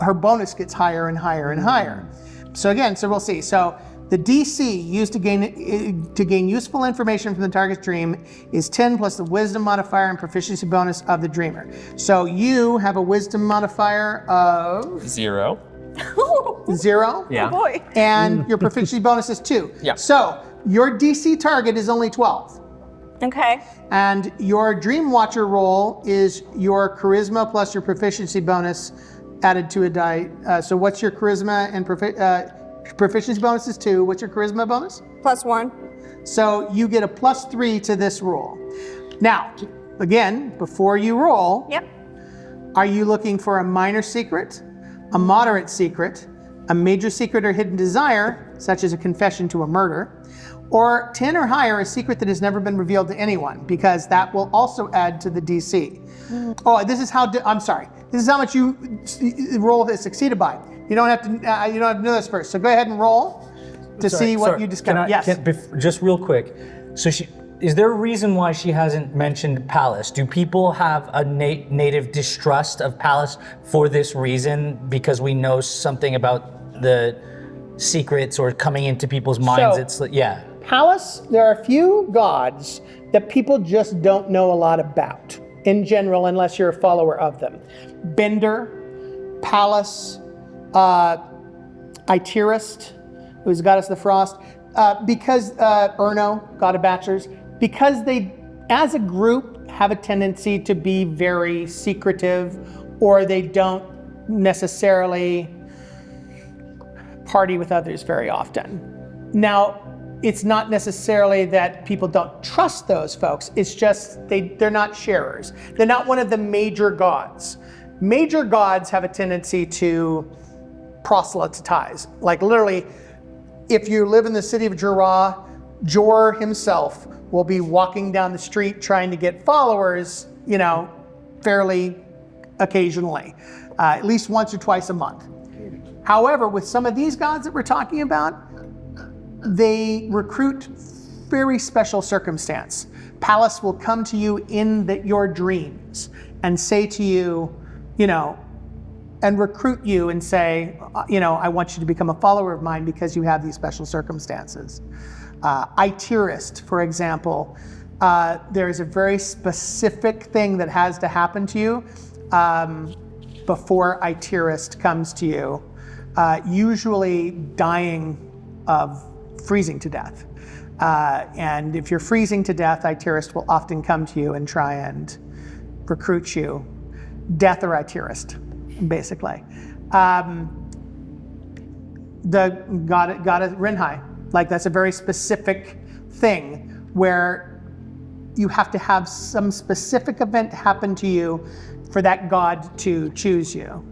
[SPEAKER 1] her bonus gets higher and higher and higher. So we'll see. So the DC used to gain useful information from the target's dream is 10 plus the wisdom modifier and proficiency bonus of the dreamer. So you have a wisdom modifier of
[SPEAKER 6] 0.
[SPEAKER 1] 0.
[SPEAKER 6] Yeah.
[SPEAKER 2] Oh boy.
[SPEAKER 1] And your proficiency bonus is 2.
[SPEAKER 6] Yeah.
[SPEAKER 1] So your DC target is only 12.
[SPEAKER 2] Okay.
[SPEAKER 1] And your Dream Watcher roll is your charisma plus your proficiency bonus added to a die. So what's your charisma and proficiency bonus is 2. What's your charisma bonus?
[SPEAKER 2] +1.
[SPEAKER 1] So you get a +3 to this roll. Now, again, before you roll,
[SPEAKER 2] Yep.
[SPEAKER 1] are you looking for a minor secret, a moderate secret, a major secret or hidden desire, such as a confession to a murder, or 10 or higher, a secret that has never been revealed to anyone, because that will also add to the DC. Oh, this is how much you roll is succeeded by. You don't have to know this first. So go ahead and roll to see what you discover. Yes.
[SPEAKER 10] Just real quick. So is there a reason why she hasn't mentioned Palace? Do people have a native distrust of Palace for this reason? Because we know something about the secrets or coming into people's minds?
[SPEAKER 1] So, Palace, there are a few gods that people just don't know a lot about in general, unless you're a follower of them. Bender, Palace, Itirist, who's the goddess of the frost, because Erno, god of bachelors, because they, as a group, have a tendency to be very secretive, or they don't necessarily party with others very often. Now, it's not necessarily that people don't trust those folks, it's just they're not sharers. They're not one of the major gods. Major gods have a tendency to proselytize. Like literally, if you live in the city of Jorah, Jor himself will be walking down the street trying to get followers, fairly occasionally, at least once or twice a month. However, with some of these gods that we're talking about, they recruit very special circumstance. Palace will come to you in your dreams and say to you, and recruit you and say, I want you to become a follower of mine because you have these special circumstances. Itirist, for example, there is a very specific thing that has to happen to you before Itirist comes to you, usually dying of freezing to death. And if you're freezing to death, Iterist will often come to you and try and recruit you. Death or Iterist, basically. The goddess Rinhai, like that's a very specific thing where you have to have some specific event happen to you for that god to choose you,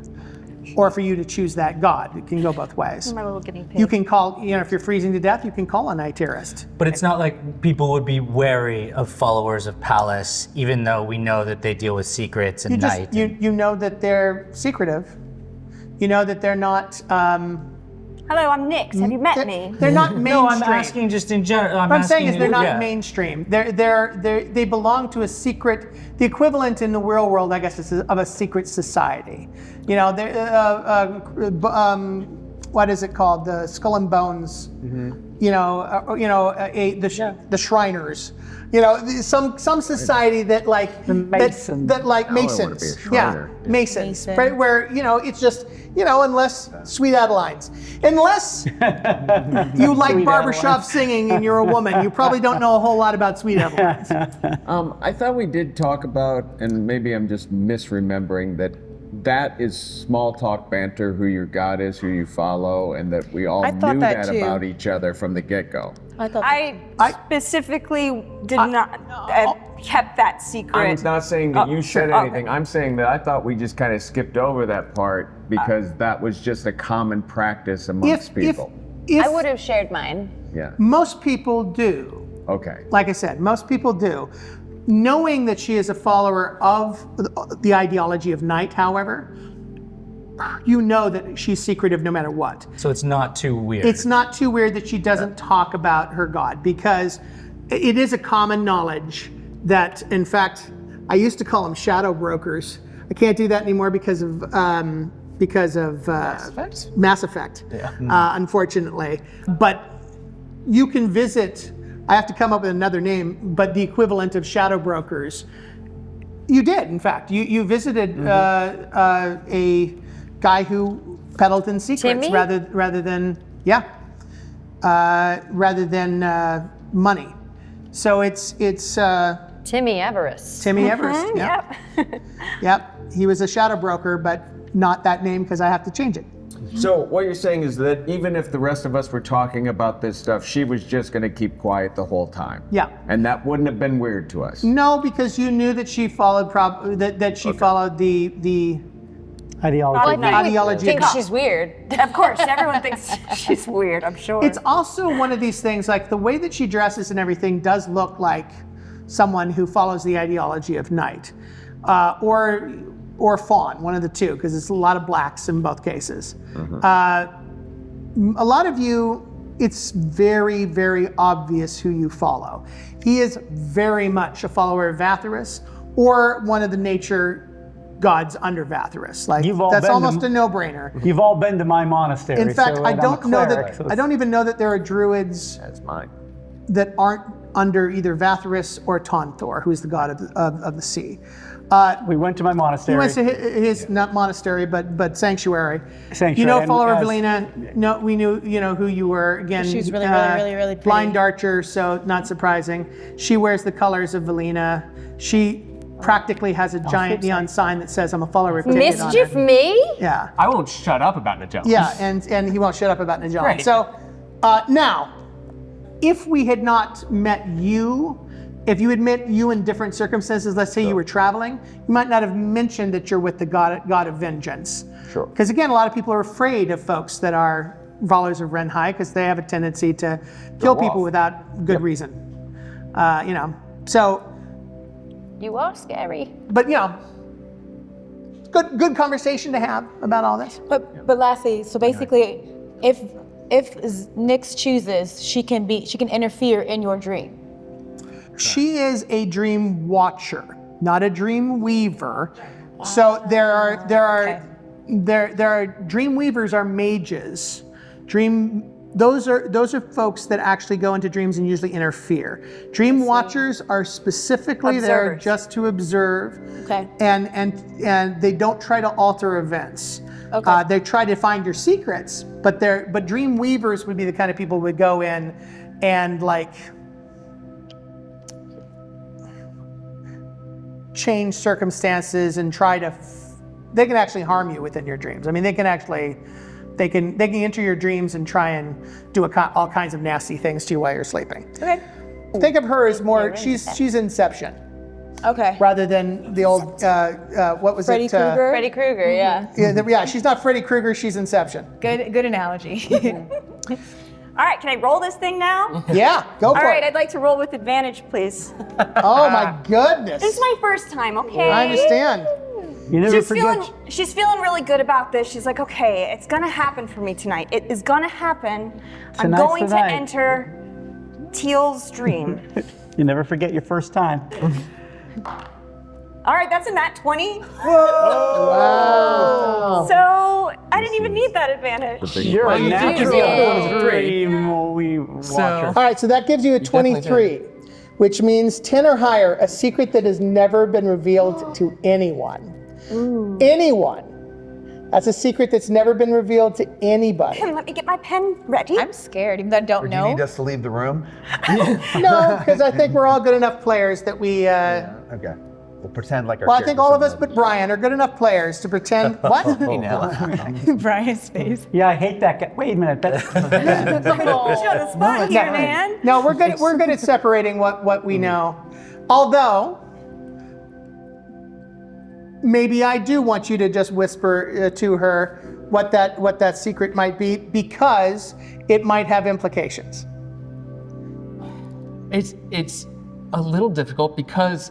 [SPEAKER 1] or for you to choose that god. It can go both ways.
[SPEAKER 2] My little guinea pig.
[SPEAKER 1] You can call, if you're freezing to death, you can call an Iterist.
[SPEAKER 10] But it's not like people would be wary of followers of Pallas, even though we know that they deal with secrets and night.
[SPEAKER 1] You know that they're secretive. You know that they're not.
[SPEAKER 2] Hello, I'm Nyx. Have you met me?
[SPEAKER 1] They're not mainstream.
[SPEAKER 10] No, I'm asking just in general.
[SPEAKER 1] What I'm saying is they're not mainstream. They belong to a secret, the equivalent in the real world, I guess, is of a secret society. What is it called? The Skull and Bones. The Shriners. Some society that like
[SPEAKER 8] the Masons.
[SPEAKER 1] that like Masons. Yeah, Masons. Right, where it's just unless Sweet Adelines, unless you like barbershop singing and you're a woman, you probably don't know a whole lot about Sweet Adelines.
[SPEAKER 9] I thought we did talk about, and maybe I'm just misremembering, that is small talk banter, who your god is, who you follow, and that we all knew that about each other from the get-go.
[SPEAKER 2] I specifically did not kept that secret.
[SPEAKER 9] I'm not saying that you said anything. I'm saying that I thought we just kind of skipped over that part because that was just a common practice amongst people.
[SPEAKER 4] I would have shared mine.
[SPEAKER 9] Yeah.
[SPEAKER 1] Most people do.
[SPEAKER 9] Okay.
[SPEAKER 1] Like I said, most people do. Knowing that she is a follower of the ideology of night, however, you know that she's secretive no matter what.
[SPEAKER 10] So it's not too weird.
[SPEAKER 1] It's not too weird that she doesn't talk about her god, because it is a common knowledge that, in fact, I used to call them shadow brokers. I can't do that anymore because of Mass Effect, unfortunately. But you can visit. I have to come up with another name, but the equivalent of shadow brokers. You did, in fact. You visited a guy who peddled in secrets rather than money. So it's
[SPEAKER 4] Timmy Everest.
[SPEAKER 1] Timmy Everest.
[SPEAKER 2] Yep.
[SPEAKER 1] Yep. He was a shadow broker, but not that name because I have to change it.
[SPEAKER 9] So what you're saying is that even if the rest of us were talking about this stuff, she was just going to keep quiet the whole time.
[SPEAKER 1] Yeah.
[SPEAKER 9] And that wouldn't have been weird to us.
[SPEAKER 1] No, because you knew that she followed followed the
[SPEAKER 8] ideology.
[SPEAKER 1] ideology.
[SPEAKER 4] Think she's weird.
[SPEAKER 2] Of course, everyone thinks she's weird, I'm sure.
[SPEAKER 1] It's also one of these things, like the way that she dresses and everything does look like someone who follows the ideology of night, or fawn, one of the two, because it's a lot of blacks in both cases. A lot of you, it's very, very obvious who you follow. He is very much a follower of Vatharus, or one of the nature gods under Vatharus. Like, that's almost a no-brainer.
[SPEAKER 8] You've all been to my monastery.
[SPEAKER 1] In fact,
[SPEAKER 8] so
[SPEAKER 1] I don't know
[SPEAKER 8] cleric,
[SPEAKER 1] that. I don't even know that there are druids that aren't under either Vatharus or Tonthor, who's the god of the sea.
[SPEAKER 8] We went to my monastery.
[SPEAKER 1] He went to his not monastery, but sanctuary.
[SPEAKER 8] Sanctuary.
[SPEAKER 1] Follower of Velina. No, we knew who you were. Again,
[SPEAKER 3] She's really pretty.
[SPEAKER 1] blind archer, so not surprising. She wears the colors of Velina. She practically has a giant neon sign that says, "I'm a follower of Ticket" on
[SPEAKER 4] Mischief
[SPEAKER 1] it.
[SPEAKER 4] me?
[SPEAKER 1] Yeah.
[SPEAKER 6] I won't shut up about Nigel.
[SPEAKER 1] Yeah, and he won't shut up about Nigel.
[SPEAKER 6] Right.
[SPEAKER 1] So now, if we had not met you, if you had met you in different circumstances, let's say you were traveling, you might not have mentioned that you're with the god of vengeance. Sure. Because again, a lot of people are afraid of folks that are followers of Renhai because they have a tendency to kill people without good reason. So.
[SPEAKER 4] You are scary.
[SPEAKER 1] But good conversation to have about all this.
[SPEAKER 3] But lastly, so basically, if Nyx chooses, she can interfere in your dream.
[SPEAKER 1] She is a dream watcher, not a dream weaver. So there are dream weavers are mages. Those are folks that actually go into dreams and usually interfere. Dream watchers are specifically there just to observe.
[SPEAKER 3] Okay.
[SPEAKER 1] And they don't try to alter events. Okay. They try to find your secrets, but dream weavers would be the kind of people who would go in like change circumstances and try to. They can actually harm you within your dreams. I mean, they can enter your dreams and try and do all kinds of nasty things to you while you're sleeping.
[SPEAKER 3] Okay.
[SPEAKER 1] Think of her as more. She's Inception.
[SPEAKER 3] Okay.
[SPEAKER 1] Rather than the old, what was
[SPEAKER 3] Freddy
[SPEAKER 1] it?
[SPEAKER 3] Krueger?
[SPEAKER 4] Freddy Krueger, yeah.
[SPEAKER 1] Yeah, she's not Freddy Krueger, she's Inception.
[SPEAKER 3] Good analogy.
[SPEAKER 2] All right, can I roll this thing now?
[SPEAKER 1] Yeah, go for
[SPEAKER 2] All right,
[SPEAKER 1] it.
[SPEAKER 2] I'd like to roll with advantage, please.
[SPEAKER 1] Oh my goodness.
[SPEAKER 2] This is my first time, okay?
[SPEAKER 1] I understand.
[SPEAKER 8] You never forget.
[SPEAKER 2] She's feeling really good about this. She's like, okay, it's gonna happen for me tonight. It is gonna happen. I'm
[SPEAKER 8] Tonight's
[SPEAKER 2] going
[SPEAKER 8] the
[SPEAKER 2] to
[SPEAKER 8] night.
[SPEAKER 2] enter Teal's dream.
[SPEAKER 8] You never forget your first time.
[SPEAKER 2] All right, that's a nat 20.
[SPEAKER 1] Wow.
[SPEAKER 2] So I didn't even need that advantage.
[SPEAKER 8] You're a natural dream watcher.
[SPEAKER 1] All right, so that gives you a 23, which means 10 or higher, a secret that has never been revealed to anyone. Anyone. That's a secret that's never been revealed to anybody.
[SPEAKER 2] Let me get my pen ready.
[SPEAKER 3] I'm scared, even though I don't
[SPEAKER 12] Or do
[SPEAKER 3] know.
[SPEAKER 12] you need us to leave the room?
[SPEAKER 1] No, because I think we're all good enough players that we.
[SPEAKER 12] Okay. We'll pretend like our.
[SPEAKER 1] Well, I think all of us but Brian are good enough players to pretend. What?
[SPEAKER 3] Brian's face.
[SPEAKER 8] Yeah, I hate that guy. Wait a minute.
[SPEAKER 2] Put you on the spot here, man.
[SPEAKER 1] No, we're good. We're good at separating what we know. Although, maybe I do want you to just whisper to her what that secret might be, because it might have implications.
[SPEAKER 6] It's a little difficult because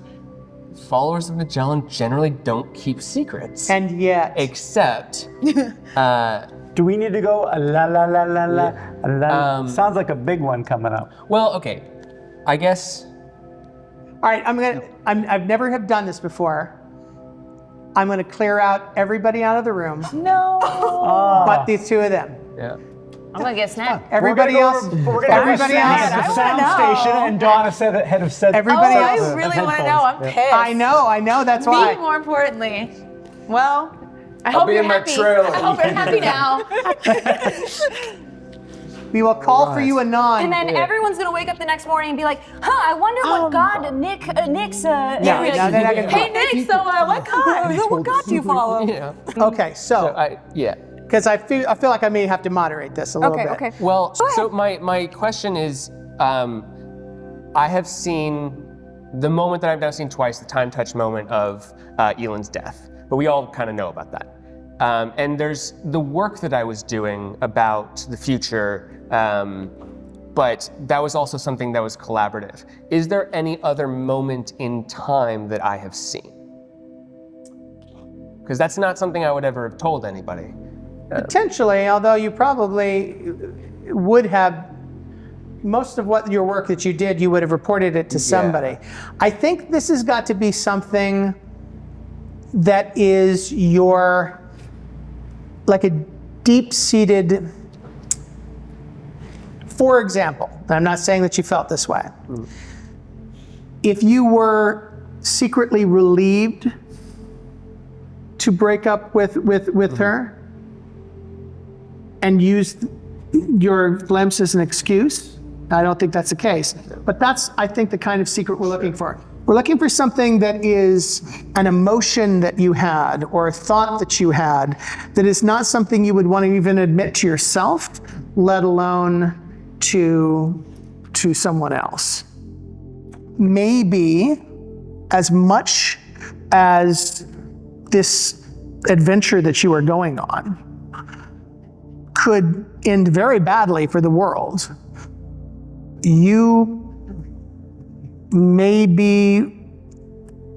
[SPEAKER 6] followers of Magellan generally don't keep secrets.
[SPEAKER 1] And yet,
[SPEAKER 6] except.
[SPEAKER 8] Do we need to go la la la la la la? Sounds like a big one coming up.
[SPEAKER 6] Well, okay, I guess.
[SPEAKER 1] All right, I've never have done this before. I'm gonna clear out everybody out of the room.
[SPEAKER 3] No.
[SPEAKER 1] But these two of them.
[SPEAKER 6] Yeah.
[SPEAKER 4] I'm gonna get snapped.
[SPEAKER 1] Everybody else.
[SPEAKER 8] Everybody else. At the sound station, and Donna said it had said.
[SPEAKER 1] Everybody
[SPEAKER 3] I
[SPEAKER 1] else.
[SPEAKER 3] really want to know. I'm pissed.
[SPEAKER 1] I know. That's why.
[SPEAKER 3] Me, more importantly. Well, I hope
[SPEAKER 7] be
[SPEAKER 3] you're
[SPEAKER 7] in my
[SPEAKER 3] happy.
[SPEAKER 7] trailer.
[SPEAKER 3] I hope you're happy now.
[SPEAKER 1] We will call for you anon.
[SPEAKER 2] And then everyone's gonna wake up the next morning and be like, I wonder what God Nick's.
[SPEAKER 1] No, they're not gonna
[SPEAKER 3] Hey, Nick, so what God?
[SPEAKER 2] What God do you follow?
[SPEAKER 6] Yeah.
[SPEAKER 1] Okay, so
[SPEAKER 6] Yeah.
[SPEAKER 1] because I feel like I may have to moderate this a little bit.
[SPEAKER 2] Okay.
[SPEAKER 6] Well, so my question is, I have seen the moment that I've now seen twice, the time touch moment of Eelyn's death, but we all kind of know about that. And there's the work that I was doing about the future, but that was also something that was collaborative. Is there any other moment in time that I have seen? Because that's not something I would ever have told anybody.
[SPEAKER 1] Potentially, although you probably would have, most of what your work that you did, you would have reported it to somebody. I think this has got to be something that is like a deep-seated, for example, and I'm not saying that you felt this way, if you were secretly relieved to break up with her, and used your glimpse as an excuse, I don't think that's the case. But that's, I think, the kind of secret we're looking for. We're looking for something that is an emotion that you had or a thought that you had that is not something you would want to even admit to yourself, let alone to someone else. Maybe as much as this adventure that you are going on could end very badly for the world, you may be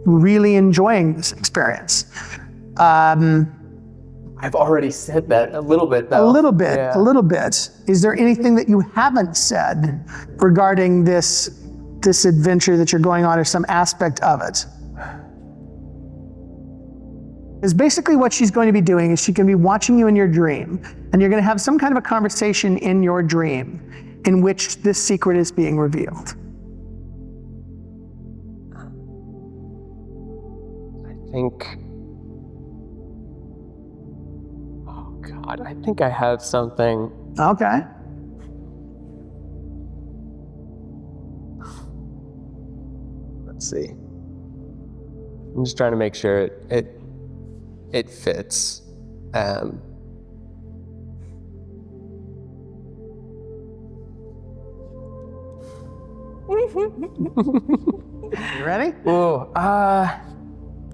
[SPEAKER 1] really enjoying this experience.
[SPEAKER 6] I've already said that a little bit, though.
[SPEAKER 1] A little bit,
[SPEAKER 6] Yeah.
[SPEAKER 1] a little bit. Is there anything that you haven't said regarding this adventure that you're going on, or some aspect of it? Because basically what she's going to be doing is she's going to be watching you in your dream, and you're going to have some kind of a conversation in your dream in which this secret is being revealed.
[SPEAKER 6] I think I have something.
[SPEAKER 1] Okay.
[SPEAKER 6] Let's see. I'm just trying to make sure it fits.
[SPEAKER 1] You ready?
[SPEAKER 6] Oh,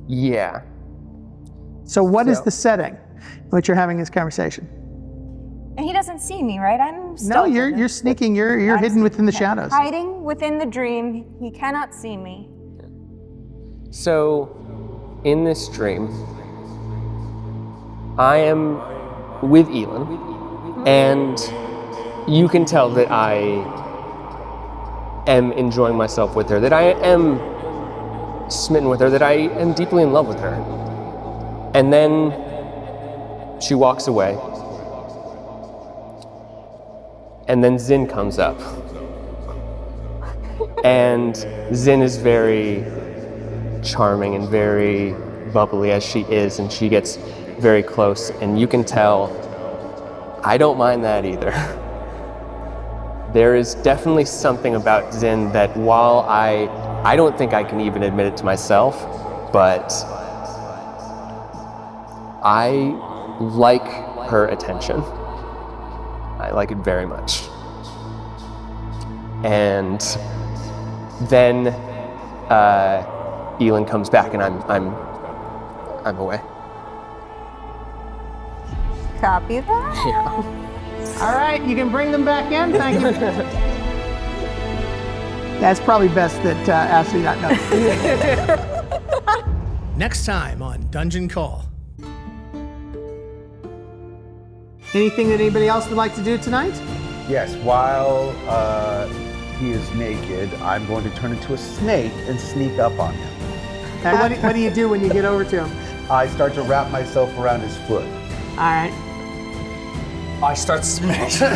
[SPEAKER 6] yeah.
[SPEAKER 1] So what is the setting in which you're having this conversation?
[SPEAKER 2] And he doesn't see me, right? I'm still
[SPEAKER 1] No, you're sneaking. You're hidden within the shadows.
[SPEAKER 2] hiding within the dream. He cannot see me.
[SPEAKER 6] So, in this dream, I am with Eelynn, and you can tell that I am enjoying myself with her, that I am smitten with her, that I am deeply in love with her. And then she walks away. And then Zin comes up. And Zin is very charming and very bubbly as she is, and she gets very close, and you can tell I don't mind that either. There is definitely something about Zin that while I don't think I can even admit it to myself, but I like her attention. I like it very much. And then Eelynn comes back, and I'm away.
[SPEAKER 2] Copy that?
[SPEAKER 6] Yeah.
[SPEAKER 1] All right, you can bring them back in. Thank you. That's probably best that Ashleigh not know. Next time on Dungeon Call. Anything that anybody else would like to do tonight?
[SPEAKER 12] Yes, while he is naked, I'm going to turn into a snake and sneak up on him.
[SPEAKER 1] And what do you do when you get over to him?
[SPEAKER 12] I start to wrap myself around his foot.
[SPEAKER 1] All right.
[SPEAKER 10] I start smashing.